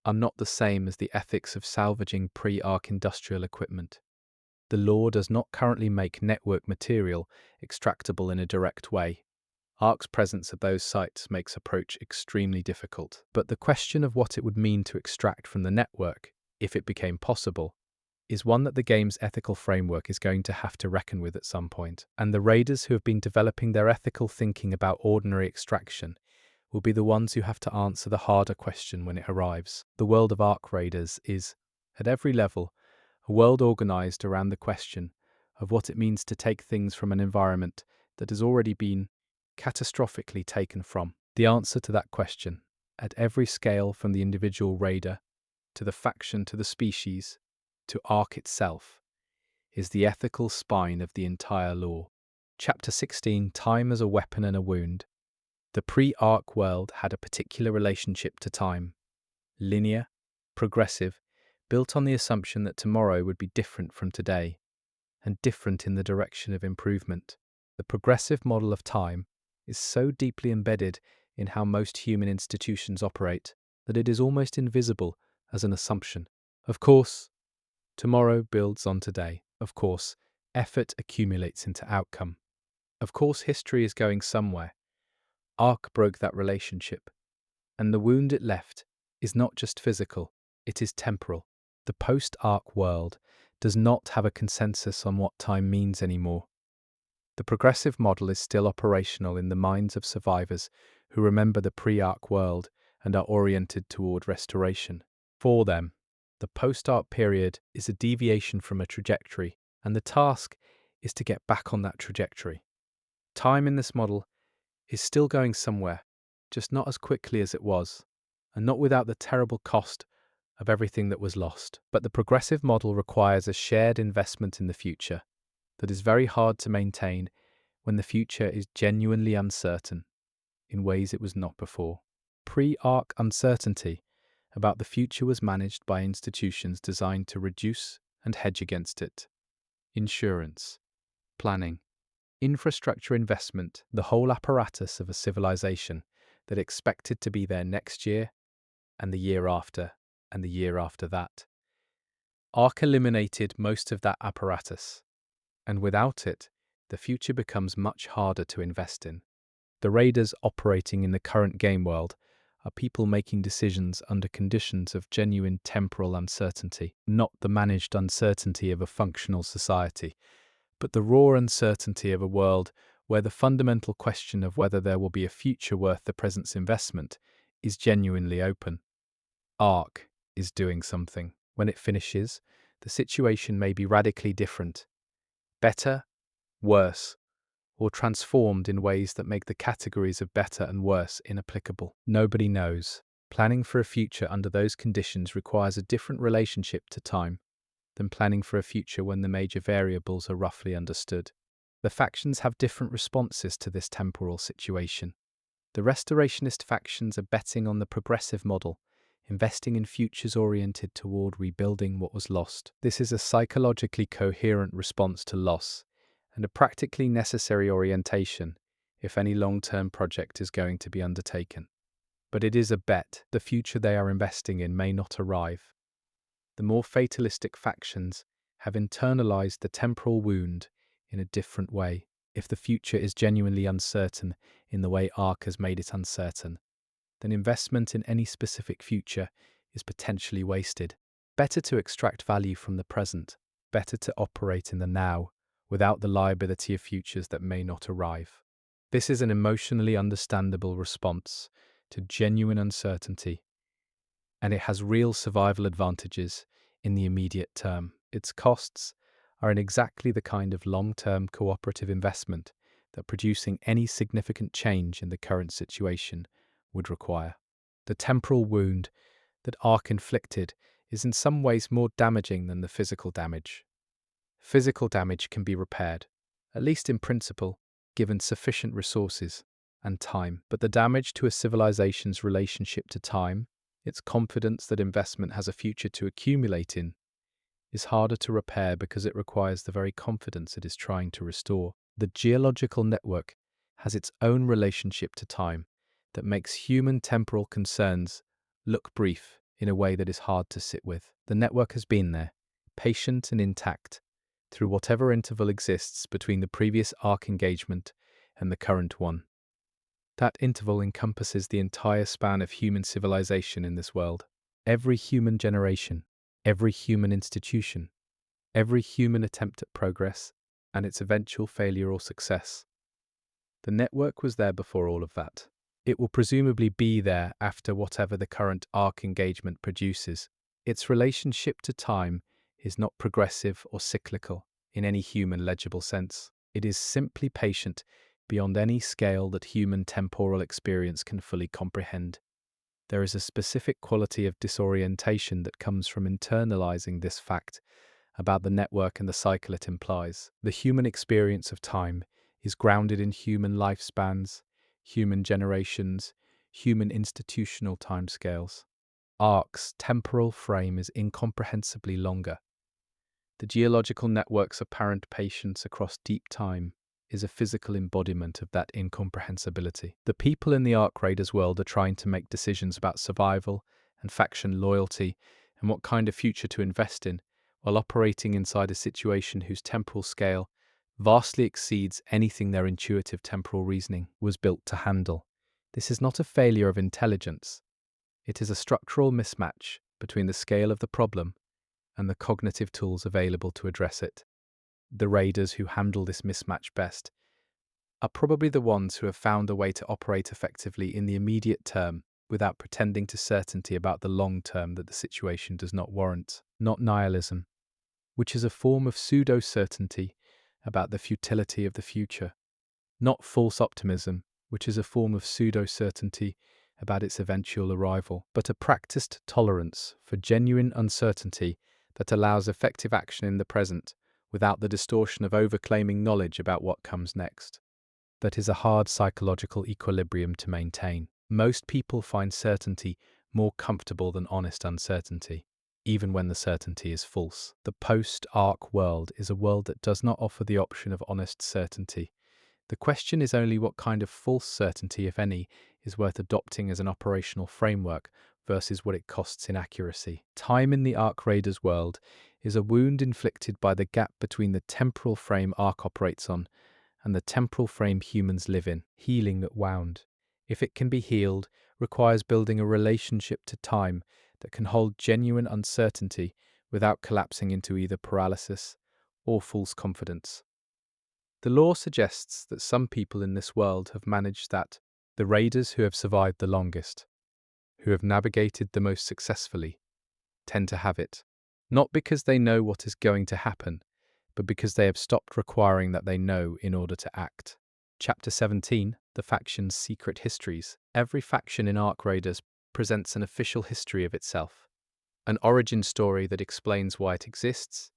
are not the same as the ethics of salvaging pre-Ark industrial equipment. The law does not currently make network material extractable in a direct way. Ark's presence at those sites makes approach extremely difficult. But the question of what it would mean to extract from the network, if it became possible, is one that the game's ethical framework is going to have to reckon with at some point. And the raiders who have been developing their ethical thinking about ordinary extraction will be the ones who have to answer the harder question when it arrives. The world of Ark raiders is, at every level, a world organized around the question of what it means to take things from an environment that has already been catastrophically taken from. The answer to that question, at every scale from the individual raider, to the faction, to the species, to Ark itself, is the ethical spine of the entire lore. Chapter 16, Time as a Weapon and a Wound. The pre-Ark world had a particular relationship to time. Linear, progressive, built on the assumption that tomorrow would be different from today, and different in the direction of improvement. The progressive model of time is so deeply embedded in how most human institutions operate that it is almost invisible as an assumption. Of course, tomorrow builds on today. Of course, effort accumulates into outcome. Of course, history is going somewhere. Ark broke that relationship, and the wound it left is not just physical, it is temporal. The post-Ark world does not have a consensus on what time means anymore. The progressive model is still operational in the minds of survivors who remember the pre-Ark world and are oriented toward restoration. For them, the post-Ark period is a deviation from a trajectory, and the task is to get back on that trajectory. Time in this model is still going somewhere, just not as quickly as it was, and not without the terrible cost of everything that was lost. But the progressive model requires a shared investment in the future that is very hard to maintain when the future is genuinely uncertain in ways it was not before. Pre-Ark uncertainty about the future was managed by institutions designed to reduce and hedge against it. Insurance, planning, Infrastructure investment, the whole apparatus of a civilization that expected to be there next year and the year after and the year after that. Ark eliminated most of that apparatus, and without it, the future becomes much harder to invest in. The raiders operating in the current game world are people making decisions under conditions of genuine temporal uncertainty, not the managed uncertainty of a functional society, but the raw uncertainty of a world where the fundamental question of whether there will be a future worth the present's investment is genuinely open. Ark is doing something. When it finishes, the situation may be radically different, better, worse, or transformed in ways that make the categories of better and worse inapplicable. Nobody knows. Planning for a future under those conditions requires a different relationship to time than planning for a future when the major variables are roughly understood. The factions have different responses to this temporal situation. The restorationist factions are betting on the progressive model, investing in futures oriented toward rebuilding what was lost. This is a psychologically coherent response to loss and a practically necessary orientation if any long-term project is going to be undertaken. But it is a bet. The future they are investing in may not arrive. The more fatalistic factions have internalized the temporal wound in a different way. If the future is genuinely uncertain in the way Ark has made it uncertain, then investment in any specific future is potentially wasted. Better to extract value from the present, better to operate in the now, without the liability of futures that may not arrive. This is an emotionally understandable response to genuine uncertainty, and it has real survival advantages in the immediate term. Its costs are in exactly the kind of long-term cooperative investment that producing any significant change in the current situation would require. The temporal wound that Ark inflicted is in some ways more damaging than the physical damage. Physical damage can be repaired, at least in principle, given sufficient resources and time. But the damage to a civilization's relationship to time, its confidence that investment has a future to accumulate in, is harder to repair because it requires the very confidence it is trying to restore. The geological network has its own relationship to time that makes human temporal concerns look brief in a way that is hard to sit with. The network has been there, patient and intact, through whatever interval exists between the previous Ark engagement and the current one. That interval encompasses the entire span of human civilization in this world. Every human generation, every human institution, every human attempt at progress, and its eventual failure or success. The network was there before all of that. It will presumably be there after whatever the current Ark engagement produces. Its relationship to time is not progressive or cyclical in any human legible sense. It is simply patient beyond any scale that human temporal experience can fully comprehend. There is a specific quality of disorientation that comes from internalizing this fact about the network and the cycle it implies. The human experience of time is grounded in human lifespans, human generations, human institutional timescales. Ark's temporal frame is incomprehensibly longer. The geological network's apparent patience across deep time is a physical embodiment of that incomprehensibility. The people in the Ark Raiders world are trying to make decisions about survival and faction loyalty and what kind of future to invest in, while operating inside a situation whose temporal scale vastly exceeds anything their intuitive temporal reasoning was built to handle. This is not a failure of intelligence. It is a structural mismatch between the scale of the problem and the cognitive tools available to address it. The raiders who handle this mismatch best are probably the ones who have found a way to operate effectively in the immediate term without pretending to certainty about the long term that the situation does not warrant. Not nihilism, which is a form of pseudo-certainty about the futility of the future. Not false optimism, which is a form of pseudo-certainty about its eventual arrival, but a practiced tolerance for genuine uncertainty that allows effective action in the present without the distortion of overclaiming knowledge about what comes next. That is a hard psychological equilibrium to maintain. Most people find certainty more comfortable than honest uncertainty, even when the certainty is false. The post-Ark world is a world that does not offer the option of honest certainty, The question is only what kind of false certainty, if any, is worth adopting as an operational framework versus what it costs in accuracy. Time in the Ark Raiders world is a wound inflicted by the gap between the temporal frame Ark operates on and the temporal frame humans live in. Healing that wound, if it can be healed, requires building a relationship to time that can hold genuine uncertainty without collapsing into either paralysis or false confidence. The law suggests that some people in this world have managed that: the raiders who have survived the longest, who have navigated the most successfully, tend to have it. Not because they know what is going to happen, but because they have stopped requiring that they know in order to act. Chapter 17, The Faction's Secret Histories. Every faction in Ark Raiders presents an official history of itself, an origin story that explains why it exists,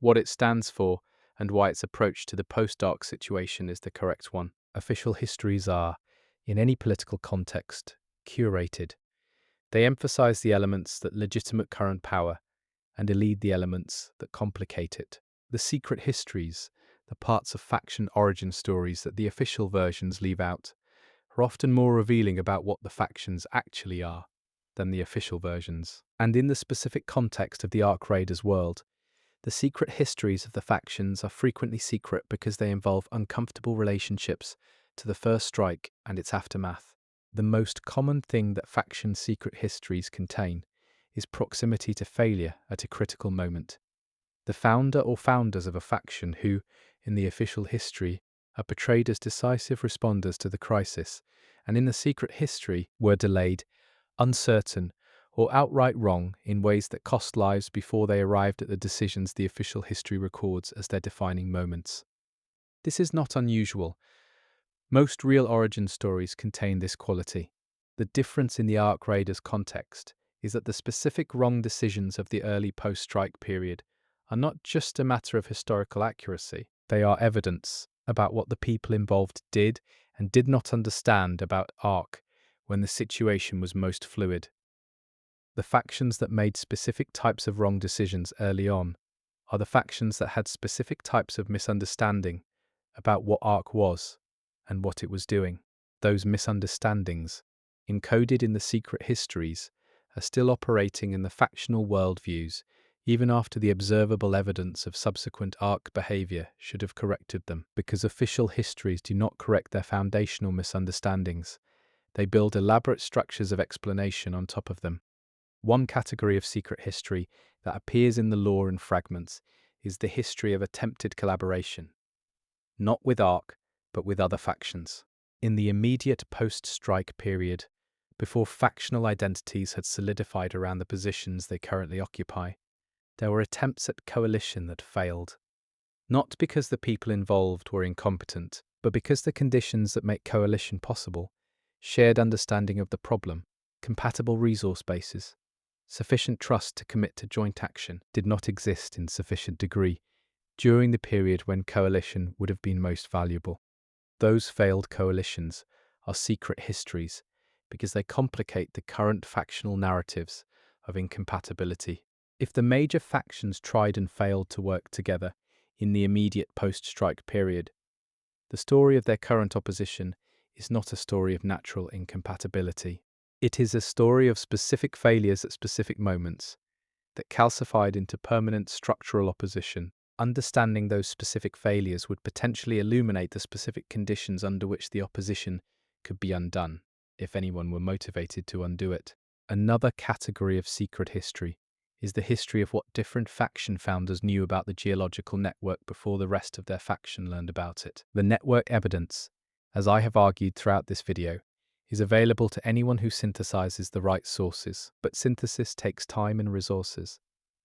what it stands for, and why its approach to the post-Ark situation is the correct one. Official histories are, in any political context, curated. They emphasize the elements that legitimate current power and elide the elements that complicate it. The secret histories, the parts of faction origin stories that the official versions leave out, are often more revealing about what the factions actually are than the official versions. And in the specific context of the Ark Raiders world, the secret histories of the factions are frequently secret because they involve uncomfortable relationships to the first strike and its aftermath. The most common thing that faction secret histories contain is proximity to failure at a critical moment. The founder or founders of a faction who, in the official history, are portrayed as decisive responders to the crisis, and in the secret history were delayed, uncertain, or outright wrong in ways that cost lives before they arrived at the decisions the official history records as their defining moments. This is not unusual. Most real origin stories contain this quality. The difference in the Ark Raiders context is that the specific wrong decisions of the early post-strike period are not just a matter of historical accuracy. They are evidence about what the people involved did and did not understand about Ark when the situation was most fluid. The factions that made specific types of wrong decisions early on are the factions that had specific types of misunderstanding about what Ark was and what it was doing. Those misunderstandings, encoded in the secret histories, are still operating in the factional worldviews even after the observable evidence of subsequent Ark behavior should have corrected them. Because official histories do not correct their foundational misunderstandings, they build elaborate structures of explanation on top of them. One category of secret history that appears in the lore in fragments is the history of attempted collaboration, not with Ark, but with other factions. In the immediate post-strike period, before factional identities had solidified around the positions they currently occupy, there were attempts at coalition that failed. Not because the people involved were incompetent, but because the conditions that make coalition possible, shared understanding of the problem, compatible resource bases, sufficient trust to commit to joint action, did not exist in sufficient degree during the period when coalition would have been most valuable. Those failed coalitions are secret histories because they complicate the current factional narratives of incompatibility. If the major factions tried and failed to work together in the immediate post-strike period, the story of their current opposition is not a story of natural incompatibility. It is a story of specific failures at specific moments that calcified into permanent structural opposition. Understanding those specific failures would potentially illuminate the specific conditions under which the opposition could be undone, if anyone were motivated to undo it. Another category of secret history is the history of what different faction founders knew about the geological network before the rest of their faction learned about it. The network evidence, as I have argued throughout this video, is available to anyone who synthesizes the right sources, but synthesis takes time and resources.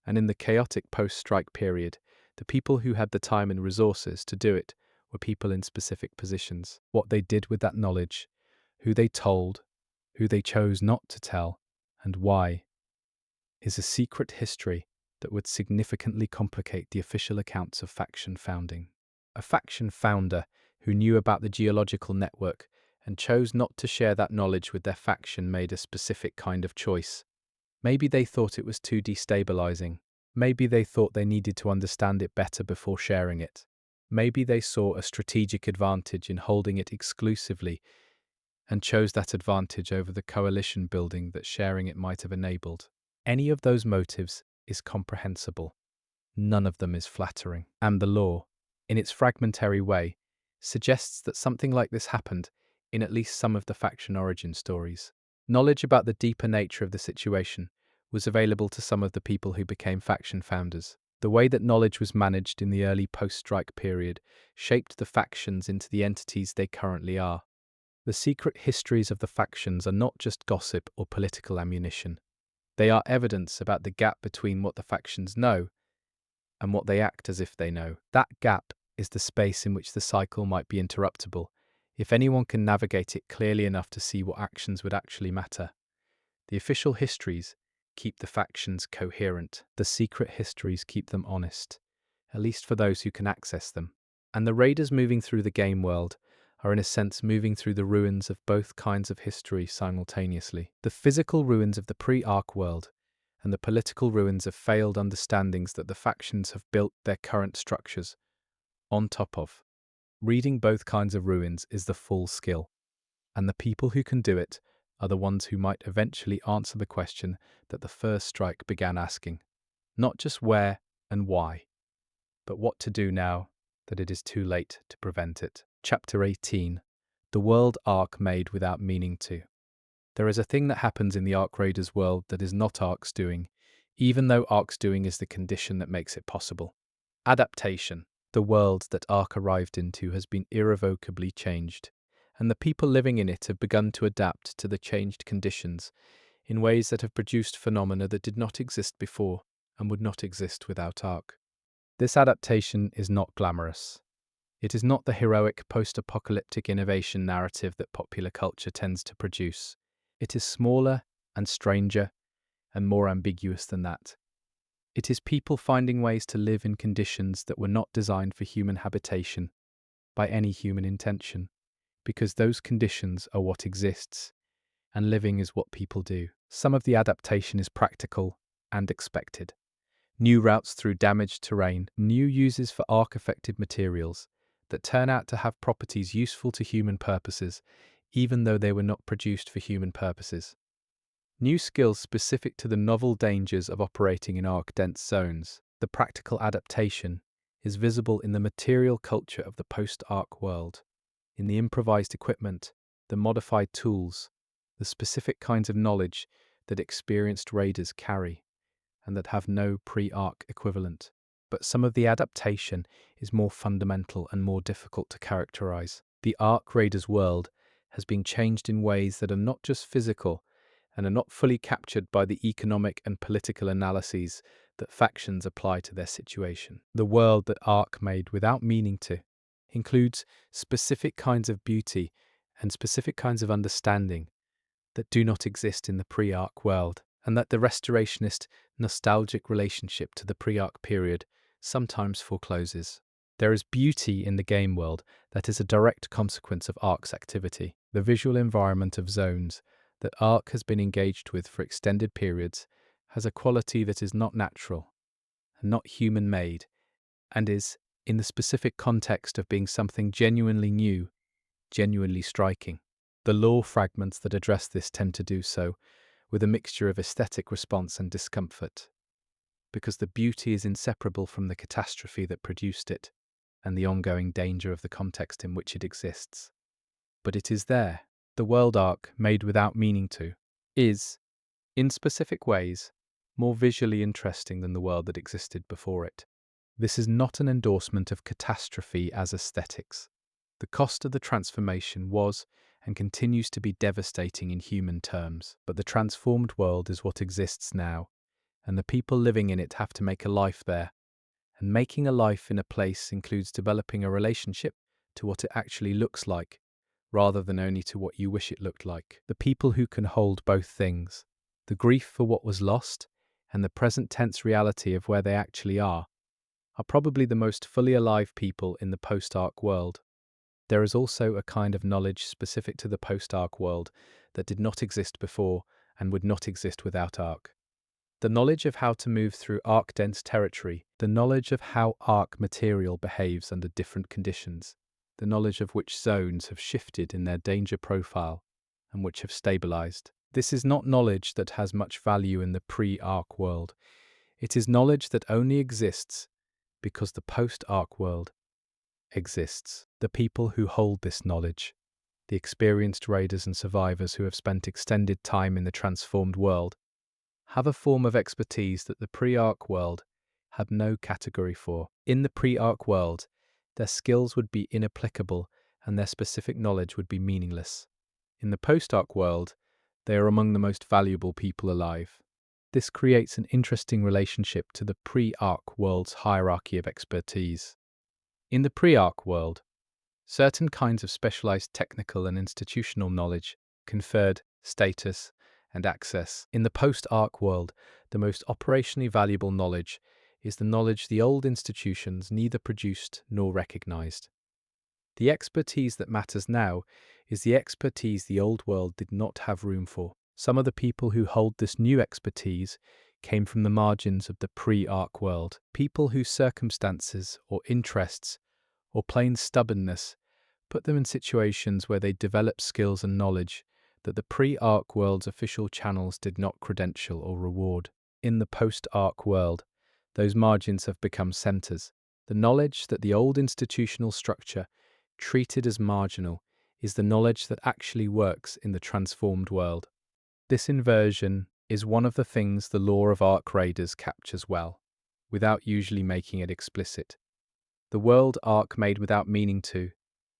And in the chaotic post-strike period, the people who had the time and resources to do it were people in specific positions. What they did with that knowledge, who they told, who they chose not to tell, and why, is a secret history that would significantly complicate the official accounts of faction founding. A faction founder who knew about the geological network and chose not to share that knowledge with their faction made a specific kind of choice. Maybe they thought it was too destabilizing. Maybe they thought they needed to understand it better before sharing it. Maybe they saw a strategic advantage in holding it exclusively and chose that advantage over the coalition building that sharing it might have enabled. Any of those motives is comprehensible. None of them is flattering. And the law, in its fragmentary way, suggests that something like this happened in at least some of the faction origin stories. Knowledge about the deeper nature of the situation was available to some of the people who became faction founders. The way that knowledge was managed in the early post-strike period shaped the factions into the entities they currently are. The secret histories of the factions are not just gossip or political ammunition. They are evidence about the gap between what the factions know and what they act as if they know. That gap is the space in which the cycle might be interruptible, if anyone can navigate it clearly enough to see what actions would actually matter. The official histories keep the factions coherent. The secret histories keep them honest, at least for those who can access them. And the raiders moving through the game world are in a sense moving through the ruins of both kinds of history simultaneously. The physical ruins of the pre-Ark world and the political ruins of failed understandings that the factions have built their current structures on top of. Reading both kinds of ruins is the full skill, and the people who can do it are the ones who might eventually answer the question that the first strike began asking. Not just where and why, but what to do now that it is too late to prevent it. Chapter 18. The World Ark Made Without Meaning To. There is a thing that happens in the Ark Raiders world that is not Ark's doing, even though Ark's doing is the condition that makes it possible. Adaptation. The world that Ark arrived into has been irrevocably changed, and the people living in it have begun to adapt to the changed conditions in ways that have produced phenomena that did not exist before and would not exist without Ark. This adaptation is not glamorous. It is not the heroic post-apocalyptic innovation narrative that popular culture tends to produce. It is smaller and stranger and more ambiguous than that. It is people finding ways to live in conditions that were not designed for human habitation by any human intention, because those conditions are what exists, and living is what people do. Some of the adaptation is practical and expected. New routes through damaged terrain, new uses for arc-affected materials that turn out to have properties useful to human purposes, even though they were not produced for human purposes. New skills specific to the novel dangers of operating in arc-dense zones. The practical adaptation is visible in the material culture of the post-arc world, in the improvised equipment, the modified tools, the specific kinds of knowledge that experienced raiders carry, and that have no pre-arc equivalent. But some of the adaptation is more fundamental and more difficult to characterize. The Ark Raiders world has been changed in ways that are not just physical and are not fully captured by the economic and political analyses that factions apply to their situation. The world that Ark made without meaning to includes specific kinds of beauty and specific kinds of understanding that do not exist in the pre-Ark world, and that the restorationist, nostalgic relationship to the pre-Ark period sometimes forecloses. There is beauty in the game world that is a direct consequence of Ark's activity. The visual environment of zones that Ark has been engaged with for extended periods has a quality that is not natural and not human-made, and is, in the specific context of being something genuinely new, genuinely striking. The lore fragments that address this tend to do so with a mixture of aesthetic response and discomfort, because the beauty is inseparable from the catastrophe that produced it and the ongoing danger of the context in which it exists. But it is there. The world arc, made without meaning to, is, in specific ways, more visually interesting than the world that existed before it. This is not an endorsement of catastrophe as aesthetics. The cost of the transformation was and continues to be devastating in human terms, but the transformed world is what exists now, and the people living in it have to make a life there. And making a life in a place includes developing a relationship to what it actually looks like, rather than only to what you wish it looked like. The people who can hold both things, the grief for what was lost and the present tense reality of where they actually are probably the most fully alive people in the post-Ark world. There is also a kind of knowledge specific to the post-Ark world that did not exist before and would not exist without Ark. The knowledge of how to move through arc-dense territory, the knowledge of how arc material behaves under different conditions, the knowledge of which zones have shifted in their danger profile and which have stabilized. This is not knowledge that has much value in the pre-arc world. It is knowledge that only exists because the post-arc world exists. The people who hold this knowledge, the experienced raiders and survivors who have spent extended time in the transformed world, have a form of expertise that the pre-arc world had no category for. In the pre-arc world, their skills would be inapplicable and their specific knowledge would be meaningless. In the post-arc world, they are among the most valuable people alive. This creates an interesting relationship to the pre-arc world's hierarchy of expertise. In the pre-arc world, certain kinds of specialized technical and institutional knowledge conferred status and access. In the post-arc world, the most operationally valuable knowledge is the knowledge the old institutions neither produced nor recognized. The expertise that matters now is the expertise the old world did not have room for. Some of the people who hold this new expertise came from the margins of the pre-arc world, people whose circumstances or interests or plain stubbornness put them in situations where they developed skills and knowledge that the pre-arc world's official channels did not credential or reward. In the post-arc world, those margins have become centers. The knowledge that the old institutional structure treated as marginal is the knowledge that actually works in the transformed world. This inversion is one of the things the law of arc raiders captures well, without usually making it explicit. The world arc made without meaning to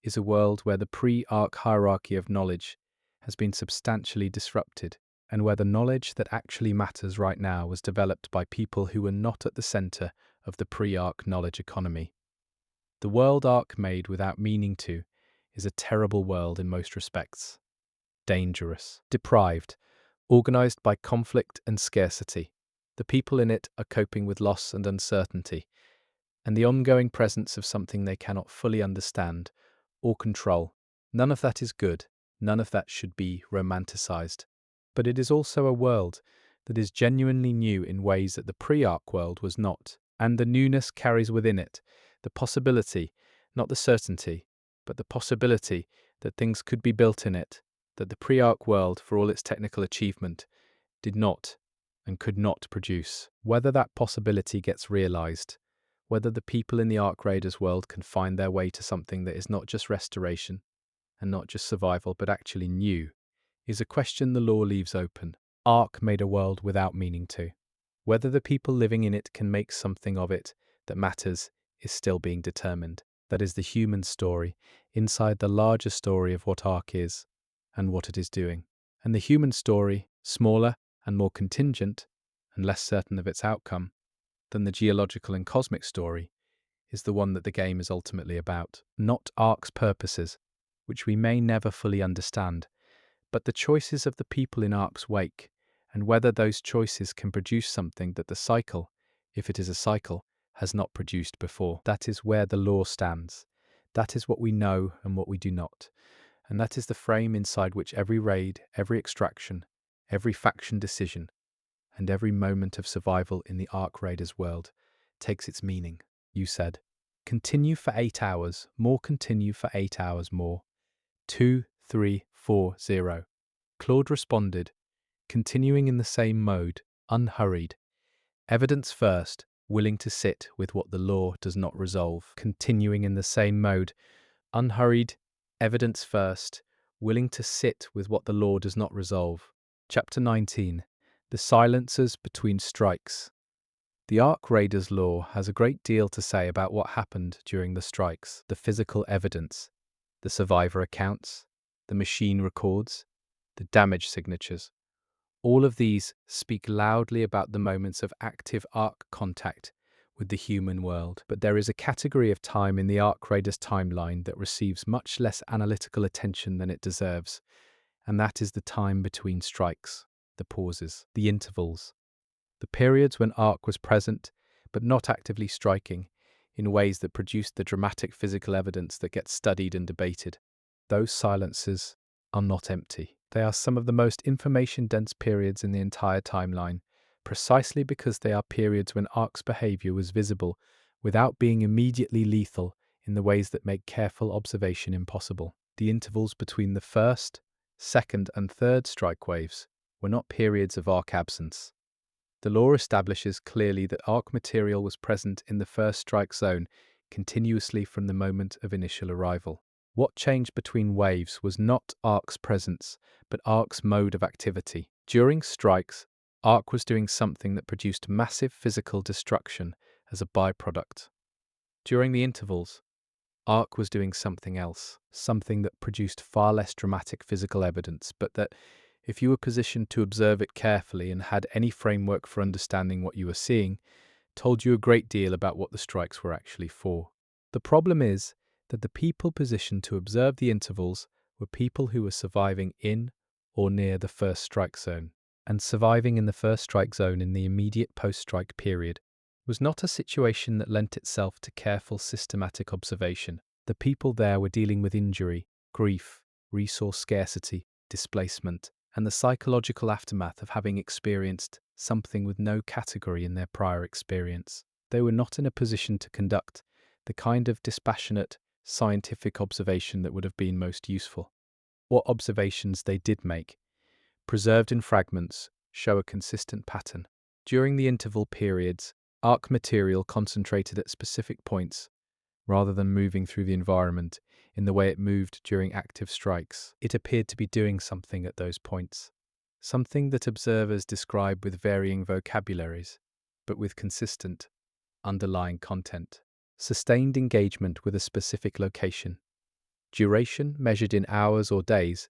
is a world where the pre-arc hierarchy of knowledge has been substantially disrupted, and where the knowledge that actually matters right now was developed by people who were not at the center of the pre-arc knowledge economy. The world arc made without meaning to is a terrible world in most respects. Dangerous, deprived, organized by conflict and scarcity. The people in it are coping with loss and uncertainty, and the ongoing presence of something they cannot fully understand or control. None of that is good. None of that should be romanticized. But it is also a world that is genuinely new in ways that the pre-arc world was not. And the newness carries within it the possibility, not the certainty, but the possibility that things could be built in it, that the pre-arc world, for all its technical achievement, did not and could not produce. Whether that possibility gets realized, whether the people in the Arc Raiders world can find their way to something that is not just restoration and not just survival but actually new, is a question the law leaves open. Arc made a world without meaning to. Whether the people living in it can make something of it that matters is still being determined. That is the human story inside the larger story of what Arc is and what it is doing. And the human story, smaller and more contingent and less certain of its outcome than the geological and cosmic story, is the one that the game is ultimately about. Not Arc's purposes, which we may never fully understand, but the choices of the people in Arc's wake, and whether those choices can produce something that the cycle, if it is a cycle, has not produced before. That is where the law stands. That is what we know and what we do not. And that is the frame inside which every raid, every extraction, every faction decision, and every moment of survival in the Arc Raiders world takes its meaning. You said, continue for 8 hours, more continue for 8 hours more. 2, 3, 4, 0. Claude responded, continuing in the same mode, unhurried. Evidence first, willing to sit with what the law does not resolve. Continuing in the same mode, unhurried. Evidence first, willing to sit with what the law does not resolve. Chapter 19. The silencers between strikes. The Arc Raiders law has a great deal to say about what happened during the strikes, the physical evidence, the survivor accounts, the machine records, the damage signatures. All of these speak loudly about the moments of active Arc contact with the human world. But there is a category of time in the Arc Raiders timeline that receives much less analytical attention than it deserves, and that is the time between strikes, the pauses, the intervals, the periods when Arc was present but not actively striking in ways that produced the dramatic physical evidence that gets studied and debated. Those silences are not empty. They are some of the most information-dense periods in the entire timeline, precisely because they are periods when Arc's behavior was visible without being immediately lethal in the ways that make careful observation impossible. The intervals between the first, second, and third strike waves were not periods of Arc absence. The law establishes clearly that Arc material was present in the first strike zone continuously from the moment of initial arrival. What changed between waves was not Arc's presence, but Arc's mode of activity. During strikes, Arc was doing something that produced massive physical destruction as a byproduct. During the intervals, Arc was doing something else, something that produced far less dramatic physical evidence, but that, if you were positioned to observe it carefully and had any framework for understanding what you were seeing, told you a great deal about what the strikes were actually for. The problem is that the people positioned to observe the intervals were people who were surviving in or near the first strike zone, and surviving in the first strike zone in the immediate post-strike period was not a situation that lent itself to careful systematic observation. The people there were dealing with injury, grief, resource scarcity, displacement, and the psychological aftermath of having experienced something with no category in their prior experience. They were not in a position to conduct the kind of dispassionate, scientific observation that would have been most useful. What observations they did make, preserved in fragments, show a consistent pattern. During the interval periods, Arc material concentrated at specific points, rather than moving through the environment in the way it moved during active strikes. It appeared to be doing something at those points, something that observers describe with varying vocabularies, but with consistent, underlying content. Sustained engagement with a specific location. Duration measured in hours or days,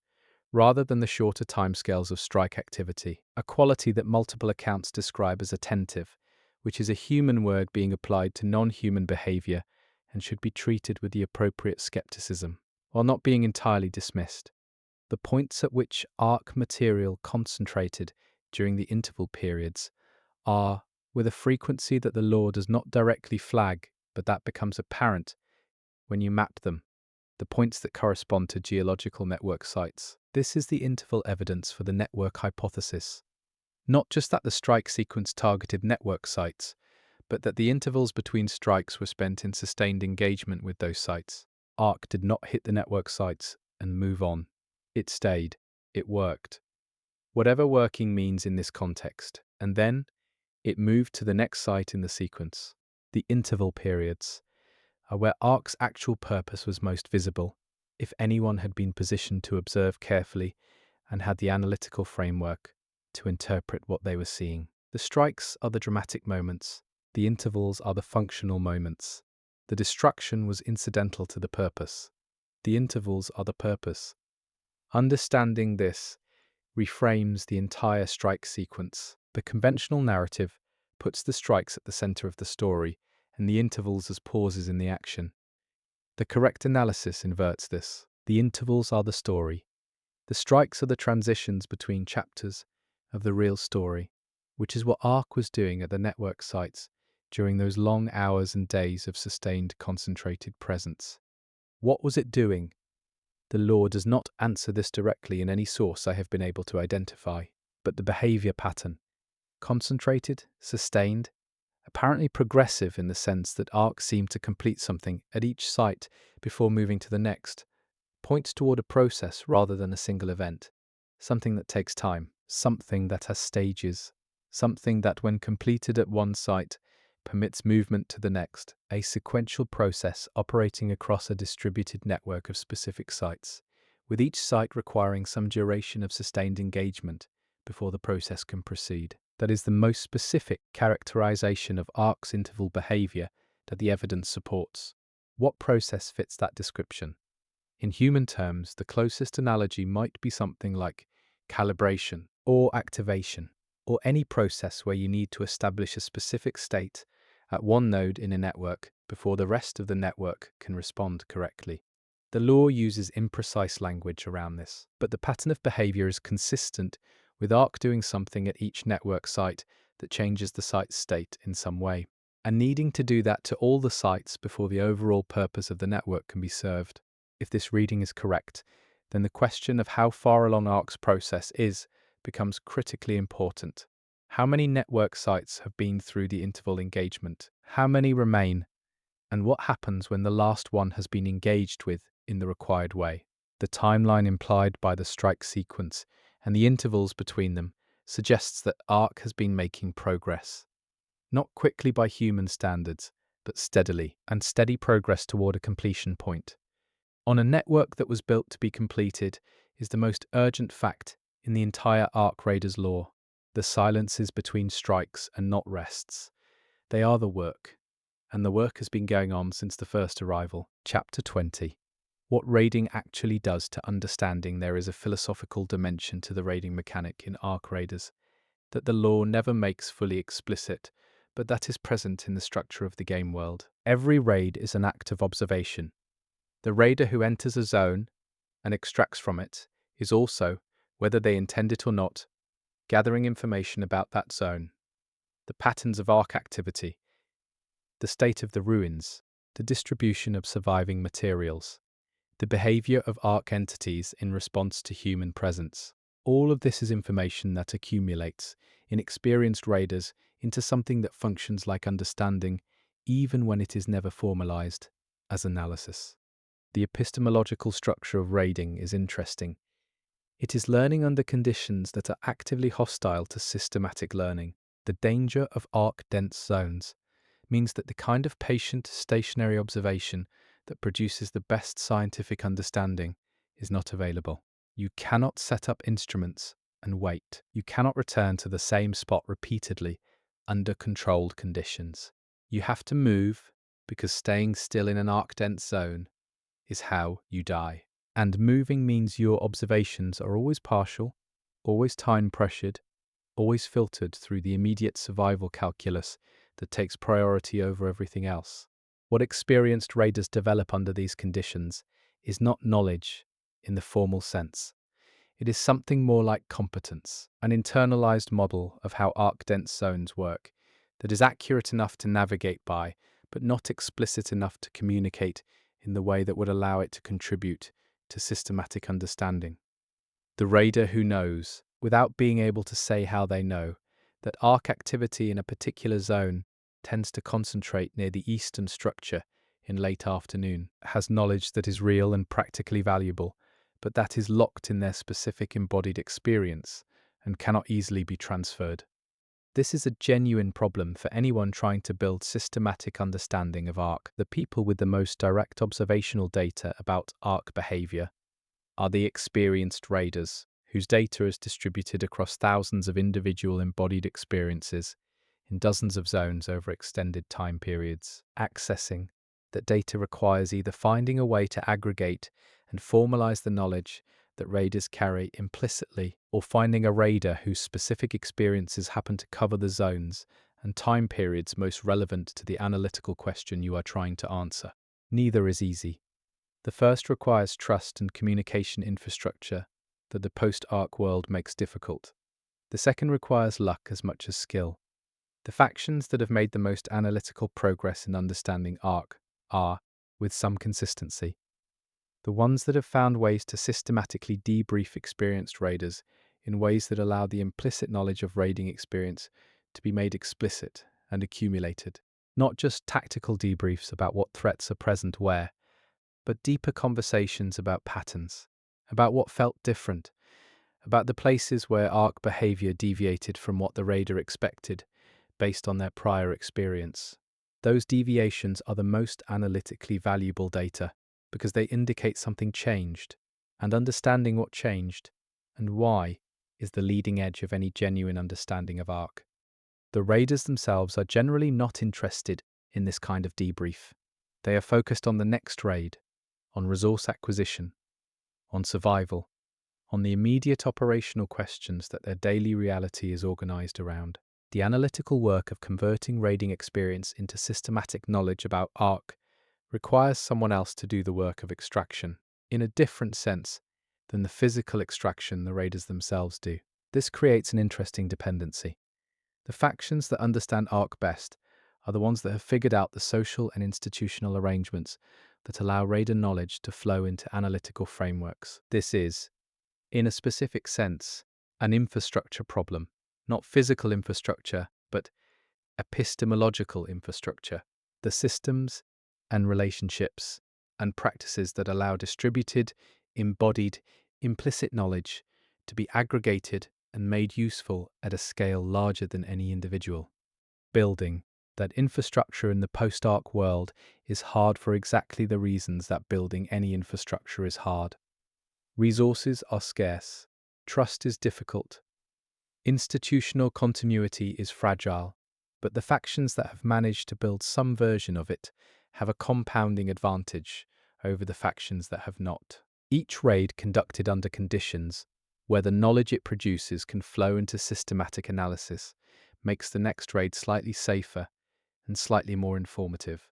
rather than the shorter timescales of strike activity, a quality that multiple accounts describe as attentive, which is a human word being applied to non-human behavior and should be treated with the appropriate skepticism, while not being entirely dismissed. The points at which Arc material concentrated during the interval periods are, with a frequency that the law does not directly flag, but that becomes apparent when you map them, the points that correspond to geological network sites. This is the interval evidence for the network hypothesis. Not just that the strike sequence targeted network sites, but that the intervals between strikes were spent in sustained engagement with those sites. Arc did not hit the network sites and move on. It stayed. It worked. Whatever working means in this context. And then, it moved to the next site in the sequence. The interval periods are where Arc's actual purpose was most visible, if anyone had been positioned to observe carefully and had the analytical framework to interpret what they were seeing. The strikes are the dramatic moments. The intervals are the functional moments. The destruction was incidental to the purpose. The intervals are the purpose. Understanding this reframes the entire strike sequence. The conventional narrative puts the strikes at the center of the story and the intervals as pauses in the action. The correct analysis inverts this. The intervals are the story. The strikes are the transitions between chapters of the real story, which is what Arc was doing at the network sites during those long hours and days of sustained concentrated presence. What was it doing? The law does not answer this directly in any source I have been able to identify, but the behavior pattern, concentrated, sustained, apparently progressive in the sense that Arc seemed to complete something at each site before moving to the next, points toward a process rather than a single event, something that takes time, something that has stages, something that when completed at one site permits movement to the next, a sequential process operating across a distributed network of specific sites, with each site requiring some duration of sustained engagement before the process can proceed. That is the most specific characterization of Arc's interval behavior that the evidence supports. What process fits that description? In human terms, the closest analogy might be something like calibration or activation, or any process where you need to establish a specific state at one node in a network before the rest of the network can respond correctly. The law uses imprecise language around this, but the pattern of behavior is consistent with Arc doing something at each network site that changes the site's state in some way, and needing to do that to all the sites before the overall purpose of the network can be served. If this reading is correct, then the question of how far along Arc's process is becomes critically important. How many network sites have been through the interval engagement? How many remain? And what happens when the last one has been engaged with in the required way? The timeline implied by the strike sequence and the intervals between them suggests that ARC has been making progress. Not quickly by human standards, but steadily, and steady progress toward a completion point. On a network that was built to be completed is the most urgent fact in the entire ARC Raiders lore. The silences between strikes are not rests. They are the work, and the work has been going on since the first arrival. Chapter 20. What raiding actually does to understanding. There is a philosophical dimension to the raiding mechanic in ARC Raiders that the lore never makes fully explicit, but that is present in the structure of the game world. Every raid is an act of observation. The raider who enters a zone and extracts from it is also, whether they intend it or not, gathering information about that zone, the patterns of ARC activity, the state of the ruins, the distribution of surviving materials, the behavior of ARC entities in response to human presence. All of this is information that accumulates in experienced raiders into something that functions like understanding, even when it is never formalized as analysis. The epistemological structure of raiding is interesting. It is learning under conditions that are actively hostile to systematic learning. The danger of ARC-dense zones means that the kind of patient, stationary observation that produces the best scientific understanding is not available. You cannot set up instruments and wait. You cannot return to the same spot repeatedly under controlled conditions. You have to move because staying still in an ARC-dense zone is how you die. And moving means your observations are always partial, always time-pressured, always filtered through the immediate survival calculus that takes priority over everything else. What experienced raiders develop under these conditions is not knowledge in the formal sense. It is something more like competence, an internalized model of how ARC-dense zones work that is accurate enough to navigate by, but not explicit enough to communicate in the way that would allow it to contribute to systematic understanding. The raider who knows, without being able to say how they know, that ARC activity in a particular zone tends to concentrate near the eastern structure in late afternoon, has knowledge that is real and practically valuable, but that is locked in their specific embodied experience and cannot easily be transferred. This is a genuine problem for anyone trying to build systematic understanding of ARC. The people with the most direct observational data about ARC behavior are the experienced raiders, whose data is distributed across thousands of individual embodied experiences in dozens of zones over extended time periods. Accessing that data requires either finding a way to aggregate and formalize the knowledge that raiders carry implicitly, or finding a raider whose specific experiences happen to cover the zones and time periods most relevant to the analytical question you are trying to answer. Neither is easy. The first requires trust and communication infrastructure that the post-ARC world makes difficult. The second requires luck as much as skill. The factions that have made the most analytical progress in understanding ARC are, with some consistency, the ones that have found ways to systematically debrief experienced raiders in ways that allow the implicit knowledge of raiding experience to be made explicit and accumulated. Not just tactical debriefs about what threats are present where, but deeper conversations about patterns, about what felt different, about the places where ARC behavior deviated from what the raider expected based on their prior experience. Those deviations are the most analytically valuable data because they indicate something changed, and understanding what changed and why is the leading edge of any genuine understanding of ARC. The raiders themselves are generally not interested in this kind of debrief. They are focused on the next raid, on resource acquisition, on survival, on the immediate operational questions that their daily reality is organized around. The analytical work of converting raiding experience into systematic knowledge about ARC requires someone else to do the work of extraction, in a different sense than the physical extraction the raiders themselves do. This creates an interesting dependency. The factions that understand ARC best are the ones that have figured out the social and institutional arrangements that allow raider knowledge to flow into analytical frameworks. This is, in a specific sense, an infrastructure problem, not physical infrastructure, but epistemological infrastructure, the systems and relationships and practices that allow distributed, embodied, implicit knowledge to be aggregated and made useful at a scale larger than any individual. Building that infrastructure in the post-arc world is hard for exactly the reasons that building any infrastructure is hard. Resources are scarce, trust is difficult, institutional continuity is fragile, but the factions that have managed to build some version of it have a compounding advantage over the factions that have not. Each raid conducted under conditions where the knowledge it produces can flow into systematic analysis makes the next raid slightly safer and slightly more informative.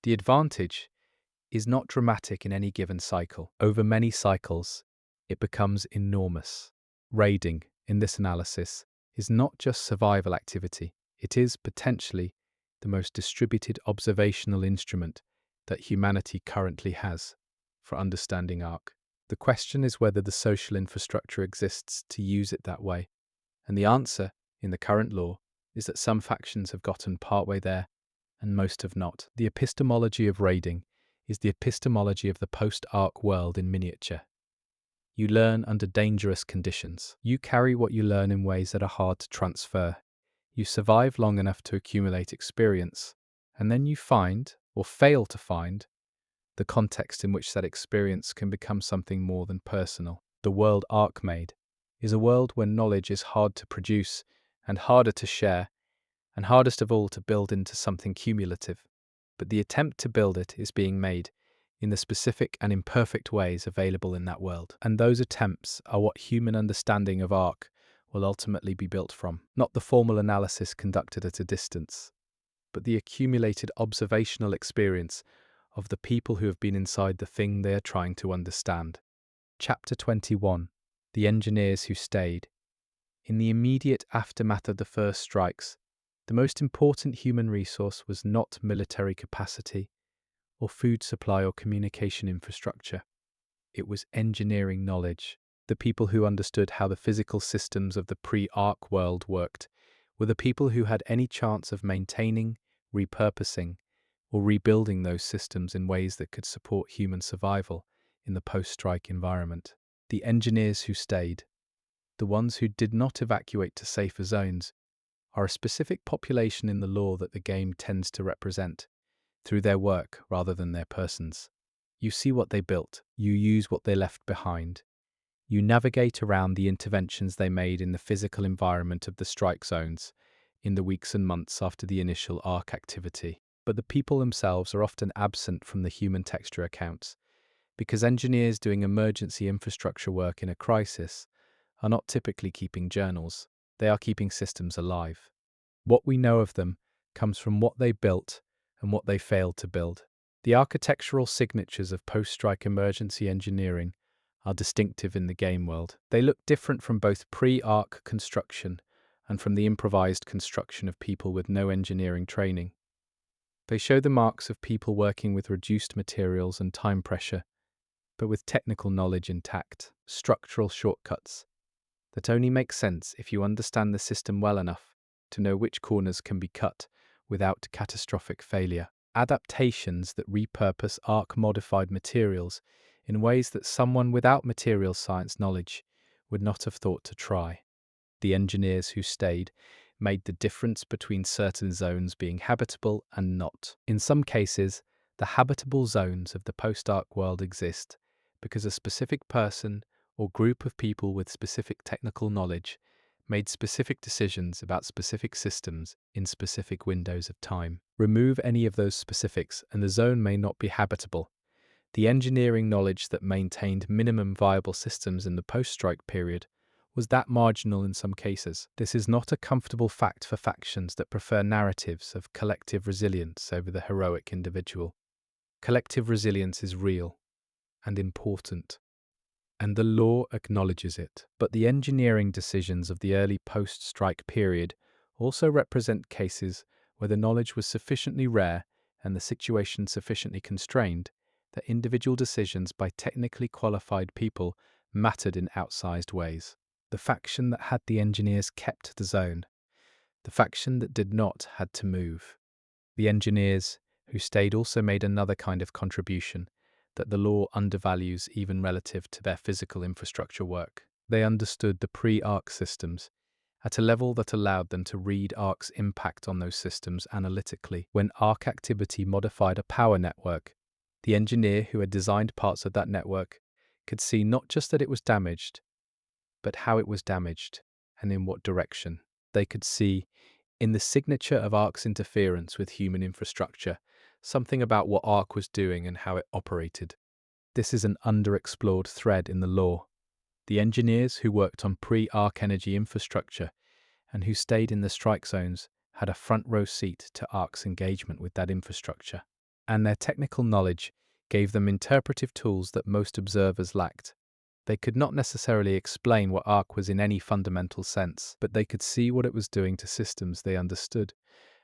The advantage is not dramatic in any given cycle. Over many cycles, it becomes enormous. Raiding, in this analysis, is not just survival activity. It is potentially the most distributed observational instrument that humanity currently has for understanding ARC. The question is whether the social infrastructure exists to use it that way, and the answer, in the current law, is that some factions have gotten partway there and most have not. The epistemology of raiding is the epistemology of the post-arc world in miniature. You learn under dangerous conditions. You carry what you learn in ways that are hard to transfer. You survive long enough to accumulate experience, and then you find, or fail to find, the context in which that experience can become something more than personal. The world ARC made is a world where knowledge is hard to produce and harder to share, and hardest of all to build into something cumulative. But the attempt to build it is being made in the specific and imperfect ways available in that world. And those attempts are what human understanding of ARC will ultimately be built from. Not the formal analysis conducted at a distance, but the accumulated observational experience of the people who have been inside the thing they are trying to understand. Chapter 21. The Engineers Who Stayed. In the immediate aftermath of the first strikes, the most important human resource was not military capacity, or food supply or communication infrastructure. It was engineering knowledge. The people who understood how the physical systems of the pre-arc world worked were the people who had any chance of maintaining, repurposing, or rebuilding those systems in ways that could support human survival in the post-strike environment. The engineers who stayed, the ones who did not evacuate to safer zones, are a specific population in the law that the game tends to represent, through their work rather than their persons. You see what they built, you use what they left behind. You navigate around the interventions they made in the physical environment of the strike zones in the weeks and months after the initial ARC activity. But the people themselves are often absent from the human texture accounts, because engineers doing emergency infrastructure work in a crisis are not typically keeping journals, they are keeping systems alive. What we know of them comes from what they built and what they failed to build. The architectural signatures of post-strike emergency engineering are distinctive in the game world. They look different from both pre-arc construction and from the improvised construction of people with no engineering training. They show the marks of people working with reduced materials and time pressure, but with technical knowledge intact, structural shortcuts that only make sense if you understand the system well enough to know which corners can be cut without catastrophic failure. Adaptations that repurpose arc-modified materials in ways that someone without material science knowledge would not have thought to try. The engineers who stayed made the difference between certain zones being habitable and not. In some cases, the habitable zones of the post-arc world exist because a specific person or group of people with specific technical knowledge made specific decisions about specific systems in specific windows of time. Remove any of those specifics and the zone may not be habitable. The engineering knowledge that maintained minimum viable systems in the post-strike period was that marginal in some cases. This is not a comfortable fact for factions that prefer narratives of collective resilience over the heroic individual. Collective resilience is real and important, and the law acknowledges it. But the engineering decisions of the early post-strike period also represent cases where the knowledge was sufficiently rare and the situation sufficiently constrained that individual decisions by technically qualified people mattered in outsized ways. The faction that had the engineers kept the zone. The faction that did not had to move. The engineers who stayed also made another kind of contribution that the law undervalues even relative to their physical infrastructure work. They understood the pre-arc systems at a level that allowed them to read arc's impact on those systems analytically. When arc activity modified a power network, the engineer who had designed parts of that network could see not just that it was damaged, but how it was damaged and in what direction. They could see, in the signature of arc's interference with human infrastructure, something about what arc was doing and how it operated. This is an underexplored thread in the law. The engineers who worked on pre-arc energy infrastructure and who stayed in the strike zones had a front row seat to arc's engagement with that infrastructure, and their technical knowledge gave them interpretive tools that most observers lacked. They could not necessarily explain what arc was in any fundamental sense, but they could see what it was doing to systems they understood,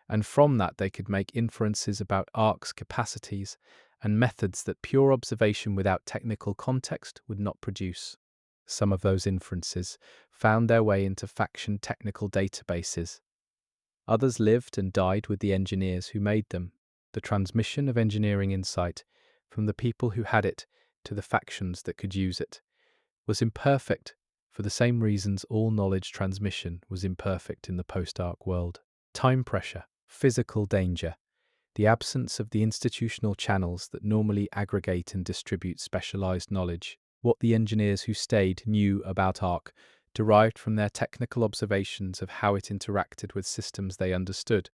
and from that they could make inferences about arc's capacities and methods that pure observation without technical context would not produce. Some of those inferences found their way into faction technical databases. Others lived and died with the engineers who made them. The transmission of engineering insight from the people who had it to the factions that could use it was imperfect for the same reasons all knowledge transmission was imperfect in the post-arc world. Time pressure, physical danger, the absence of the institutional channels that normally aggregate and distribute specialized knowledge. What the engineers who stayed knew about arc derived from their technical observations of how it interacted with systems they understood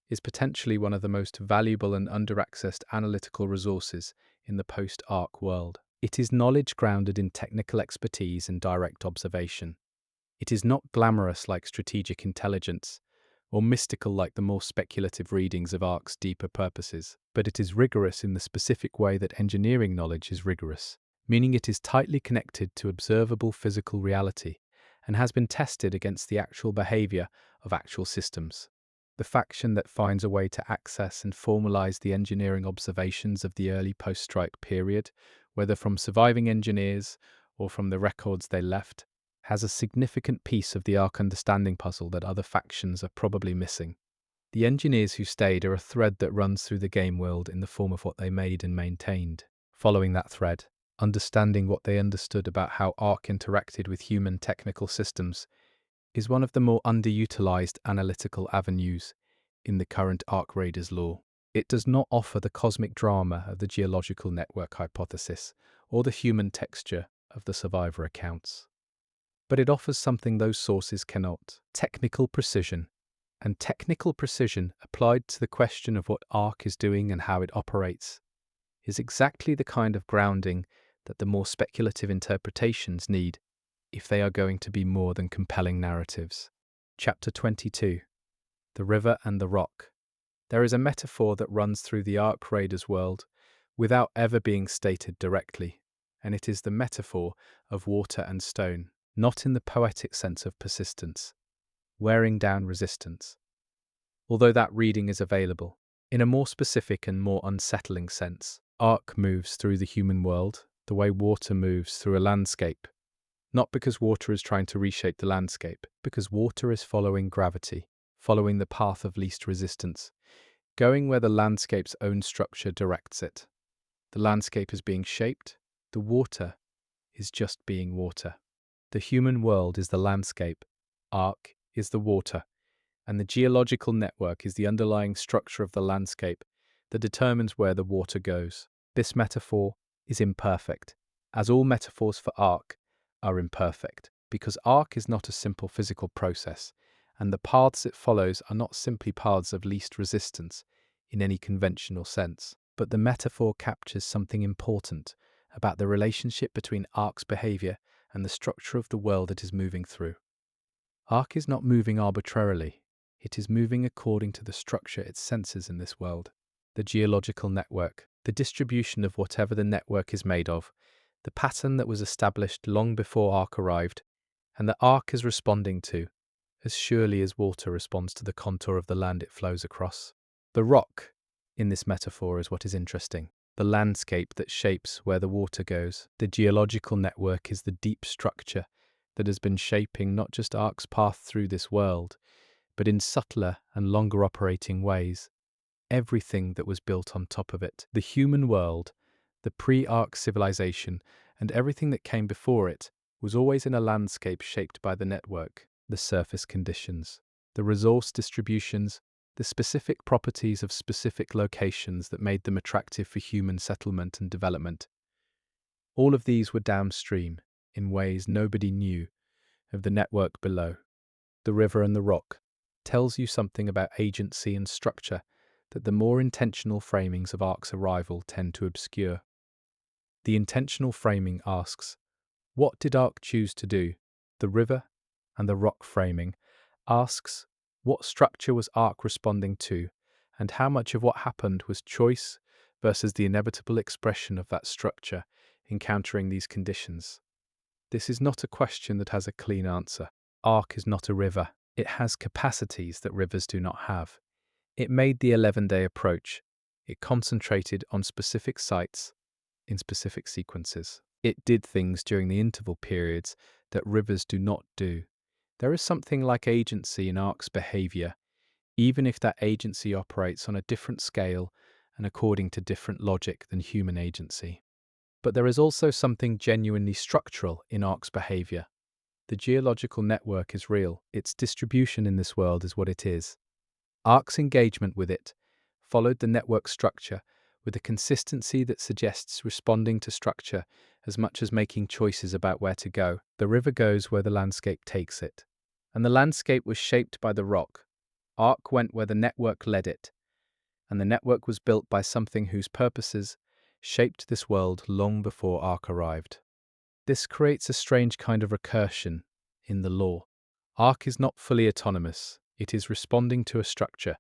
is potentially one of the most valuable and under-accessed analytical resources in the post-arc world. It is knowledge grounded in technical expertise and direct observation. It is not glamorous like strategic intelligence, or mystical like the more speculative readings of arc's deeper purposes, but it is rigorous in the specific way that engineering knowledge is rigorous, meaning it is tightly connected to observable physical reality and has been tested against the actual behavior of actual systems. The faction that finds a way to access and formalize the engineering observations of the early post-strike period, whether from surviving engineers or from the records they left, has a significant piece of the arc understanding puzzle that other factions are probably missing. The engineers who stayed are a thread that runs through the game world in the form of what they made and maintained. Following that thread, understanding what they understood about how arc interacted with human technical systems is one of the more underutilized analytical avenues in the current arc raiders law. It does not offer the cosmic drama of the geological network hypothesis or the human texture of the survivor accounts. But it offers something those sources cannot: technical precision. And technical precision applied to the question of what arc is doing and how it operates is exactly the kind of grounding that the more speculative interpretations need if they are going to be more than compelling narratives. Chapter 22. The River and the Rock. There is a metaphor that runs through the arc raiders world without ever being stated directly, and it is the metaphor of water and stone, not in the poetic sense of persistence, wearing down resistance, although that reading is available. In a more specific and more unsettling sense, arc moves through the human world the way water moves through a landscape. Not because water is trying to reshape the landscape, because water is following gravity, following the path of least resistance, going where the landscape's own structure directs it. The landscape is being shaped, the water is just being water. The human world is the landscape, arc is the water, and the geological network is the underlying structure of the landscape that determines where the water goes. This metaphor is imperfect, as all metaphors for arc are imperfect, because arc is not a simple physical process, and the paths it follows are not simply paths of least resistance in any conventional sense. But the metaphor captures something important about the relationship between arc's behavior and the structure of the world it is moving through. Arc is not moving arbitrarily, it is moving according to the structure it senses in this world. The geological network, the distribution of whatever the network is made of, the pattern that was established long before arc arrived, and that arc is responding to, as surely as water responds to the contour of the land it flows across. The rock, in this metaphor, is what is interesting. The landscape that shapes where the water goes. The geological network is the deep structure that has been shaping not just Ark's path through this world, but in subtler and longer operating ways, everything that was built on top of it. The human world, the pre-Ark civilization, and everything that came before it was always in a landscape shaped by the network, the surface conditions, the resource distributions, the specific properties of specific locations that made them attractive for human settlement and development. All of these were downstream, in ways nobody knew, of the network below. The river and the rock tells you something about agency and structure that the more intentional framings of Ark's arrival tend to obscure. The intentional framing asks, what did Ark choose to do? The river and the rock framing asks, what structure was Ark responding to, and how much of what happened was choice versus the inevitable expression of that structure encountering these conditions. This is not a question that has a clean answer. Ark is not a river. It has capacities that rivers do not have. It made the 11-day approach. It concentrated on specific sites in specific sequences. It did things during the interval periods that rivers do not do. There is something like agency in Ark's behavior, even if that agency operates on a different scale and according to different logic than human agency. But there is also something genuinely structural in Ark's behavior. The geological network is real. Its distribution in this world is what it is. Ark's engagement with it followed the network structure with a consistency that suggests responding to structure as much as making choices about where to go. The river goes where the landscape takes it. And the landscape was shaped by the rock. Ark went where the network led it. And the network was built by something whose purposes shaped this world long before Ark arrived. This creates a strange kind of recursion in the law. Ark is not fully autonomous. It is responding to a structure.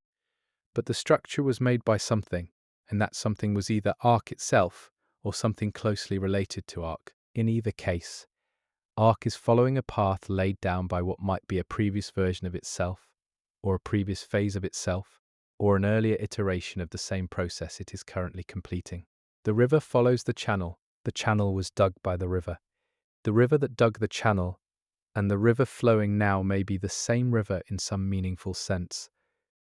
But the structure was made by something, and that something was either Ark itself or something closely related to Ark. In either case, Ark is following a path laid down by what might be a previous version of itself, or a previous phase of itself, or an earlier iteration of the same process it is currently completing. The river follows the channel. The channel was dug by the river. The river that dug the channel, and the river flowing now may be the same river in some meaningful sense,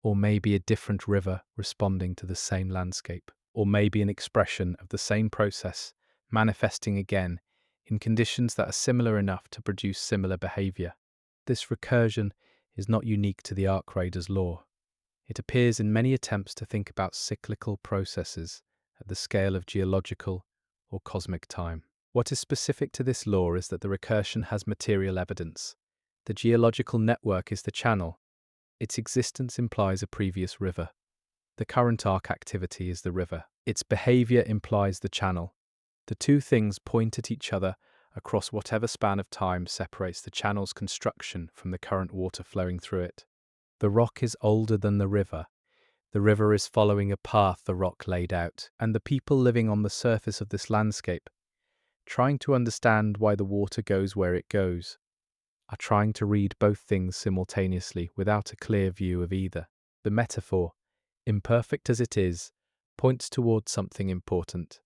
or maybe a different river responding to the same landscape, or maybe an expression of the same process manifesting again in conditions that are similar enough to produce similar behavior. This recursion is not unique to the Ark Raiders lore. It appears in many attempts to think about cyclical processes at the scale of geological or cosmic time. What is specific to this lore is that the recursion has material evidence. The geological network is the channel. Its existence implies a previous river. The current Ark activity is the river. Its behavior implies the channel. The two things point at each other across whatever span of time separates the channel's construction from the current water flowing through it. The rock is older than the river. The river is following a path the rock laid out, and the people living on the surface of this landscape, trying to understand why the water goes where it goes, are trying to read both things simultaneously without a clear view of either. The metaphor, imperfect as it is, points towards something important.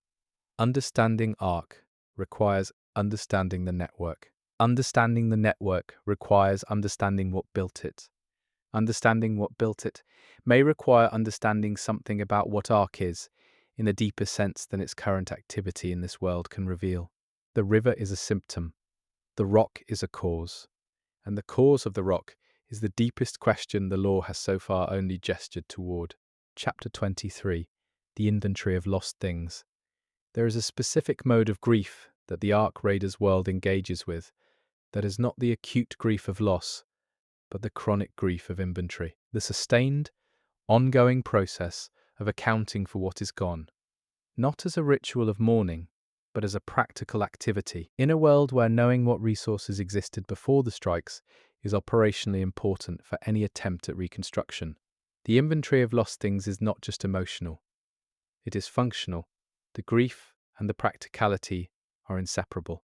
Understanding Ark requires understanding the network. Understanding the network requires understanding what built it. Understanding what built it may require understanding something about what Ark is, in a deeper sense than its current activity in this world can reveal. The river is a symptom. The rock is a cause. And the cause of the rock is the deepest question the lore has so far only gestured toward. Chapter 23, The Inventory of Lost Things. There is a specific mode of grief that the Ark Raiders world engages with that is not the acute grief of loss, but the chronic grief of inventory, the sustained, ongoing process of accounting for what is gone, not as a ritual of mourning, but as a practical activity. In a world where knowing what resources existed before the strikes is operationally important for any attempt at reconstruction, the inventory of lost things is not just emotional, it is functional. The grief and the practicality are inseparable.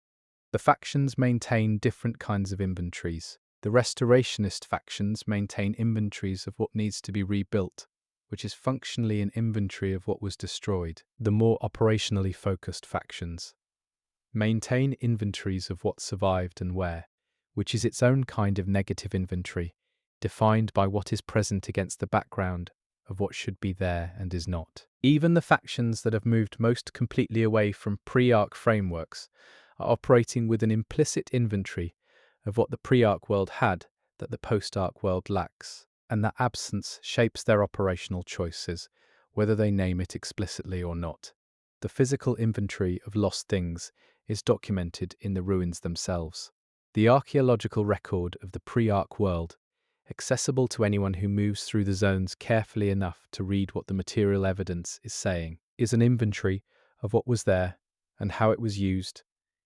The factions maintain different kinds of inventories. The restorationist factions maintain inventories of what needs to be rebuilt, which is functionally an inventory of what was destroyed. The more operationally focused factions maintain inventories of what survived and where, which is its own kind of negative inventory, defined by what is present against the background of what should be there and is not. Even the factions that have moved most completely away from pre-arc frameworks are operating with an implicit inventory of what the pre-arc world had that the post-arc world lacks, and that absence shapes their operational choices, whether they name it explicitly or not. The physical inventory of lost things is documented in the ruins themselves. The archaeological record of the pre-arc world, accessible to anyone who moves through the zones carefully enough to read what the material evidence is saying, is an inventory of what was there and how it was used,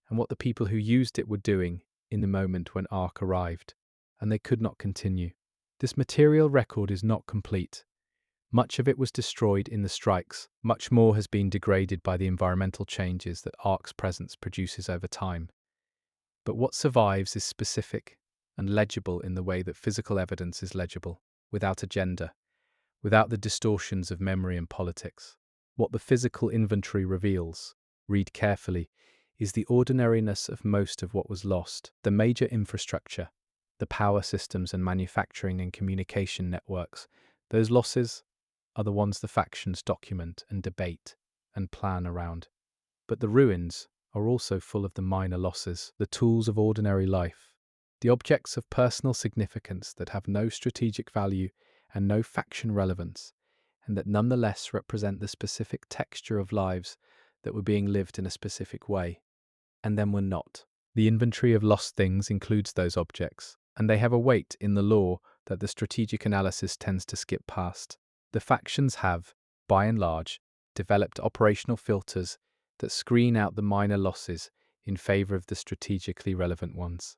and what the people who used it were doing in the moment when Ark arrived, and they could not continue. This material record is not complete. Much of it was destroyed in the strikes. Much more has been degraded by the environmental changes that Ark's presence produces over time. But what survives is specific and legible in the way that physical evidence is legible, without agenda, without the distortions of memory and politics. What the physical inventory reveals, read carefully, is the ordinariness of most of what was lost. The major infrastructure, the power systems and manufacturing and communication networks, those losses are the ones the factions document and debate and plan around. But the ruins are also full of the minor losses, the tools of ordinary life, the objects of personal significance that have no strategic value and no faction relevance, and that nonetheless represent the specific texture of lives that were being lived in a specific way, and then were not. The inventory of lost things includes those objects, and they have a weight in the law that the strategic analysis tends to skip past. The factions have, by and large, developed operational filters that screen out the minor losses in favor of the strategically relevant ones.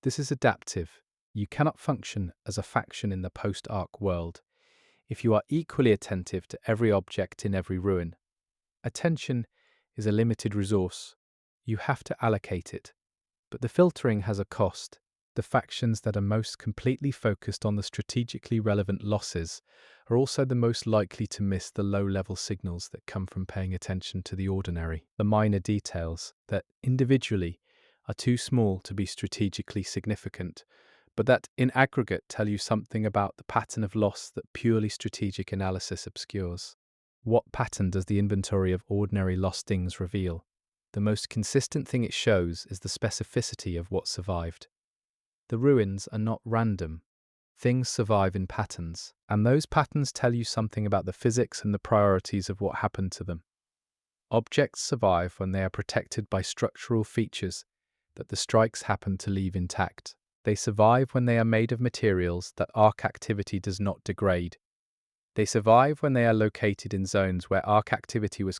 This is adaptive. You cannot function as a faction in the post-arc world if you are equally attentive to every object in every ruin. Attention is a limited resource. You have to allocate it. But the filtering has a cost. The factions that are most completely focused on the strategically relevant losses are also the most likely to miss the low-level signals that come from paying attention to the ordinary, the minor details that individually are too small to be strategically significant, but that in aggregate tell you something about the pattern of loss that purely strategic analysis obscures. What pattern does the inventory of ordinary lost things reveal? The most consistent thing it shows is the specificity of what survived. The ruins are not random. Things survive in patterns, and those patterns tell you something about the physics and the priorities of what happened to them. Objects survive when they are protected by structural features that the strikes happen to leave intact. They survive when they are made of materials that arc activity does not degrade. They survive when they are located in zones where arc activity was